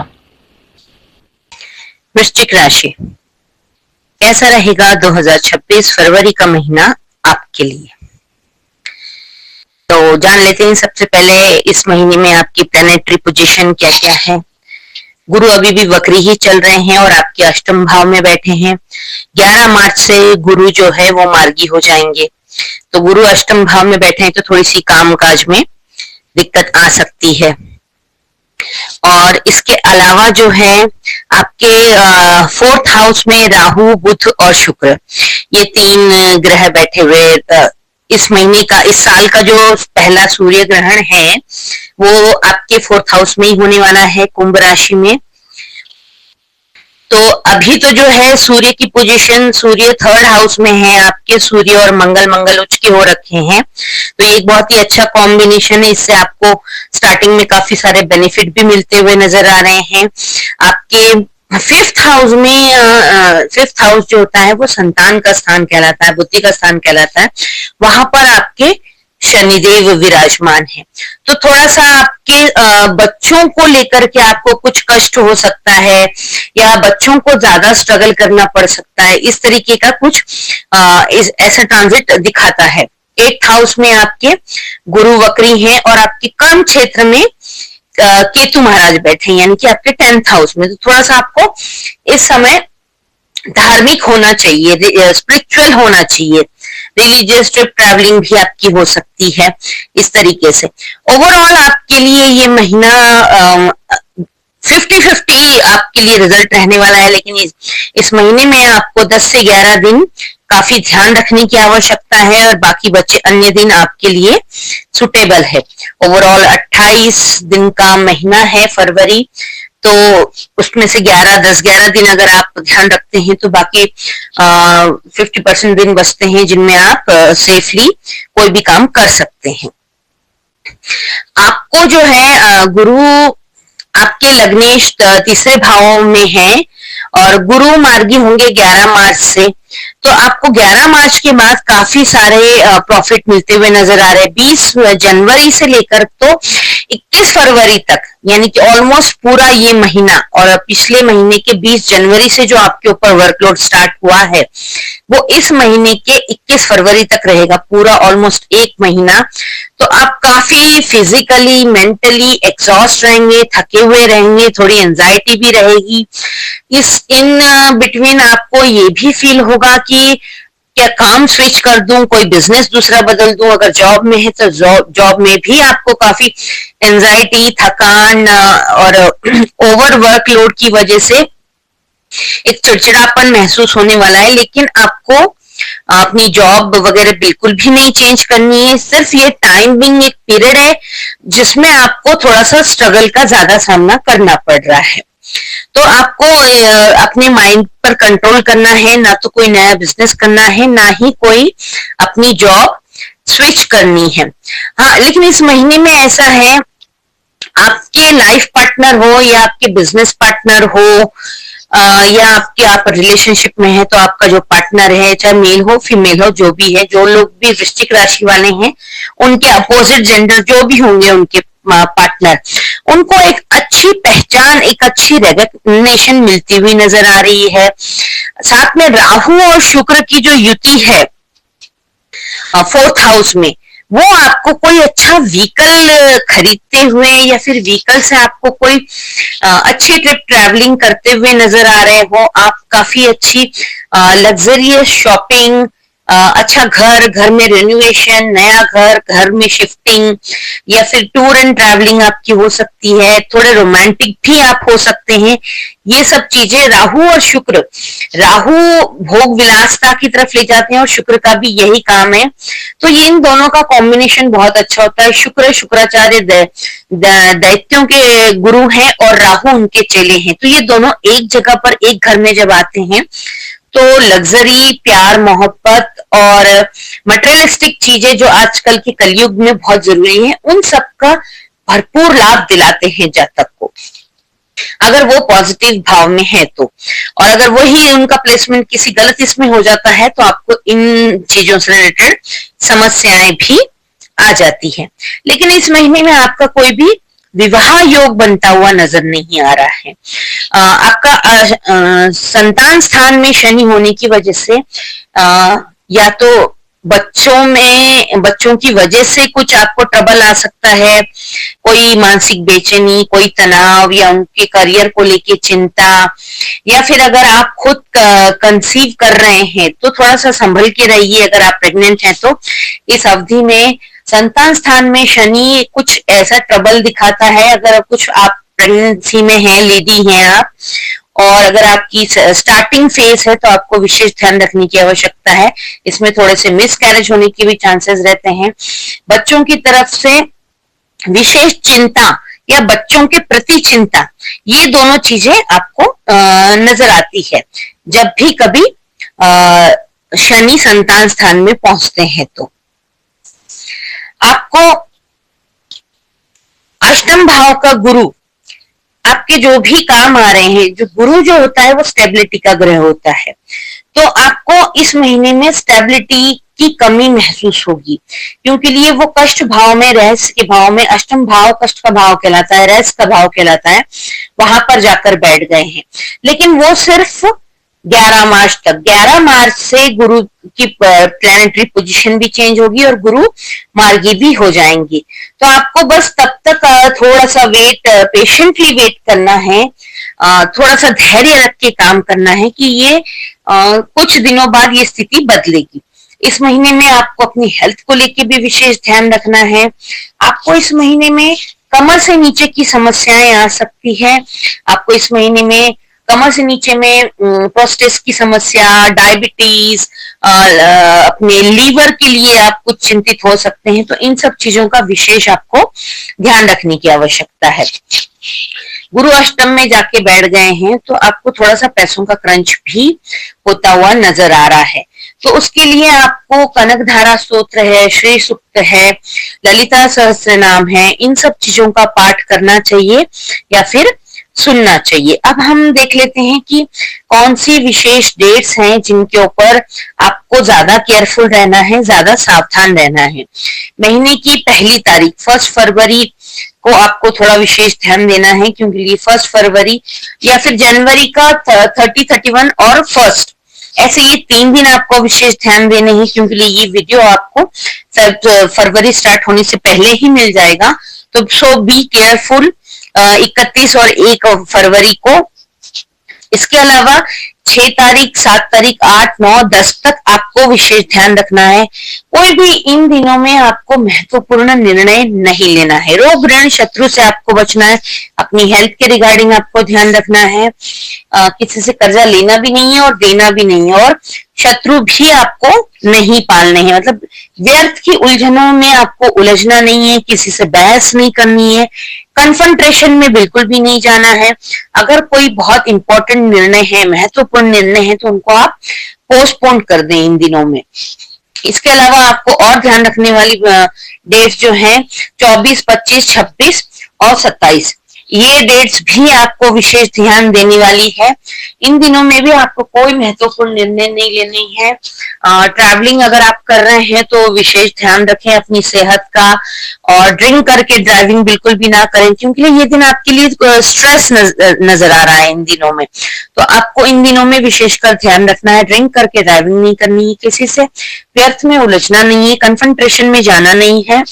वृश्चिक राशि, कैसा रहेगा 2026 फरवरी का महीना आपके लिए? तो जान लेते हैं सबसे पहले इस महीने में आपकी प्लैनेटरी पोजीशन क्या क्या है। गुरु अभी भी वक्री ही चल रहे हैं और आपके अष्टम भाव में बैठे हैं। 11 मार्च से गुरु जो है वो मार्गी हो जाएंगे। तो गुरु अष्टम भाव में बैठे हैं तो थोड़ी सी काम काज में दिक्कत आ सकती है। और इसके अलावा जो है आपके 4th हाउस में राहु, बुध और शुक्र, ये 3 ग्रह बैठे हुए इस महीने का, इस साल का जो पहला सूर्य ग्रहण है वो आपके 4th हाउस में ही होने वाला है, कुंभ राशि में। तो अभी तो जो है सूर्य की पोजीशन, सूर्य 3rd हाउस में है आपके, सूर्य और मंगल उच्च के हो रखे हैं। तो ये एक बहुत ही अच्छा कॉम्बिनेशन है, इससे आपको स्टार्टिंग में काफी सारे बेनिफिट भी मिलते हुए नजर आ रहे हैं। आपके 5th हाउस में 5th हाउस जो होता है वो संतान का स्थान कहलाता है, बुद्धि का स्थान कहलाता है। वहां पर आपके शनिदेव विराजमान है। तो थोड़ा सा आपके बच्चों को लेकर के आपको कुछ कष्ट हो सकता है या बच्चों को ज्यादा स्ट्रगल करना पड़ सकता है, इस तरीके का कुछ ऐसा ट्रांजिट दिखाता है। 8th हाउस में आपके गुरु वक्री हैं और आपके कर्म क्षेत्र में केतु महाराज बैठे हैं, यानी कि आपके 10th हाउस में। तो थोड़ा सा आपको इस समय धार्मिक होना चाहिए, स्पिरिचुअल होना चाहिए, रिलीजियस ट्रिप, ट्रैवलिंग भी आपकी हो सकती है इस तरीके से। ओवरऑल आपके लिए ये महीना 50-50 आपके लिए रिजल्ट रहने वाला है, लेकिन इस महीने में आपको 10 से 11 दिन काफी ध्यान रखने की आवश्यकता है और बाकी बचे अन्य दिन आपके लिए सुटेबल है। ओवरऑल 28 दिन का महीना है फरवरी, तो उसमें से 10-11 दिन अगर आप ध्यान रखते हैं तो बाकी 50% दिन बचते हैं जिनमें आप सेफली कोई भी काम कर सकते हैं। आपको जो है गुरु आपके लग्नेश 3रे भाव में है और गुरु मार्गी होंगे 11 मार्च से। तो आपको 11 मार्च के बाद काफी सारे प्रॉफिट मिलते हुए नजर आ रहे हैं। 20 जनवरी से लेकर तो 21 फरवरी तक, यानी कि ऑलमोस्ट पूरा ये महीना, और पिछले महीने के 20 जनवरी से जो आपके ऊपर वर्कलोड स्टार्ट हुआ है वो इस महीने के 21 फरवरी तक रहेगा, पूरा ऑलमोस्ट एक महीना। तो आप काफी फिजिकली मेंटली एग्जॉस्ट रहेंगे, थके हुए रहेंगे, थोड़ी एंजाइटी भी रहेगी। इन बिटवीन आपको ये भी फील होगा कि क्या काम स्विच कर दूं, कोई बिजनेस दूसरा बदल दूं। अगर जॉब में है तो जॉब में भी आपको काफी एंजाइटी, थकान और ओवर वर्कलोड की वजह से एक चिड़चिड़ापन महसूस होने वाला है। लेकिन आपको अपनी जॉब वगैरह बिल्कुल भी नहीं चेंज करनी है, सिर्फ ये टाइम बिंग एक पीरियड है जिसमें आपको थोड़ा सा स्ट्रगल का ज्यादा सामना करना पड़ रहा है। तो आपको अपने माइंड पर कंट्रोल करना है, ना तो कोई नया बिजनेस करना है, ना ही कोई अपनी जॉब स्विच करनी है। हाँ, लेकिन इस महीने में ऐसा है, आपके लाइफ पार्टनर हो या आपके बिजनेस पार्टनर हो या आप रिलेशनशिप में है, तो आपका जो पार्टनर है, चाहे मेल हो फीमेल हो, जो भी है, जो लोग भी वृश्चिक राशि वाले हैं, उनके अपोजिट जेंडर जो भी होंगे उनके पार्टनर, उनको एक अच्छी पहचान, एक अच्छी रिकग्निशन मिलती हुई नजर आ रही है। साथ में राहु और शुक्र की जो युति है 4th हाउस में, वो आपको कोई अच्छा व्हीकल खरीदते हुए या फिर व्हीकल से आपको कोई अच्छी ट्रिप ट्रैवलिंग करते हुए नजर आ रहे हो। आप काफी अच्छी लग्जरियस शॉपिंग, अच्छा घर में रेनोवेशन, नया घर में शिफ्टिंग, या फिर टूर एंड ट्रैवलिंग आपकी हो सकती है। थोड़े रोमांटिक भी आप हो सकते हैं। ये सब चीजें राहु और शुक्र, राहु भोग विलासता की तरफ ले जाते हैं और शुक्र का भी यही काम है। तो ये इन दोनों का कॉम्बिनेशन बहुत अच्छा होता है। शुक्राचार्य दैत्यों के गुरु हैं और राहु उनके चेले हैं। तो ये दोनों एक जगह पर एक घर में जब आते हैं तो लग्जरी, प्यार, मोहब्बत और मटेरियलिस्टिक चीजें जो आजकल के कलयुग में बहुत जरूरी है, उन सब का भरपूर लाभ दिलाते हैं जातक को, अगर वो पॉजिटिव भाव में है तो। और अगर वही उनका प्लेसमेंट किसी गलत इसमें हो जाता है तो आपको इन चीजों से रिलेटेड समस्याएं भी आ जाती है। लेकिन इस महीने में आपका कोई भी विवाह योग बनता हुआ नजर नहीं आ रहा है। आपका संतान स्थान में शनि होने की वजह से या तो बच्चों की वजह से कुछ आपको ट्रबल आ सकता है, कोई मानसिक बेचैनी, कोई तनाव, या उनके करियर को लेके चिंता, या फिर अगर आप खुद कंसीव कर रहे हैं तो थोड़ा सा संभल के रहिए। अगर आप प्रेग्नेंट हैं तो इस अवधि में संतान स्थान में शनि कुछ ऐसा ट्रबल दिखाता है। अगर कुछ आप प्रेगनेंसी में हैं, लेडी हैं आप, और अगर आपकी स्टार्टिंग फेज है तो आपको विशेष ध्यान रखने की आवश्यकता है। इसमें थोड़े से मिस कैरेज होने के भी चांसेस रहते हैं। बच्चों की तरफ से विशेष चिंता या बच्चों के प्रति चिंता, ये दोनों चीजें आपको नजर आती है जब भी कभी शनि संतान स्थान में पहुंचते हैं। तो आपको अष्टम भाव का गुरु, आपके जो भी काम आ रहे हैं, जो गुरु जो होता है वो स्टेबिलिटी का ग्रह होता है, तो आपको इस महीने में स्टेबिलिटी की कमी महसूस होगी, क्योंकि लिए वो कष्ट भाव में, रहस्य के भाव में, अष्टम भाव कष्ट का भाव कहलाता है, रहस्य का भाव कहलाता है, वहां पर जाकर बैठ गए हैं। लेकिन वो सिर्फ 11 मार्च तक, 11 मार्च से गुरु की प्लैनेटरी पोजीशन भी चेंज होगी और गुरु मार्गी भी हो जाएंगी। तो आपको बस तब तक थोड़ा सा पेशेंटली वेट करना है, थोड़ा सा धैर्य रख के काम करना है कि ये कुछ दिनों बाद ये स्थिति बदलेगी। इस महीने में आपको अपनी हेल्थ को लेके भी विशेष ध्यान रखना है। आपको इस महीने में कमर से नीचे की समस्याएं आ सकती है। आपको इस महीने में कमर से नीचे में प्रोस्टेट की समस्या, डायबिटीज, अपने लीवर के लिए आप कुछ चिंतित हो सकते हैं। तो इन सब चीजों का विशेष आपको ध्यान रखने की आवश्यकता है। गुरु अष्टम में जाके बैठ गए हैं तो आपको थोड़ा सा पैसों का क्रंच भी होता हुआ नजर आ रहा है। तो उसके लिए आपको कनक धारा स्तोत्र है, श्री सूक्त है, ललिता सहस्त्र नाम है, इन सब चीजों का पाठ करना चाहिए, या फिर सुनना चाहिए। अब हम देख लेते हैं कि कौन सी विशेष डेट्स हैं जिनके ऊपर आपको ज्यादा केयरफुल रहना है, ज्यादा सावधान रहना है। महीने की पहली तारीख 1 फरवरी को आपको थोड़ा विशेष ध्यान देना है, क्योंकि 1 फरवरी या फिर जनवरी का 30, 31 और 1, ऐसे ये 3 दिन आपको विशेष ध्यान देने हैं, क्योंकि ये वीडियो आपको फरवरी स्टार्ट होने से पहले ही मिल जाएगा। तो सो बी केयरफुल 31 और 1 फरवरी को। इसके अलावा 6 तारीख, 7 तारीख, 8, 9, 10 तक आपको विशेष ध्यान रखना है। कोई भी इन दिनों में आपको महत्वपूर्ण निर्णय नहीं लेना है। रोग ऋण शत्रु से आपको बचना है। अपनी हेल्थ के रिगार्डिंग आपको ध्यान रखना है। किसी से कर्जा लेना भी नहीं है और देना भी नहीं है, और शत्रु भी आपको नहीं पालने हैं। मतलब व्यर्थ की उलझनों में आपको उलझना नहीं है, किसी से बहस नहीं करनी है, कन्फ्रंटेशन में बिल्कुल भी नहीं जाना है। अगर कोई बहुत इंपॉर्टेंट निर्णय है, महत्वपूर्ण निर्णय है, तो उनको आप पोस्टपोन कर दें इन दिनों में। इसके अलावा आपको और ध्यान रखने वाली डेट जो है 24, 25, 26 और 27, ये डेट्स भी आपको विशेष ध्यान देने वाली है। इन दिनों में भी आपको कोई महत्वपूर्ण निर्णय नहीं लेनी है। ट्रैवलिंग अगर आप कर रहे हैं तो विशेष ध्यान रखें अपनी सेहत का, और ड्रिंक करके ड्राइविंग बिल्कुल भी ना करें, क्योंकि ये दिन आपके लिए स्ट्रेस नजर आ रहा है इन दिनों में। तो आपको इन दिनों में विशेषकर ध्यान रखना है, ड्रिंक करके ड्राइविंग नहीं करनी है, किसी से व्यर्थ में उलझना नहीं है, कन्फ्रंटेशन में जाना नहीं है,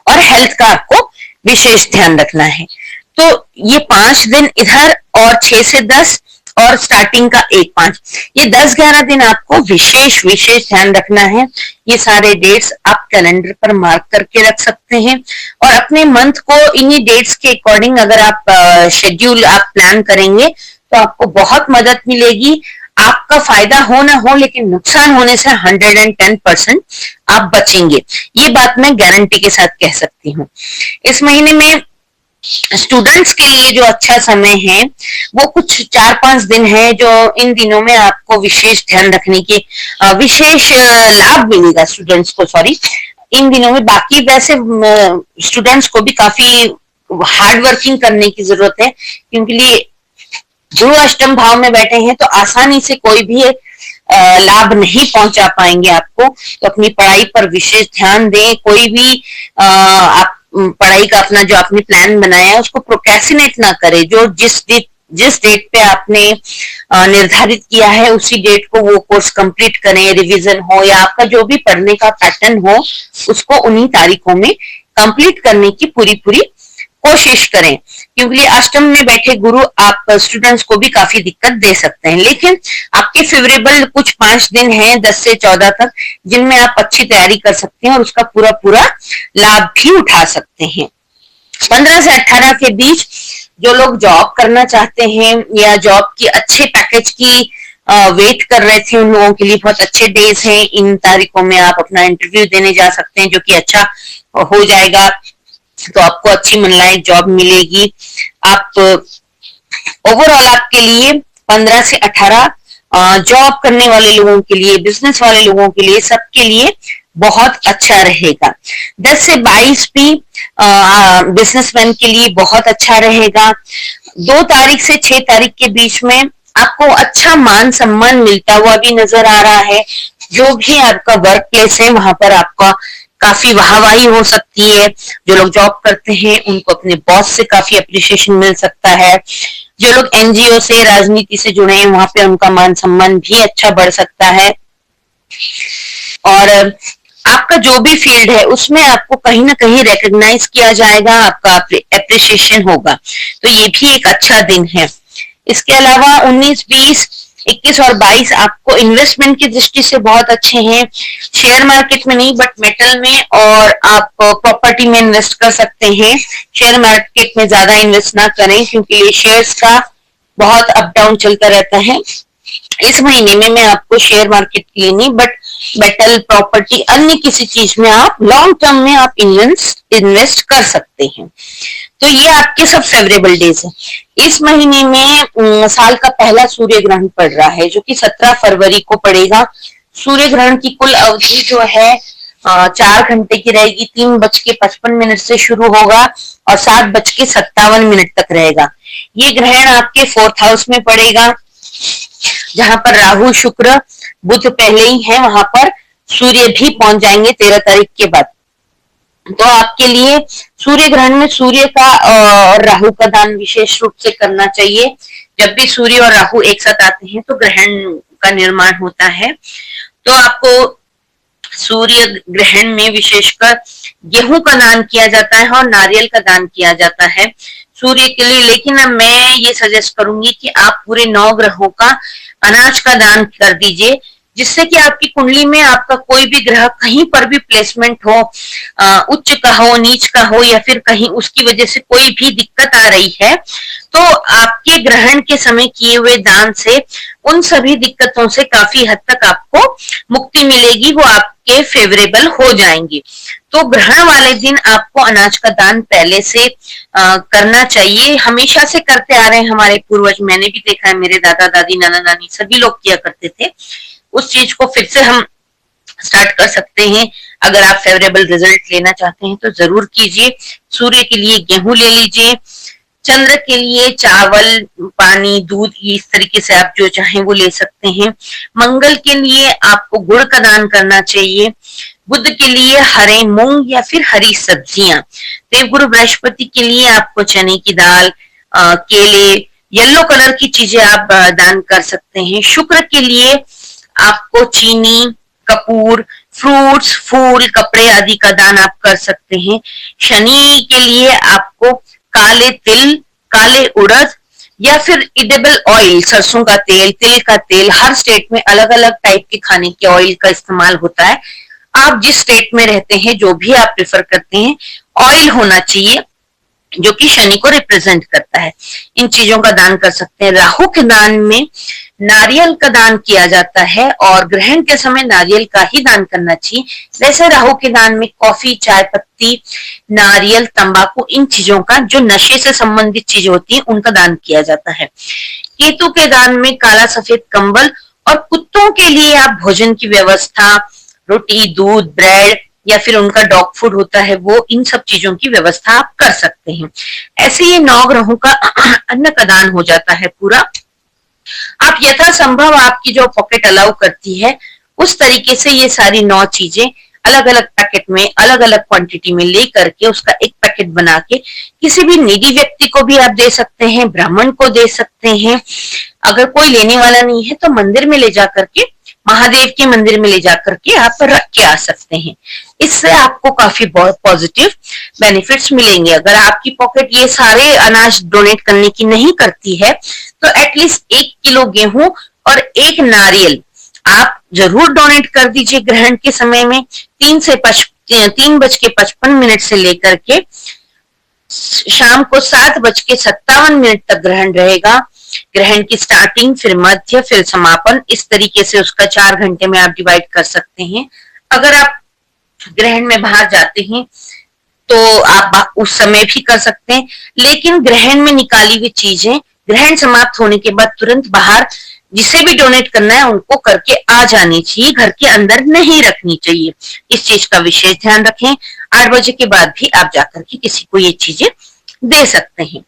और हेल्थ का आपको विशेष ध्यान रखना है। तो ये 5 दिन इधर, और 6 से 10 और स्टार्टिंग का 1, 5, ये 10-11 दिन आपको विशेष ध्यान रखना है। ये सारे डेट्स आप कैलेंडर पर मार्क करके रख सकते हैं, और अपने मंथ को इन्हीं डेट्स के अकॉर्डिंग अगर आप शेड्यूल आप प्लान करेंगे तो आपको बहुत मदद मिलेगी। आपका फायदा हो ना हो, लेकिन नुकसान होने से 110% आप बचेंगे। ये बात मैं गारंटी के साथ कह सकती हूँ। इस महीने में स्टूडेंट्स के लिए जो अच्छा समय है वो कुछ 4-5 दिन है, जो इन दिनों में आपको विशेष ध्यान रखने की विशेष लाभ मिलेगा स्टूडेंट्स को। सॉरी, इन दिनों में बाकी वैसे स्टूडेंट्स को भी काफी हार्ड वर्किंग करने की जरूरत है, क्योंकि गुरु अष्टम भाव में बैठे हैं, तो आसानी से कोई भी लाभ नहीं पहुंचा पाएंगे आपको। तो अपनी पढ़ाई पर विशेष ध्यान दें। कोई भी आप पढ़ाई का अपना जो आपने प्लान बनाया है उसको प्रोक्रेस्टिनेट ना करें। जो जिस डेट पे आपने निर्धारित किया है उसी डेट को वो कोर्स कंप्लीट करें। रिवीजन हो या आपका जो भी पढ़ने का पैटर्न हो, उसको उन्हीं तारीखों में कंप्लीट करने की पूरी कोशिश करें, क्योंकि अष्टम में बैठे गुरु आप स्टूडेंट्स को भी काफी दिक्कत दे सकते हैं। लेकिन आपके फेवरेबल कुछ 5 दिन हैं 10 से 14 तक, जिनमें आप अच्छी तैयारी कर सकते हैं और उसका पूरा लाभ भी उठा सकते हैं। 15 से 18 के बीच जो लोग जॉब करना चाहते हैं या जॉब की अच्छे पैकेज की वेट कर रहे थे, उन लोगों के लिए बहुत अच्छे डेज हैं। इन तारीखों में आप अपना इंटरव्यू देने जा सकते हैं, जो कि अच्छा हो जाएगा, तो आपको अच्छी मनलायक जॉब मिलेगी। आप ओवरऑल आपके लिए 15 से 18 जॉब करने वाले लोगों के लिए, बिजनेस वाले लोगों के लिए, सबके लिए बहुत अच्छा रहेगा। 10 से 22 भी बिजनेसमैन के लिए बहुत अच्छा रहेगा। 2 तारीख से 6 तारीख के बीच में आपको अच्छा मान सम्मान मिलता हुआ भी नजर आ रहा है। जो भी आपका वर्क प्लेस है वहां पर आपका काफी वाहवाही हो सकती है। जो लोग जॉब करते हैं उनको अपने बॉस से काफी अप्रिसिएशन मिल सकता है। जो लोग एनजीओ से, राजनीति से जुड़े हैं, वहां पे उनका मान सम्मान भी अच्छा बढ़ सकता है। और आपका जो भी फील्ड है उसमें आपको कहीं ना कहीं रिकॉग्नाइज किया जाएगा, आपका अप्रिसिएशन होगा, तो ये भी एक अच्छा दिन है। इसके अलावा 19, 20, 21 और 22 आपको इन्वेस्टमेंट की दृष्टि से बहुत अच्छे हैं। शेयर मार्केट में नहीं, बट मेटल में और आप प्रॉपर्टी में इन्वेस्ट कर सकते हैं। शेयर मार्केट में ज्यादा इन्वेस्ट ना करें, क्योंकि ये शेयर्स का बहुत अप डाउन चलता रहता है। इस महीने में मैं आपको शेयर मार्केट के लिए नहीं, बट मेटल, प्रॉपर्टी, अन्य किसी चीज में आप लॉन्ग टर्म में आप इन्वेस्ट कर सकते हैं। तो ये आपके सब फेवरेबल डेज है। इस महीने में साल का पहला सूर्य ग्रहण पड़ रहा है, जो कि 17 फरवरी को पड़ेगा। सूर्य ग्रहण की कुल अवधि जो है 4 घंटे की रहेगी। 3:55 से शुरू होगा और 7:57 तक रहेगा। ये ग्रहण आपके 4th हाउस में पड़ेगा, जहां पर राहु शुक्र बुध पहले ही है, वहां पर सूर्य भी पहुंच जाएंगे 13 तारीख के बाद। तो आपके लिए सूर्य ग्रहण में सूर्य का और राहु का दान विशेष रूप से करना चाहिए। जब भी सूर्य और राहु एक साथ आते हैं तो ग्रहण का निर्माण होता है। तो आपको सूर्य ग्रहण में विशेषकर गेहूं का दान किया जाता है और नारियल का दान किया जाता है सूर्य के लिए। लेकिन अब मैं ये सजेस्ट करूंगी कि आप पूरे 9 ग्रहों का अनाज का दान कर दीजिए, जिससे कि आपकी कुंडली में आपका कोई भी ग्रह कहीं पर भी प्लेसमेंट हो, उच्च का हो, नीच का हो, या फिर कहीं उसकी वजह से कोई भी दिक्कत आ रही है, तो आपके ग्रहण के समय किए हुए दान से उन सभी दिक्कतों से काफी हद तक आपको मुक्ति मिलेगी, वो आपके फेवरेबल हो जाएंगी। तो ग्रहण वाले दिन आपको अनाज का दान पहले से करना चाहिए। हमेशा से करते आ रहे हैं हमारे पूर्वज, मैंने भी देखा है, मेरे दादा दादी नाना नानी सभी लोग किया करते थे। उस चीज को फिर से हम स्टार्ट कर सकते हैं। अगर आप फेवरेबल रिजल्ट लेना चाहते हैं तो जरूर कीजिए। सूर्य के लिए गेहूं ले लीजिए, चंद्र के लिए चावल, पानी, दूध, इस तरीके से आप जो चाहें वो ले सकते हैं। मंगल के लिए आपको गुड़ का दान करना चाहिए। बुध के लिए हरे मूंग या फिर हरी सब्जियां। देवगुरु बृहस्पति के लिए आपको चने की दाल, केले, येलो कलर की चीजें आप दान कर सकते हैं। शुक्र के लिए आपको चीनी, कपूर, फ्रूट्स, फूल, कपड़े आदि का दान आप कर सकते हैं। शनि के लिए आपको काले तिल, काले उड़द या फिर इडेबल ऑयल, सरसों का तेल, तिल का तेल, हर स्टेट में अलग अलग टाइप के खाने के ऑयल का इस्तेमाल होता है। आप जिस स्टेट में रहते हैं, जो भी आप प्रेफर करते हैं, ऑयल होना चाहिए जो कि शनि को रिप्रेजेंट करता है। इन चीजों का दान कर सकते हैं। राहु के दान में नारियल का दान किया जाता है और ग्रहण के समय नारियल का ही दान करना चाहिए। वैसे राहु के दान में कॉफी, चाय पत्ती, नारियल, तंबाकू, इन चीजों का, जो नशे से संबंधित चीजें होती हैं, उनका दान किया जाता है। केतु के दान में काला सफेद कंबल और कुत्तों के लिए आप भोजन की व्यवस्था, रोटी, दूध, ब्रेड या फिर उनका डॉग फूड होता है, वो, इन सब चीजों की व्यवस्था आप कर सकते हैं। ऐसे ये 9 ग्रहों का अन्न का दान हो जाता है पूरा। आप यथासंभव, आपकी जो पॉकेट अलाउ करती है, उस तरीके से ये सारी 9 चीजें अलग अलग पैकेट में, अलग अलग क्वांटिटी में ले करके उसका एक पैकेट बना के किसी भी नीडी व्यक्ति को भी आप दे सकते हैं, ब्राह्मण को दे सकते हैं। अगर कोई लेने वाला नहीं है तो मंदिर में ले जा करके, महादेव के मंदिर में ले जाकर के आप रख के आ सकते हैं। इससे आपको काफी बहुत पॉजिटिव बेनिफिट्स मिलेंगे। अगर आपकी पॉकेट ये सारे अनाज डोनेट करने की नहीं करती है तो एटलीस्ट 1 किलो गेहूं और 1 नारियल आप जरूर डोनेट कर दीजिए। ग्रहण के समय में 3:55 से लेकर के शाम को 7:57 तक ग्रहण रहेगा। ग्रहण की स्टार्टिंग, फिर मध्य, फिर समापन, इस तरीके से उसका 4 घंटे में आप डिवाइड कर सकते हैं। अगर आप ग्रहण में बाहर जाते हैं तो आप उस समय भी कर सकते हैं, लेकिन ग्रहण में निकाली हुई चीजें ग्रहण समाप्त होने के बाद तुरंत बाहर जिसे भी डोनेट करना है उनको करके आ जानी चाहिए, घर के अंदर नहीं रखनी चाहिए। इस चीज का विशेष ध्यान रखें। 8 बजे के बाद भी आप जाकर के किसी को ये चीजें दे सकते हैं।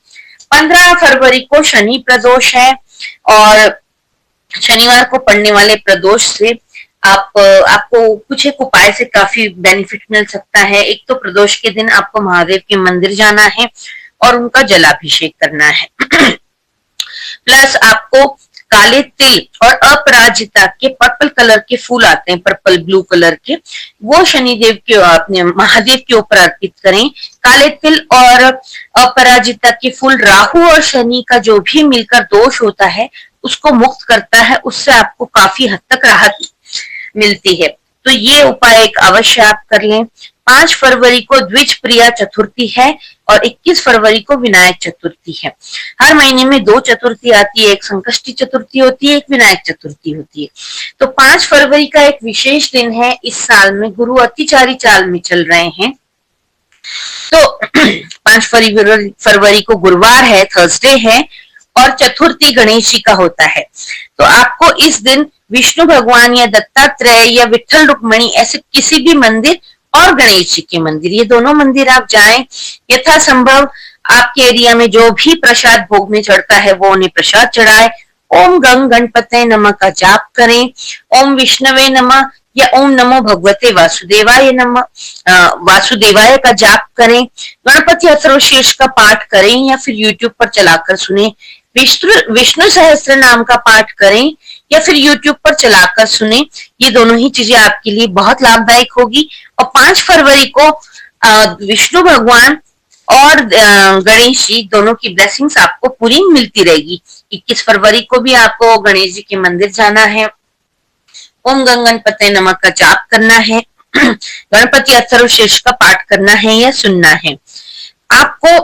15 फरवरी को शनि प्रदोष है और शनिवार को पड़ने वाले प्रदोष से आपको कुछ एक उपाय से काफी बेनिफिट मिल सकता है। एक तो प्रदोष के दिन आपको महादेव के मंदिर जाना है और उनका जलाभिषेक करना है। प्लस आपको काले तिल और अपराजिता के पर्पल कलर के फूल आते हैं, पर्पल ब्लू कलर के, वो शनिदेव के, अपने महादेव के ऊपर अर्पित करें। काले तिल और अपराजिता के फूल राहु और शनि का जो भी मिलकर दोष होता है उसको मुक्त करता है, उससे आपको काफी हद तक राहत मिलती है। तो ये उपाय एक अवश्य आप कर लें। 5 फरवरी को द्विज प्रिया चतुर्थी है और 21 फरवरी को विनायक चतुर्थी है। हर महीने में 2 चतुर्थी आती है, एक संकष्टी चतुर्थी होती है, एक विनायक चतुर्थी होती है। तो 5 फरवरी का एक विशेष दिन है। इस साल में गुरु अतिचारी चाल में चल रहे हैं, तो 5 फरवरी को गुरुवार है, थर्सडे है और चतुर्थी गणेश जी का होता है। तो आपको इस दिन विष्णु भगवान या दत्तात्रेय या विठल रुक्मणी ऐसे किसी भी मंदिर और गणेश जी के मंदिर, ये दोनों मंदिर आप जाएं। यथासंभव आपके एरिया में जो भी प्रसाद भोग में चढ़ता है वो उन्हें प्रसाद चढ़ाए। ओम गंग गणपते नमः का जाप करें, ओम विष्णवे नमः या ओम नमो भगवते वासुदेवाय नमः वासुदेवाय का जाप करें। गणपति अथर्वशीर्ष का पाठ करें या फिर यूट्यूब पर चलाकर सुने। विष्णु सहस्त्र नाम का पाठ करें या फिर यूट्यूब पर चलाकर सुने। ये दोनों ही चीजें आपके लिए बहुत लाभदायक होगी। और 5 फरवरी को विष्णु भगवान और गणेश जी दोनों की ब्लेसिंग्स आपको पूरी मिलती रहेगी। 21 फरवरी को भी आपको गणेश जी के मंदिर जाना है, ओम गणपते नमः का जाप करना है, गणपति अथर्वशीर्ष का पाठ करना है या सुनना है। आपको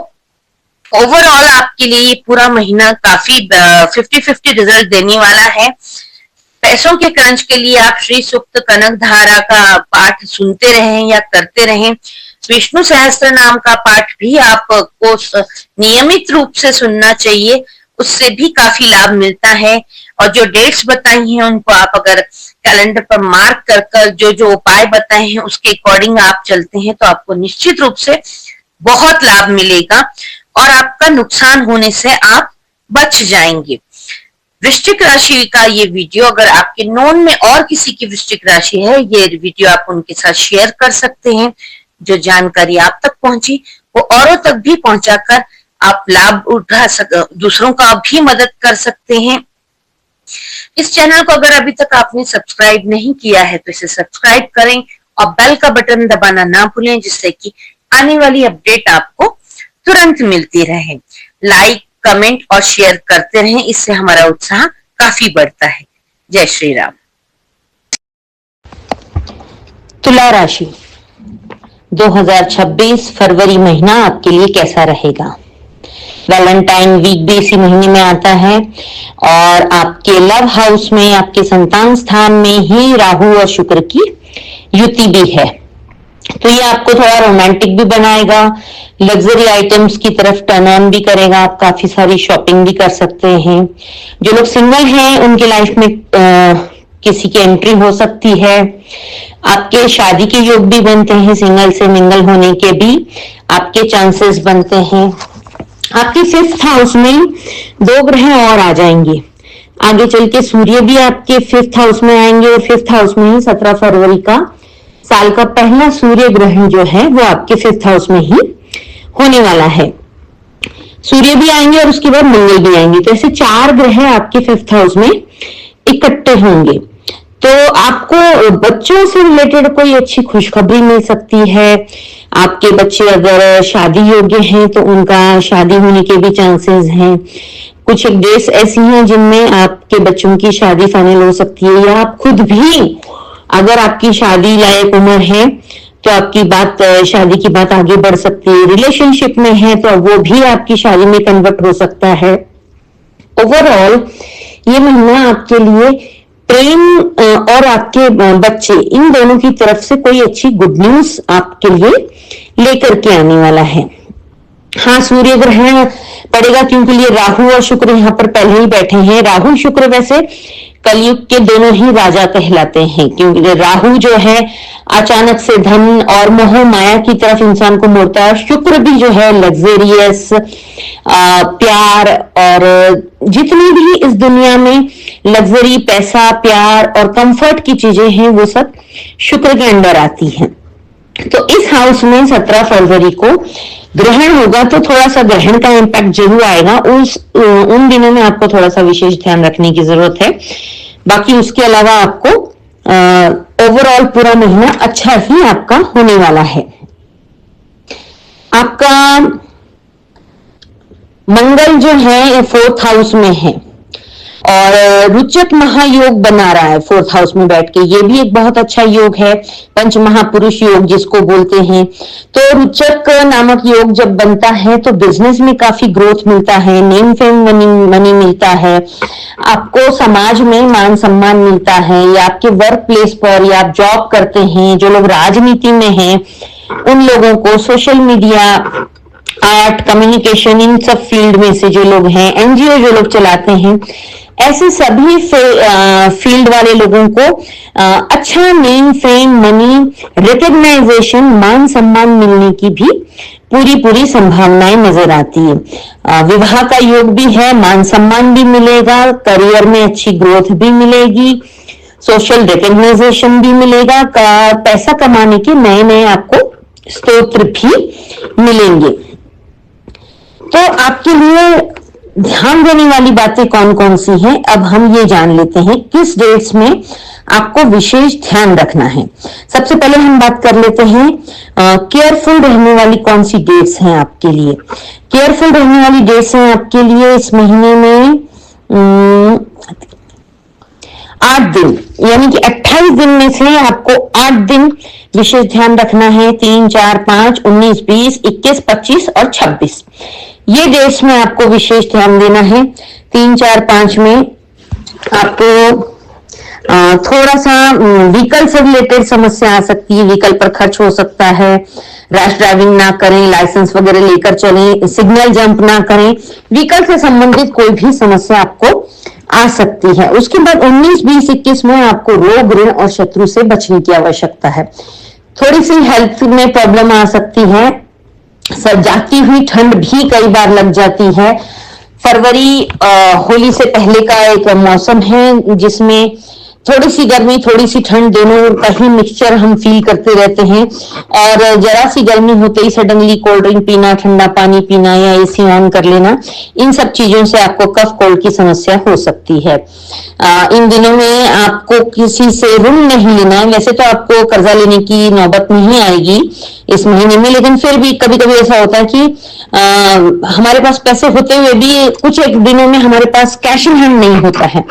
ओवरऑल आपके लिए ये पूरा महीना काफी 50-50 रिजल्ट देने वाला है। पैसों के क्रंच के लिए आप श्री सूक्त कनक धारा का पाठ सुनते रहें या करते रहें। विष्णु सहस्त्र नाम का पाठ भी आपको नियमित रूप से सुनना चाहिए, उससे भी काफी लाभ मिलता है। और जो डेट्स बताई हैं उनको आप अगर कैलेंडर पर मार्क कर कर जो जो उपाय बताए हैं उसके अकॉर्डिंग आप चलते हैं तो आपको निश्चित रूप से बहुत लाभ मिलेगा और आपका नुकसान होने से आप बच जाएंगे। वृश्चिक राशि का ये वीडियो अगर आपके नोन में और किसी की वृश्चिक राशि है, ये वीडियो आप उनके साथ शेयर कर सकते हैं। जो जानकारी आप तक पहुंची वो औरों तक भी पहुंचाकर आप लाभ उठा दूसरों का भी मदद कर सकते हैं। इस चैनल को अगर अभी तक आपने सब्सक्राइब नहीं किया है तो इसे सब्सक्राइब करें और बेल का बटन दबाना ना भूलें, जिससे कि आने वाली अपडेट आपको तुरंत मिलती रहे। लाइक, कमेंट और शेयर करते रहें, इससे हमारा उत्साह काफी बढ़ता है। जय श्री राम। तुला राशि 2026 फरवरी महीना आपके लिए कैसा रहेगा? वैलेंटाइन वीक भी इसी महीने में आता है और आपके लव हाउस में, आपके संतान स्थान में ही राहु और शुक्र की युति भी है, तो ये आपको थोड़ा रोमांटिक भी बनाएगा, लग्जरी आइटम्स की तरफ टर्न ऑन भी करेगा। आप काफी सारी शॉपिंग भी कर सकते हैं। जो लोग सिंगल हैं उनके लाइफ में किसी की एंट्री हो सकती है। आपके शादी के योग भी बनते हैं, सिंगल से मिंगल होने के भी आपके चांसेस बनते हैं। आपके 5th हाउस में 2 ग्रह और आ जाएंगे। आगे चल के सूर्य भी आपके 5th हाउस में आएंगे और 5th हाउस में ही 17 फरवरी का साल का पहला सूर्य ग्रहण जो है वो आपके 5th हाउस में ही होने वाला है। सूर्य भी आएंगे और उसके बाद मंगल भी आएंगे, तो ऐसे 4 ग्रह आपके 5th हाउस में इकट्ठे होंगे। तो आपको बच्चों से रिलेटेड कोई अच्छी खुशखबरी मिल सकती है। आपके बच्चे अगर शादी योग्य हैं तो उनका शादी होने के भी चांसेस हैं। कुछ एक डेट्स ऐसी हैं जिनमें आपके बच्चों की शादी फाइनल हो सकती है, या आप खुद भी अगर आपकी शादी लायक उम्र है तो आपकी बात, शादी की बात आगे बढ़ सकती है। रिलेशनशिप में है तो वो भी आपकी शादी में कन्वर्ट हो सकता है। ओवरऑल ये महीना आपके लिए प्रेम और आपके बच्चे, इन दोनों की तरफ से कोई अच्छी गुड न्यूज आपके लिए लेकर के आने वाला है। हाँ, सूर्य ग्रहण पड़ेगा क्योंकि ये राहु और शुक्र यहाँ पर पहले ही बैठे हैं। राहु शुक्र वैसे कलयुग के दोनों ही राजा कहलाते हैं, क्योंकि राहु जो है अचानक से धन और मोह माया की तरफ इंसान को मोड़ता है। शुक्र भी जो है लग्जरियस, प्यार और जितनी भी इस दुनिया में लग्जरी, पैसा, प्यार और कंफर्ट की चीजें हैं वो सब शुक्र के अंडर आती हैं। तो इस हाउस में 17 फरवरी को ग्रहण होगा, तो थोड़ा सा ग्रहण का इम्पैक्ट जरूर आएगा। उन दिनों में आपको थोड़ा सा विशेष ध्यान रखने की जरूरत है। बाकी उसके अलावा आपको ओवरऑल पूरा महीना अच्छा ही आपका होने वाला है। आपका मंगल जो है 4th हाउस में है और रुचक महायोग बना रहा है 4th हाउस में बैठ के। ये भी एक बहुत अच्छा योग है, पंच महापुरुष योग जिसको बोलते हैं। तो रुचक नामक योग जब बनता है तो बिजनेस में काफी ग्रोथ मिलता है, नेम फेम मनी मिलता है, आपको समाज में मान सम्मान मिलता है, या आपके वर्क प्लेस पर, या आप जॉब करते हैं, जो लोग राजनीति में हैं उन लोगों को, सोशल मीडिया, आर्ट, कम्युनिकेशन, इन सब फील्ड में से जो लोग हैं, एनजीओ जो लोग चलाते हैं, ऐसे सभी फील्ड वाले लोगों को अच्छा नेम, फेम, मनी, रिकग्नाइजेशन, मान सम्मान मिलने की भी पूरी पूरी संभावनाएं नजर आती है। विवाह का योग भी है, मान सम्मान भी मिलेगा, करियर में अच्छी ग्रोथ भी मिलेगी, सोशल रिकग्नाइजेशन भी मिलेगा, पैसा कमाने के नए नए आपको स्रोत भी मिलेंगे। तो आपके लिए ध्यान देने वाली बातें कौन कौन सी हैं, अब हम ये जान लेते हैं किस डेट्स में आपको विशेष ध्यान रखना है। सबसे पहले हम बात कर लेते हैं केयरफुल रहने वाली कौन सी डेट्स हैं आपके लिए। केयरफुल रहने वाली डेट्स हैं आपके लिए इस महीने में 8 दिन, यानी कि 28 दिन में से आपको 8 दिन विशेष ध्यान रखना है। 3, 4, 5, 19, 20, 21, 25 और 26 ये डेट्स में आपको विशेष ध्यान देना है। 3, 4, 5 में आपको थोड़ा सा व्हीकल से रिलेटेड समस्या आ सकती है, व्हीकल पर खर्च हो सकता है, रैश ड्राइविंग ना करें, लाइसेंस वगैरह लेकर चलें, सिग्नल जंप ना करें, व्हीकल से संबंधित कोई भी समस्या आपको आ सकती है। उसके बाद 19, 20, 21 में आपको रोग, ऋण और शत्रु से बचने की आवश्यकता है। थोड़ी सी हेल्थ में प्रॉब्लम आ सकती है, जाती हुई ठंड भी कई बार लग जाती है। फरवरी होली से पहले का एक मौसम है जिसमें थोड़ी सी गर्मी, थोड़ी सी ठंड, दोनों का ही मिक्सचर हम फील करते रहते हैं। और जरा सी गर्मी होते ही सडनली कोल्ड ड्रिंक पीना, ठंडा पानी पीना या एसी ऑन कर लेना, इन सब चीजों से आपको कफ कोल्ड की समस्या हो सकती है। इन दिनों में आपको किसी से ऋण नहीं लेना है। वैसे तो आपको कर्जा लेने की नौबत नहीं आएगी इस महीने में, लेकिन फिर भी कभी कभी ऐसा होता है कि हमारे पास पैसे होते हुए भी कुछ एक दिनों में हमारे पास कैश इन हैंड नहीं होता है,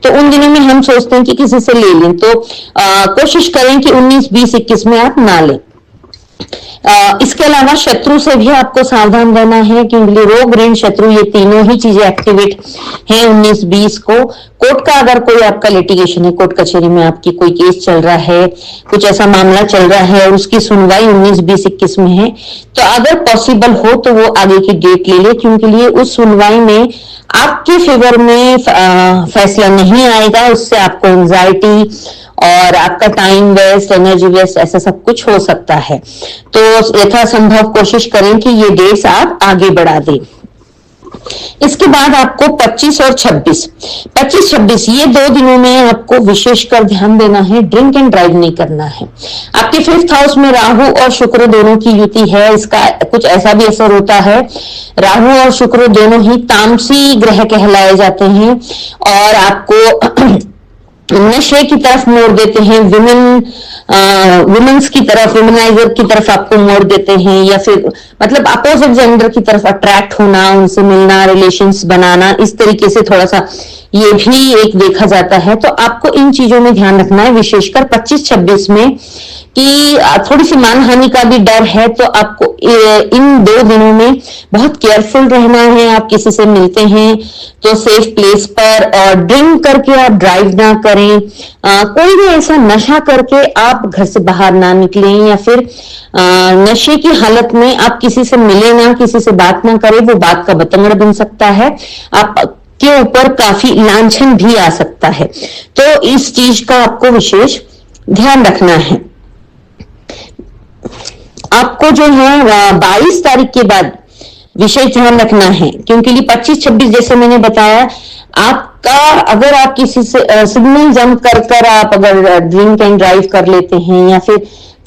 तो उन दिनों में हम सोचते हैं कि किसी से ले लें। तो कोशिश करें कि 19, 20, 21 में आप ना लें। इसके अलावा शत्रु से भी आपको सावधान रहना है, क्योंकि रोग, ऋण, शत्रु ये तीनों ही चीजें एक्टिवेट हैं 19, 20 को। कोर्ट का अगर कोई आपका लिटिगेशन है, कोर्ट कचहरी में आपकी कोई केस चल रहा है, कुछ ऐसा मामला चल रहा है और उसकी सुनवाई 19, 20, 21 में है, तो अगर पॉसिबल हो तो वो आगे की डेट ले ले, क्योंकि लिए उस सुनवाई में आपके फेवर में फैसला नहीं आएगा। उससे आपको एंजाइटी और आपका टाइम वेस्ट, एनर्जी वेस्ट, ऐसा सब कुछ हो सकता है। तो यथासंभव कोशिश करें कि ये डेट्स आप आगे बढ़ा दें। इसके बाद आपको 25 और 26 ये 2 दिनों में आपको विशेषकर ध्यान देना है, ड्रिंक एंड ड्राइव नहीं करना है। आपके 5th हाउस में राहु और शुक्र दोनों की युति है। इसका कुछ ऐसा भी असर होता है, राहु और शुक्र दोनों ही तामसी ग्रह कहलाए जाते हैं और आपको नशे की तरफ मोड़ देते हैं, वुमेन्स की तरफ, वुमेनाइजर की तरफ आपको मोड़ देते हैं, या फिर मतलब अपोजिट जेंडर की तरफ अट्रैक्ट होना, उनसे मिलना, रिलेशंस बनाना, इस तरीके से थोड़ा सा ये भी एक देखा जाता है। तो आपको इन चीजों में ध्यान रखना है, विशेषकर 25-26 में, कि थोड़ी सी मानहानि का भी डर है। तो आपको इन 2 दिनों में बहुत केयरफुल रहना है। आप किसी से मिलते हैं तो सेफ प्लेस पर, और ड्रिंक करके आप ड्राइव ना करें, कोई भी ऐसा नशा करके आप घर से बाहर ना निकलें, या फिर नशे की हालत में आप किसी से मिले ना, किसी से बात ना करें, वो बात का बतंगड़ बन सकता है, आप के ऊपर काफी लांछन भी आ सकता है। तो इस चीज का आपको विशेष ध्यान रखना है। आपको जो है 22 तारीख के बाद विशेष ध्यान रखना है, क्योंकि 25-26 जैसे मैंने बताया, आपका अगर आप किसी से सिग्नल जंप कर आप अगर ड्रिंक एंड ड्राइव कर लेते हैं, या फिर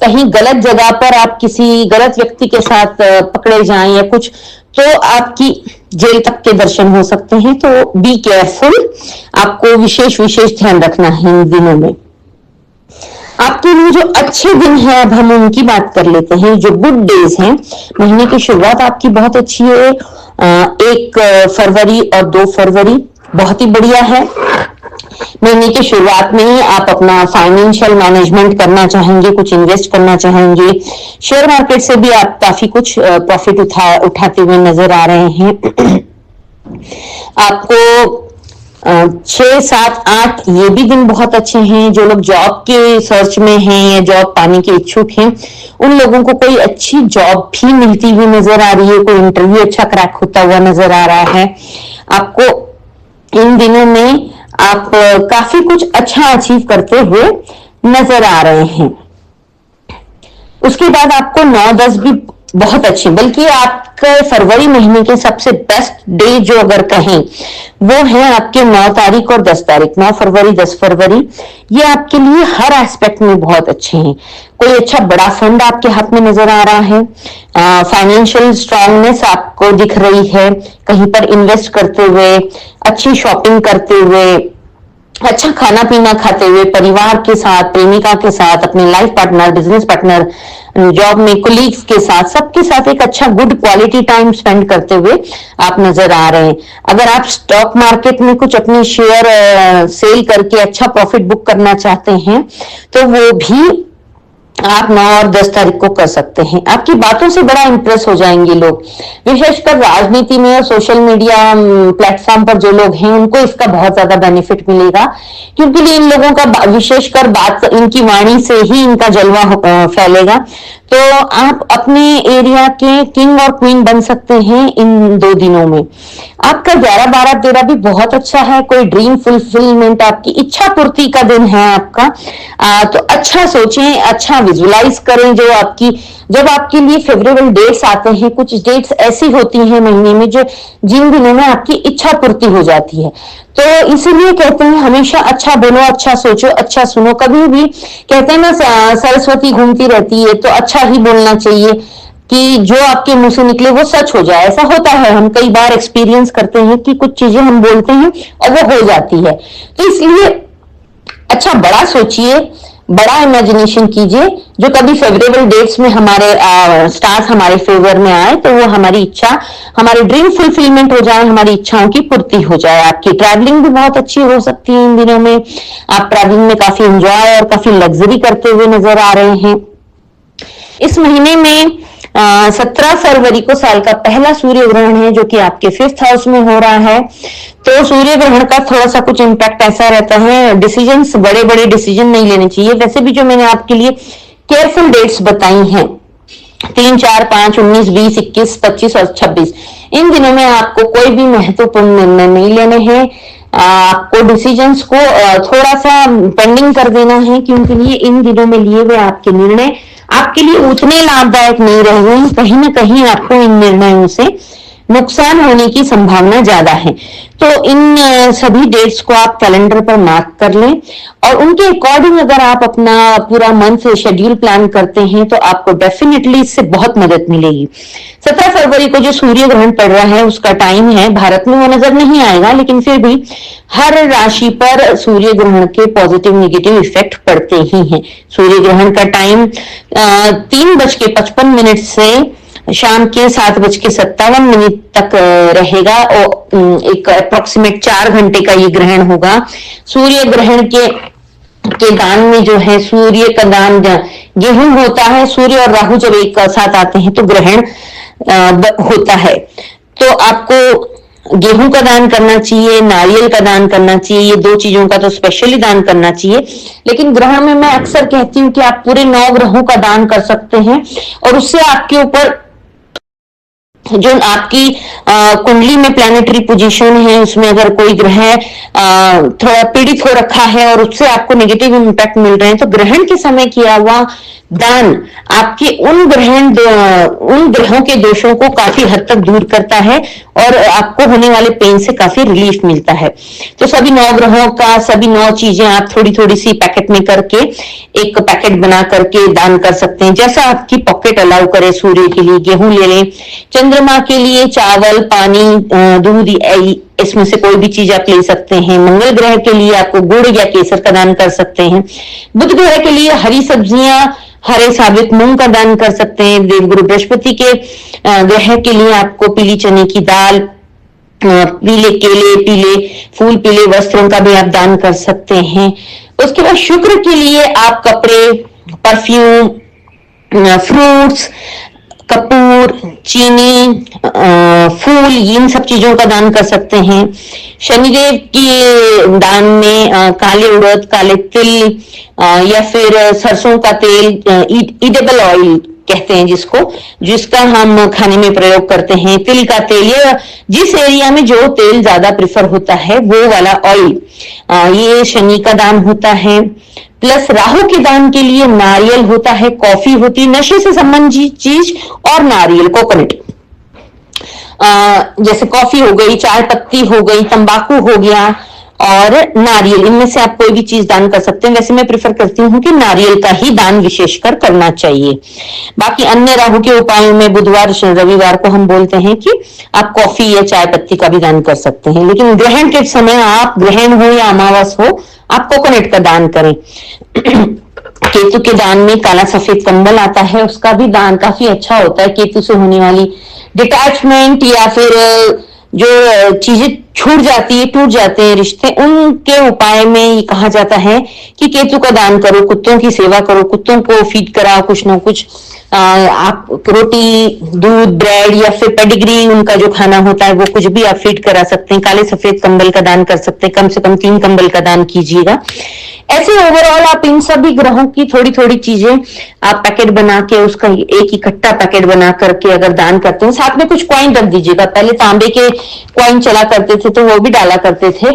कहीं गलत जगह पर आप किसी गलत व्यक्ति के साथ पकड़े जाएं या कुछ, तो आपकी जेल तक के दर्शन हो सकते हैं। तो बी केयरफुल, आपको विशेष ध्यान रखना है इन दिनों में। आपके लिए जो अच्छे दिन है, अब हम उनकी बात कर लेते हैं। जो गुड डेज हैं, महीने की शुरुआत आपकी बहुत अच्छी है। 1 फरवरी और 2 फरवरी बहुत ही बढ़िया है। महीने की शुरुआत में ही आप अपना फाइनेंशियल मैनेजमेंट करना चाहेंगे, कुछ इन्वेस्ट करना चाहेंगे, शेयर मार्केट से भी आप काफी कुछ प्रॉफिट उठाते हुए नजर आ रहे हैं। आपको 6, 7, 8 ये भी दिन बहुत अच्छे हैं। जो लोग जॉब के सर्च में हैं या जॉब पाने के इच्छुक हैं, उन लोगों को कोई अच्छी जॉब भी मिलती हुई नजर आ रही है, कोई इंटरव्यू अच्छा क्रैक होता हुआ नजर आ रहा है। आपको इन दिनों में आप काफी कुछ अच्छा अचीव करते हुए नजर आ रहे हैं। उसके बाद आपको 9-10 भी बहुत अच्छी, बल्कि आपके फरवरी महीने के सबसे बेस्ट डे जो अगर कहें वो है आपके 9 तारीख और 10 तारीख, 9 फरवरी 10 फरवरी। ये आपके लिए हर एस्पेक्ट में बहुत अच्छे हैं। कोई अच्छा बड़ा फंड आपके हाथ में नजर आ रहा है, फाइनेंशियल स्ट्रांगनेस आपको दिख रही है, कहीं पर इन्वेस्ट करते हुए, अच्छी शॉपिंग करते हुए, अच्छा खाना पीना खाते हुए, परिवार के साथ, प्रेमिका के साथ, अपने life partner, business partner, job में कोलीग्स के साथ, सबके साथ एक अच्छा गुड क्वालिटी टाइम स्पेंड करते हुए आप नजर आ रहे हैं। अगर आप स्टॉक मार्केट में कुछ अपने शेयर सेल करके अच्छा प्रॉफिट बुक करना चाहते हैं तो वो भी आप 9 और 10 तारीख को कर सकते हैं। आपकी बातों से बड़ा इंप्रेस हो जाएंगे लोग, विशेषकर राजनीति में और सोशल मीडिया प्लेटफॉर्म पर जो लोग हैं उनको इसका बहुत ज्यादा बेनिफिट मिलेगा, क्योंकि इन लोगों का विशेषकर बात, इनकी वाणी से ही इनका जलवा फैलेगा। तो आप अपने एरिया के किंग और क्वीन बन सकते हैं इन 2 दिनों में। आपका 11, 12, 13 भी बहुत अच्छा है। कोई ड्रीम फुलफिलमेंट, आपकी इच्छा पूर्ति का दिन है आपका। तो अच्छा सोचें, अच्छा विजुलाइज करें। जब आपके लिए फेवरेबल डेट्स आते हैं, कुछ डेट्स ऐसी होती हैं महीने में जिन दिनों में आपकी इच्छा पूर्ति हो जाती है। तो इसीलिए कहते हैं हमेशा अच्छा बोलो, अच्छा सोचो, अच्छा सुनो। कभी भी कहते हैं ना सरस्वती घूमती रहती है, तो अच्छा ही बोलना चाहिए कि जो आपके मुंह से निकले वो सच हो जाए। ऐसा होता है, हम कई बार एक्सपीरियंस करते हैं कि कुछ चीजें हम बोलते हैं और वो हो जाती है। तो इसलिए अच्छा बड़ा सोचिए, बड़ा इमेजिनेशन कीजिए। जो कभी फेवरेबल डेट्स में हमारे स्टार्स हमारे फेवर में आए तो वो हमारी इच्छा, हमारी ड्रीम फुलफिलमेंट हो जाए, हमारी इच्छाओं की पूर्ति हो जाए। आपकी ट्रैवलिंग भी बहुत अच्छी हो सकती है इन दिनों में। आप ट्रैवलिंग में काफी एंजॉय और काफी लग्जरी करते हुए नजर आ रहे हैं। इस महीने में 17 फरवरी को साल का पहला सूर्य ग्रहण है, जो कि आपके 5th हाउस में हो रहा है। तो सूर्य ग्रहण का थोड़ा सा कुछ इम्पैक्ट ऐसा रहता है, डिसीजंस, बड़े बड़े डिसीजन नहीं लेने चाहिए। वैसे भी जो मैंने आपके लिए केयरफुल डेट्स बताई हैं 3, 4, 5, 19, 20, 21, 25 और 26, इन दिनों में आपको कोई भी महत्वपूर्ण निर्णय नहीं लेने हैं। आपको डिसीजंस को थोड़ा सा पेंडिंग कर देना है, क्योंकि ये इन दिनों में लिए हुए आपके निर्णय आपके लिए उतने लाभदायक नहीं रहे हैं। कहीं ना कहीं आपको इन निर्णयों से नुकसान होने की संभावना ज्यादा है। तो इन सभी डेट्स को आप कैलेंडर पर मार्क कर लें और उनके अकॉर्डिंग अगर आप अपना पूरा मंथ शेड्यूल प्लान करते हैं तो आपको डेफिनेटली इससे बहुत मदद मिलेगी। 17 फरवरी को जो सूर्य ग्रहण पड़ रहा है उसका टाइम है, भारत में वो नजर नहीं आएगा, लेकिन फिर भी हर राशि पर सूर्य ग्रहण के पॉजिटिव नेगेटिव इफेक्ट पड़ते ही हैं। सूर्य ग्रहण का टाइम 3:55 से शाम के 7:57 तक रहेगा और एक अप्रोक्सीमेट 4 घंटे का ये ग्रहण होगा। सूर्य ग्रहण के दान में जो है, सूर्य का दान गेहूं होता है। सूर्य और राहु जब एक साथ आते हैं तो ग्रहण होता है। तो आपको गेहूं का दान करना चाहिए, नारियल का दान करना चाहिए। ये 2 चीजों का तो स्पेशली दान करना चाहिए। लेकिन ग्रहण में मैं अक्सर कहती हूँ कि आप पूरे 9 ग्रहों का दान कर सकते हैं और उससे आपके ऊपर जो आपकी कुंडली में प्लैनेटरी पोजीशन है उसमें अगर कोई ग्रह थोड़ा पीड़ित हो रखा है और उससे आपको नेगेटिव इंपैक्ट मिल रहे हैं तो ग्रहण के समय किया हुआ दान आपके उन ग्रहों के दोषों को काफी हद तक दूर करता है और आपको होने वाले पेन से काफी रिलीफ मिलता है। तो सभी 9 ग्रहों का, सभी 9 चीजें आप थोड़ी थोड़ी सी पैकेट में करके एक पैकेट बना करके दान कर सकते हैं, जैसा आपकी पॉकेट अलाउ करे। सूर्य के लिए गेहूं ले लें, चंद्रमा के लिए चावल, पानी, दूध, इसमें से कोई भी चीज आप ले सकते हैं। मंगल ग्रह के लिए आपको गुड़ या केसर का दान कर सकते हैं। बुध ग्रह के लिए हरी सब्जियां, हरे साबित मूंग का दान कर सकते हैं। देवगुरु बृहस्पति के ग्रह के लिए आपको पीली चने की दाल, पीले केले, पीले फूल, पीले वस्त्रों का भी आप दान कर सकते हैं। उसके बाद शुक्र के लिए आप कपड़े, परफ्यूम, फ्रूट्स, कपूर, चीनी, फूल, इन सब चीजों का दान कर सकते हैं। शनिदेव के दान में काले उड़द, काले तिल या फिर सरसों का तेल, ईडेबल ऑयल कहते हैं जिसको, जिसका हम खाने में प्रयोग करते हैं, तिल का तेल, या जिस एरिया में जो तेल ज्यादा प्रिफर होता है वो वाला ऑयल, ये शनि का दान होता है। प्लस राहु के दान के लिए नारियल होता है, कॉफी होती है, नशे से संबंधित चीज, और नारियल, कोकोनट, जैसे कॉफी हो गई, चाय पत्ती हो गई, तंबाकू हो गया और नारियल, इनमें से आप कोई भी चीज दान कर सकते हैं। वैसे मैं प्रेफर करती हूँ कि नारियल का ही दान विशेषकर करना चाहिए। बाकी अन्य राहु के उपायों में बुधवार रविवार को हम बोलते हैं कि आप कॉफी या चाय पत्ती का भी दान कर सकते हैं, लेकिन ग्रहण के समय, आप ग्रहण हो या अमावस हो, आप कोकोनट का दान करें। केतु के दान में काला सफेद कंबल आता है, उसका भी दान काफी अच्छा होता है। केतु से होने वाली डिटैचमेंट या फिर जो चीजें छूट जाती है, टूट जाते हैं रिश्ते, उनके उपाय में ये कहा जाता है कि केतु का दान करो, कुत्तों की सेवा करो, कुत्तों को फीड कराओ कुछ ना कुछ, आप रोटी, दूध, ब्रेड या फिर पेडिग्री, उनका जो खाना होता है वो कुछ भी आप फीड करा सकते हैं। काले सफेद कंबल का दान कर सकते हैं, कम से कम 3 कंबल का दान कीजिएगा। ऐसे ओवरऑल आप इन सभी ग्रहों की थोड़ी थोड़ी चीजें आप पैकेट बना के, उसका एक इकट्ठा पैकेट बना करके अगर दान करते हैं, साथ में कुछ कॉइन रख दीजिएगा। पहले तांबे के कॉइन चला करते थे तो वो भी डाला करते थे,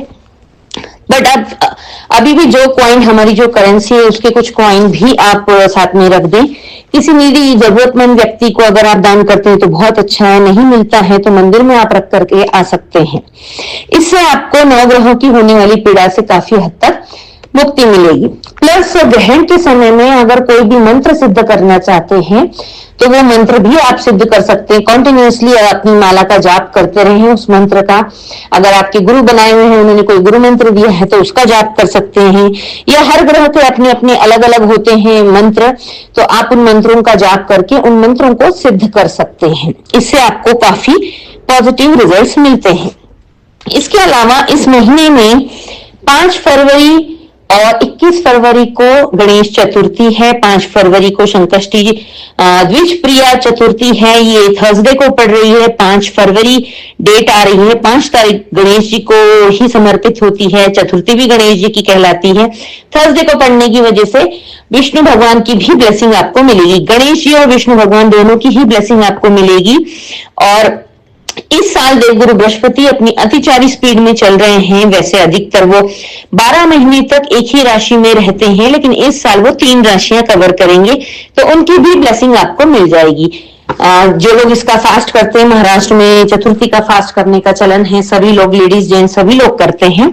बट अब अभी भी जो कॉइन, हमारी जो करेंसी है, उसके कुछ कॉइन भी आप साथ में रख दें। किसी नीडी जरूरतमंद व्यक्ति को अगर आप दान करते हैं तो बहुत अच्छा है, नहीं मिलता है तो मंदिर में आप रख करके आ सकते हैं। इससे आपको 9 ग्रहों की होने वाली पीड़ा से काफी हद तक मुक्ति मिलेगी। प्लस ग्रहण के समय में अगर कोई भी मंत्र सिद्ध करना चाहते हैं तो वो मंत्र भी आप सिद्ध कर सकते हैं। कॉन्टिन्यूसली अपनी माला का जाप करते रहें उस मंत्र का। अगर आपके गुरु बनाए हुए हैं, उन्होंने कोई गुरु मंत्र दिया है तो उसका जाप कर सकते हैं, या हर ग्रह के अपने अपने अलग अलग होते हैं मंत्र, तो आप उन मंत्रों का जाप करके उन मंत्रों को सिद्ध कर सकते हैं। इससे आपको काफी पॉजिटिव रिजल्ट्स मिलते हैं। इसके अलावा इस महीने में 5 फरवरी और 21 फरवरी को गणेश चतुर्थी है, 5 फरवरी को संकष्टी द्विज प्रिया चतुर्थी है, ये थर्सडे को पड़ रही है। 5 फरवरी डेट आ रही है, 5 तारीख गणेश जी को ही समर्पित होती है, चतुर्थी भी गणेश जी की कहलाती है। थर्सडे को पड़ने की वजह से विष्णु भगवान की भी ब्लेसिंग आपको मिलेगी, गणेश जी और विष्णु भगवान दोनों की ही ब्लेसिंग आपको मिलेगी। और इस साल देवगुरु बृहस्पति अपनी अतिचारी स्पीड में चल रहे हैं। वैसे अधिकतर वो 12 महीने तक एक ही राशि में रहते हैं, लेकिन इस साल वो 3 राशियां कवर करेंगे, तो उनकी भी ब्लेसिंग आपको मिल जाएगी। जो लोग इसका फास्ट करते हैं, महाराष्ट्र में चतुर्थी का फास्ट करने का चलन है, सभी लोग, लेडीज जेंट्स सभी लोग करते हैं।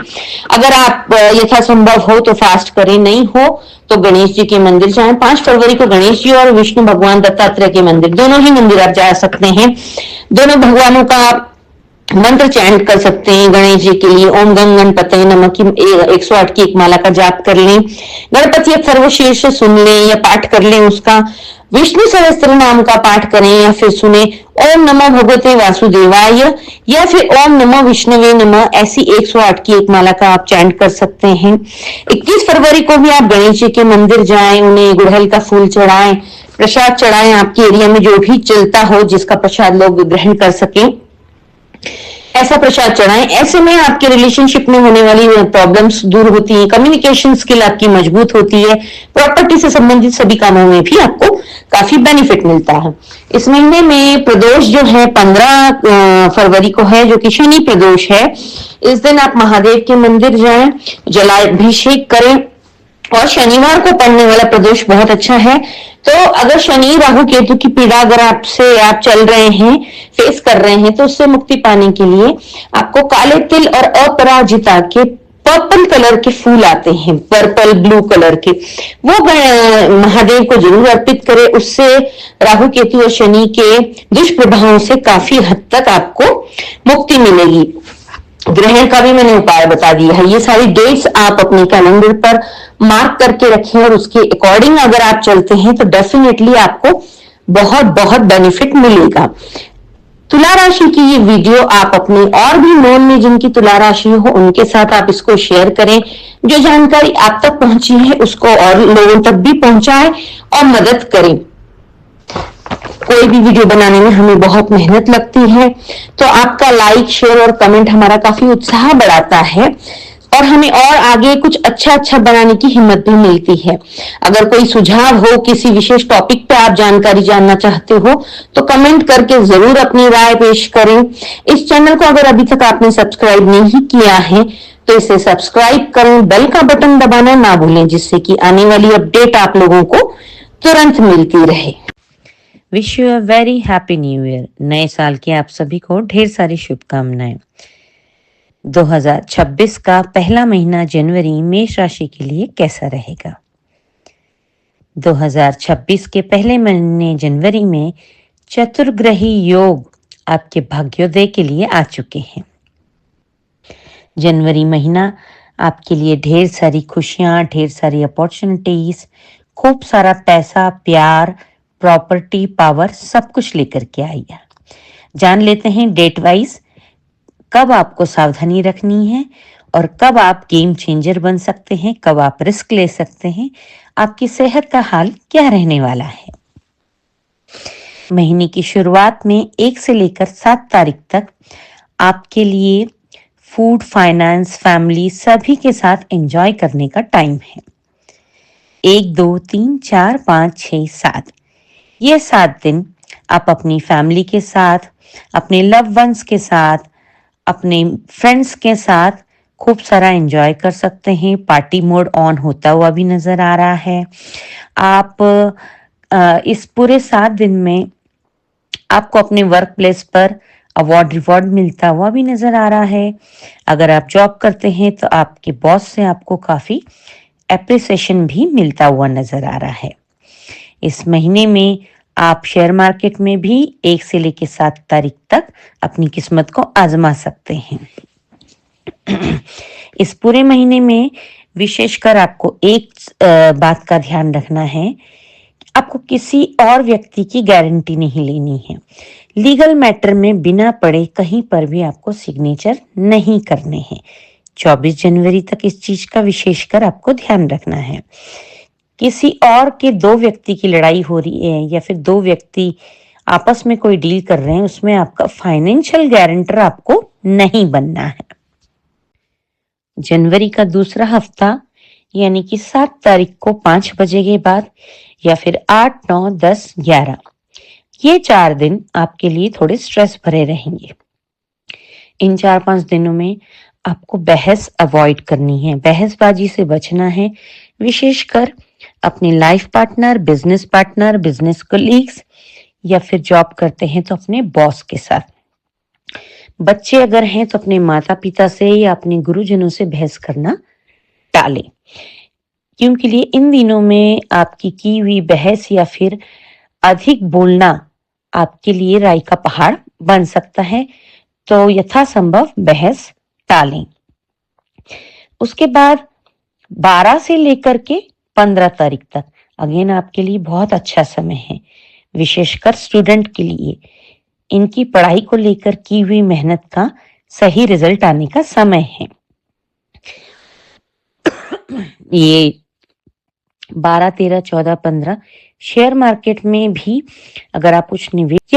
अगर आप यथासंभव हो तो फास्ट करें, नहीं हो तो गणेश जी के मंदिर जाएं। 5 फरवरी को गणेश जी और विष्णु भगवान दत्तात्रेय के मंदिर, दोनों ही मंदिर आप जा सकते हैं। दोनों भगवानों का मंत्र चैंट कर सकते हैं। गणेश जी के लिए ओम गंग गणपतये नमः की 108 की एक माला का जाप कर लें। गणपति अथर्वशीर्ष सुन लें या पाठ कर लें उसका। विष्णु सहस्त्र नाम का पाठ करें या फिर सुने ओम नमो भगवते वासुदेवाय या फिर ओम नमो विष्णुवे नमः, ऐसी 108 की एक माला का आप चैंट कर सकते हैं। 21 फरवरी को भी आप गणेश जी के मंदिर जाएं, उन्हें गुड़हल का फूल चढ़ाएं, प्रसाद चढ़ाएं। आपके एरिया में जो भी चलता हो, जिसका प्रसाद लोग ग्रहण कर सकें, ऐसा प्रसाद चढ़ाएं। ऐसे में आपके रिलेशनशिप में होने वाली प्रॉब्लम्स दूर होती हैं, कम्युनिकेशन स्किल आपकी मजबूत होती है, प्रॉपर्टी से संबंधित सभी कामों में भी आपको काफी बेनिफिट मिलता है। इस महीने में प्रदोष जो है 15 फरवरी को है, जो कि शनि प्रदोष है। इस दिन आप महादेव के मंदिर जाएं, जलाभिषेक करें, और शनिवार को पड़ने वाला प्रदोष बहुत अच्छा है। तो अगर शनि राहु केतु की पीड़ा अगर आप चल रहे हैं, फेस कर रहे हैं, तो उससे मुक्ति पाने के लिए आपको काले तिल और अपराजिता के पर्पल कलर के फूल आते हैं, पर्पल ब्लू कलर के, वो महादेव को जरूर अर्पित करें। उससे राहु केतु और शनि के दुष्प्रभावों से काफी हद तक आपको मुक्ति मिलेगी। ग्रहण का भी मैंने उपाय बता दिया है। ये सारी डेट्स आप अपने कैलेंडर पर मार्क करके रखें और उसके अकॉर्डिंग अगर आप चलते हैं तो डेफिनेटली आपको बहुत बहुत बेनिफिट मिलेगा। तुला राशि की ये वीडियो आप अपने और भी नोन में जिनकी तुला राशि हो उनके साथ आप इसको शेयर करें। जो जानकारी आप तक पहुंची है उसको और लोगों तक भी पहुंचाएं और मदद करें। कोई भी वीडियो बनाने में हमें बहुत मेहनत लगती है, तो आपका लाइक, शेयर और कमेंट हमारा काफी उत्साह बढ़ाता है। और हमें और आगे कुछ अच्छा बनाने की हिम्मत भी मिलती है। अगर कोई सुझाव हो, किसी विशेष टॉपिक पे आप जानकारी जानना चाहते हो तो कमेंट करके जरूर अपनी राय पेश करें। इस चैनल को अगर अभी तक आपने सब्सक्राइब नहीं किया है तो इसे सब्सक्राइब करें, बेल का बटन दबाना ना भूलें, जिससे कि आने वाली अपडेट आप लोगों को तुरंत मिलती रहे। Wish you a very happy new year. नए साल की आप सभी को ढेर सारी शुभकामनाएं। 2026 का पहला महीना जनवरी मेष राशि के लिए कैसा रहेगा? 2026 के पहले महीने जनवरी में चतुर्ग्रही योग आपके भाग्योदय के लिए आ चुके हैं। जनवरी महीना आपके लिए ढेर सारी खुशियां, ढेर सारी अपॉर्चुनिटीज, खूब सारा पैसा, प्यार, प्रॉपर्टी, पावर सब कुछ लेकर के आई है। जान लेते हैं डेट वाइज कब आपको सावधानी रखनी है और कब आप गेम चेंजर बन सकते हैं, कब आप रिस्क ले सकते हैं, आपकी सेहत का हाल क्या रहने वाला है। महीने की शुरुआत में 1 से लेकर 7 तारीख तक आपके लिए फूड, फाइनेंस, फैमिली सभी के साथ एंजॉय करने का टाइम है। 1, 2, 3, 4, 5, 6, 7 ये 7 दिन आप अपनी फैमिली के साथ, अपने लव वंस के साथ, अपने फ्रेंड्स के साथ खूब सारा एंजॉय कर सकते हैं। पार्टी मोड ऑन होता हुआ भी नजर आ रहा है। आप इस पूरे 7 दिन में आपको अपने वर्क प्लेस पर अवार्ड रिवॉर्ड मिलता हुआ भी नजर आ रहा है। अगर आप जॉब करते हैं तो आपके बॉस से आपको काफी एप्रिसिएशन भी मिलता हुआ नजर आ रहा है। इस महीने में आप शेयर मार्केट में भी 1 से लेकर 7 तारीख तक अपनी किस्मत को आजमा सकते हैं। इस पूरे महीने में विशेषकर आपको एक बात का ध्यान रखना है, आपको किसी और व्यक्ति की गारंटी नहीं लेनी है। लीगल मैटर में बिना पढ़े कहीं पर भी आपको सिग्नेचर नहीं करने हैं। 24 जनवरी तक इस चीज का विशेषकर आपको ध्यान रखना है। किसी और के 2 व्यक्ति की लड़ाई हो रही है या फिर 2 व्यक्ति आपस में कोई डील कर रहे हैं, उसमें आपका फाइनेंशियल गारंटर आपको नहीं बनना है। जनवरी का दूसरा हफ्ता यानी कि 7 तारीख को 5 बजे के बाद या फिर 8, 9, 10, 11 ये 4 दिन आपके लिए थोड़े स्ट्रेस भरे रहेंगे। इन 4-5 दिनों में आपको बहस अवॉइड करनी है, बहसबाजी से बचना है, विशेषकर अपने life partner, business partner, business colleagues या फिर जॉब करते हैं तो अपने बॉस के साथ। बच्चे अगर हैं तो अपने माता पिता से या अपने गुरुजनों से बहस करना टालें, क्योंकि लिए इन दिनों में आपकी की हुई बहस या फिर अधिक बोलना आपके लिए राई का पहाड़ बन सकता है, तो यथासंभव बहस टालें। उसके बाद 12 से लेकर के 15 तारीख तक अगेन आपके लिए बहुत अच्छा समय है, विशेषकर स्टूडेंट के लिए। इनकी पढ़ाई को लेकर की हुई मेहनत का सही रिजल्ट आने का समय है। ये 12, 13, 14, 15 शेयर मार्केट में भी अगर आप कुछ निवेश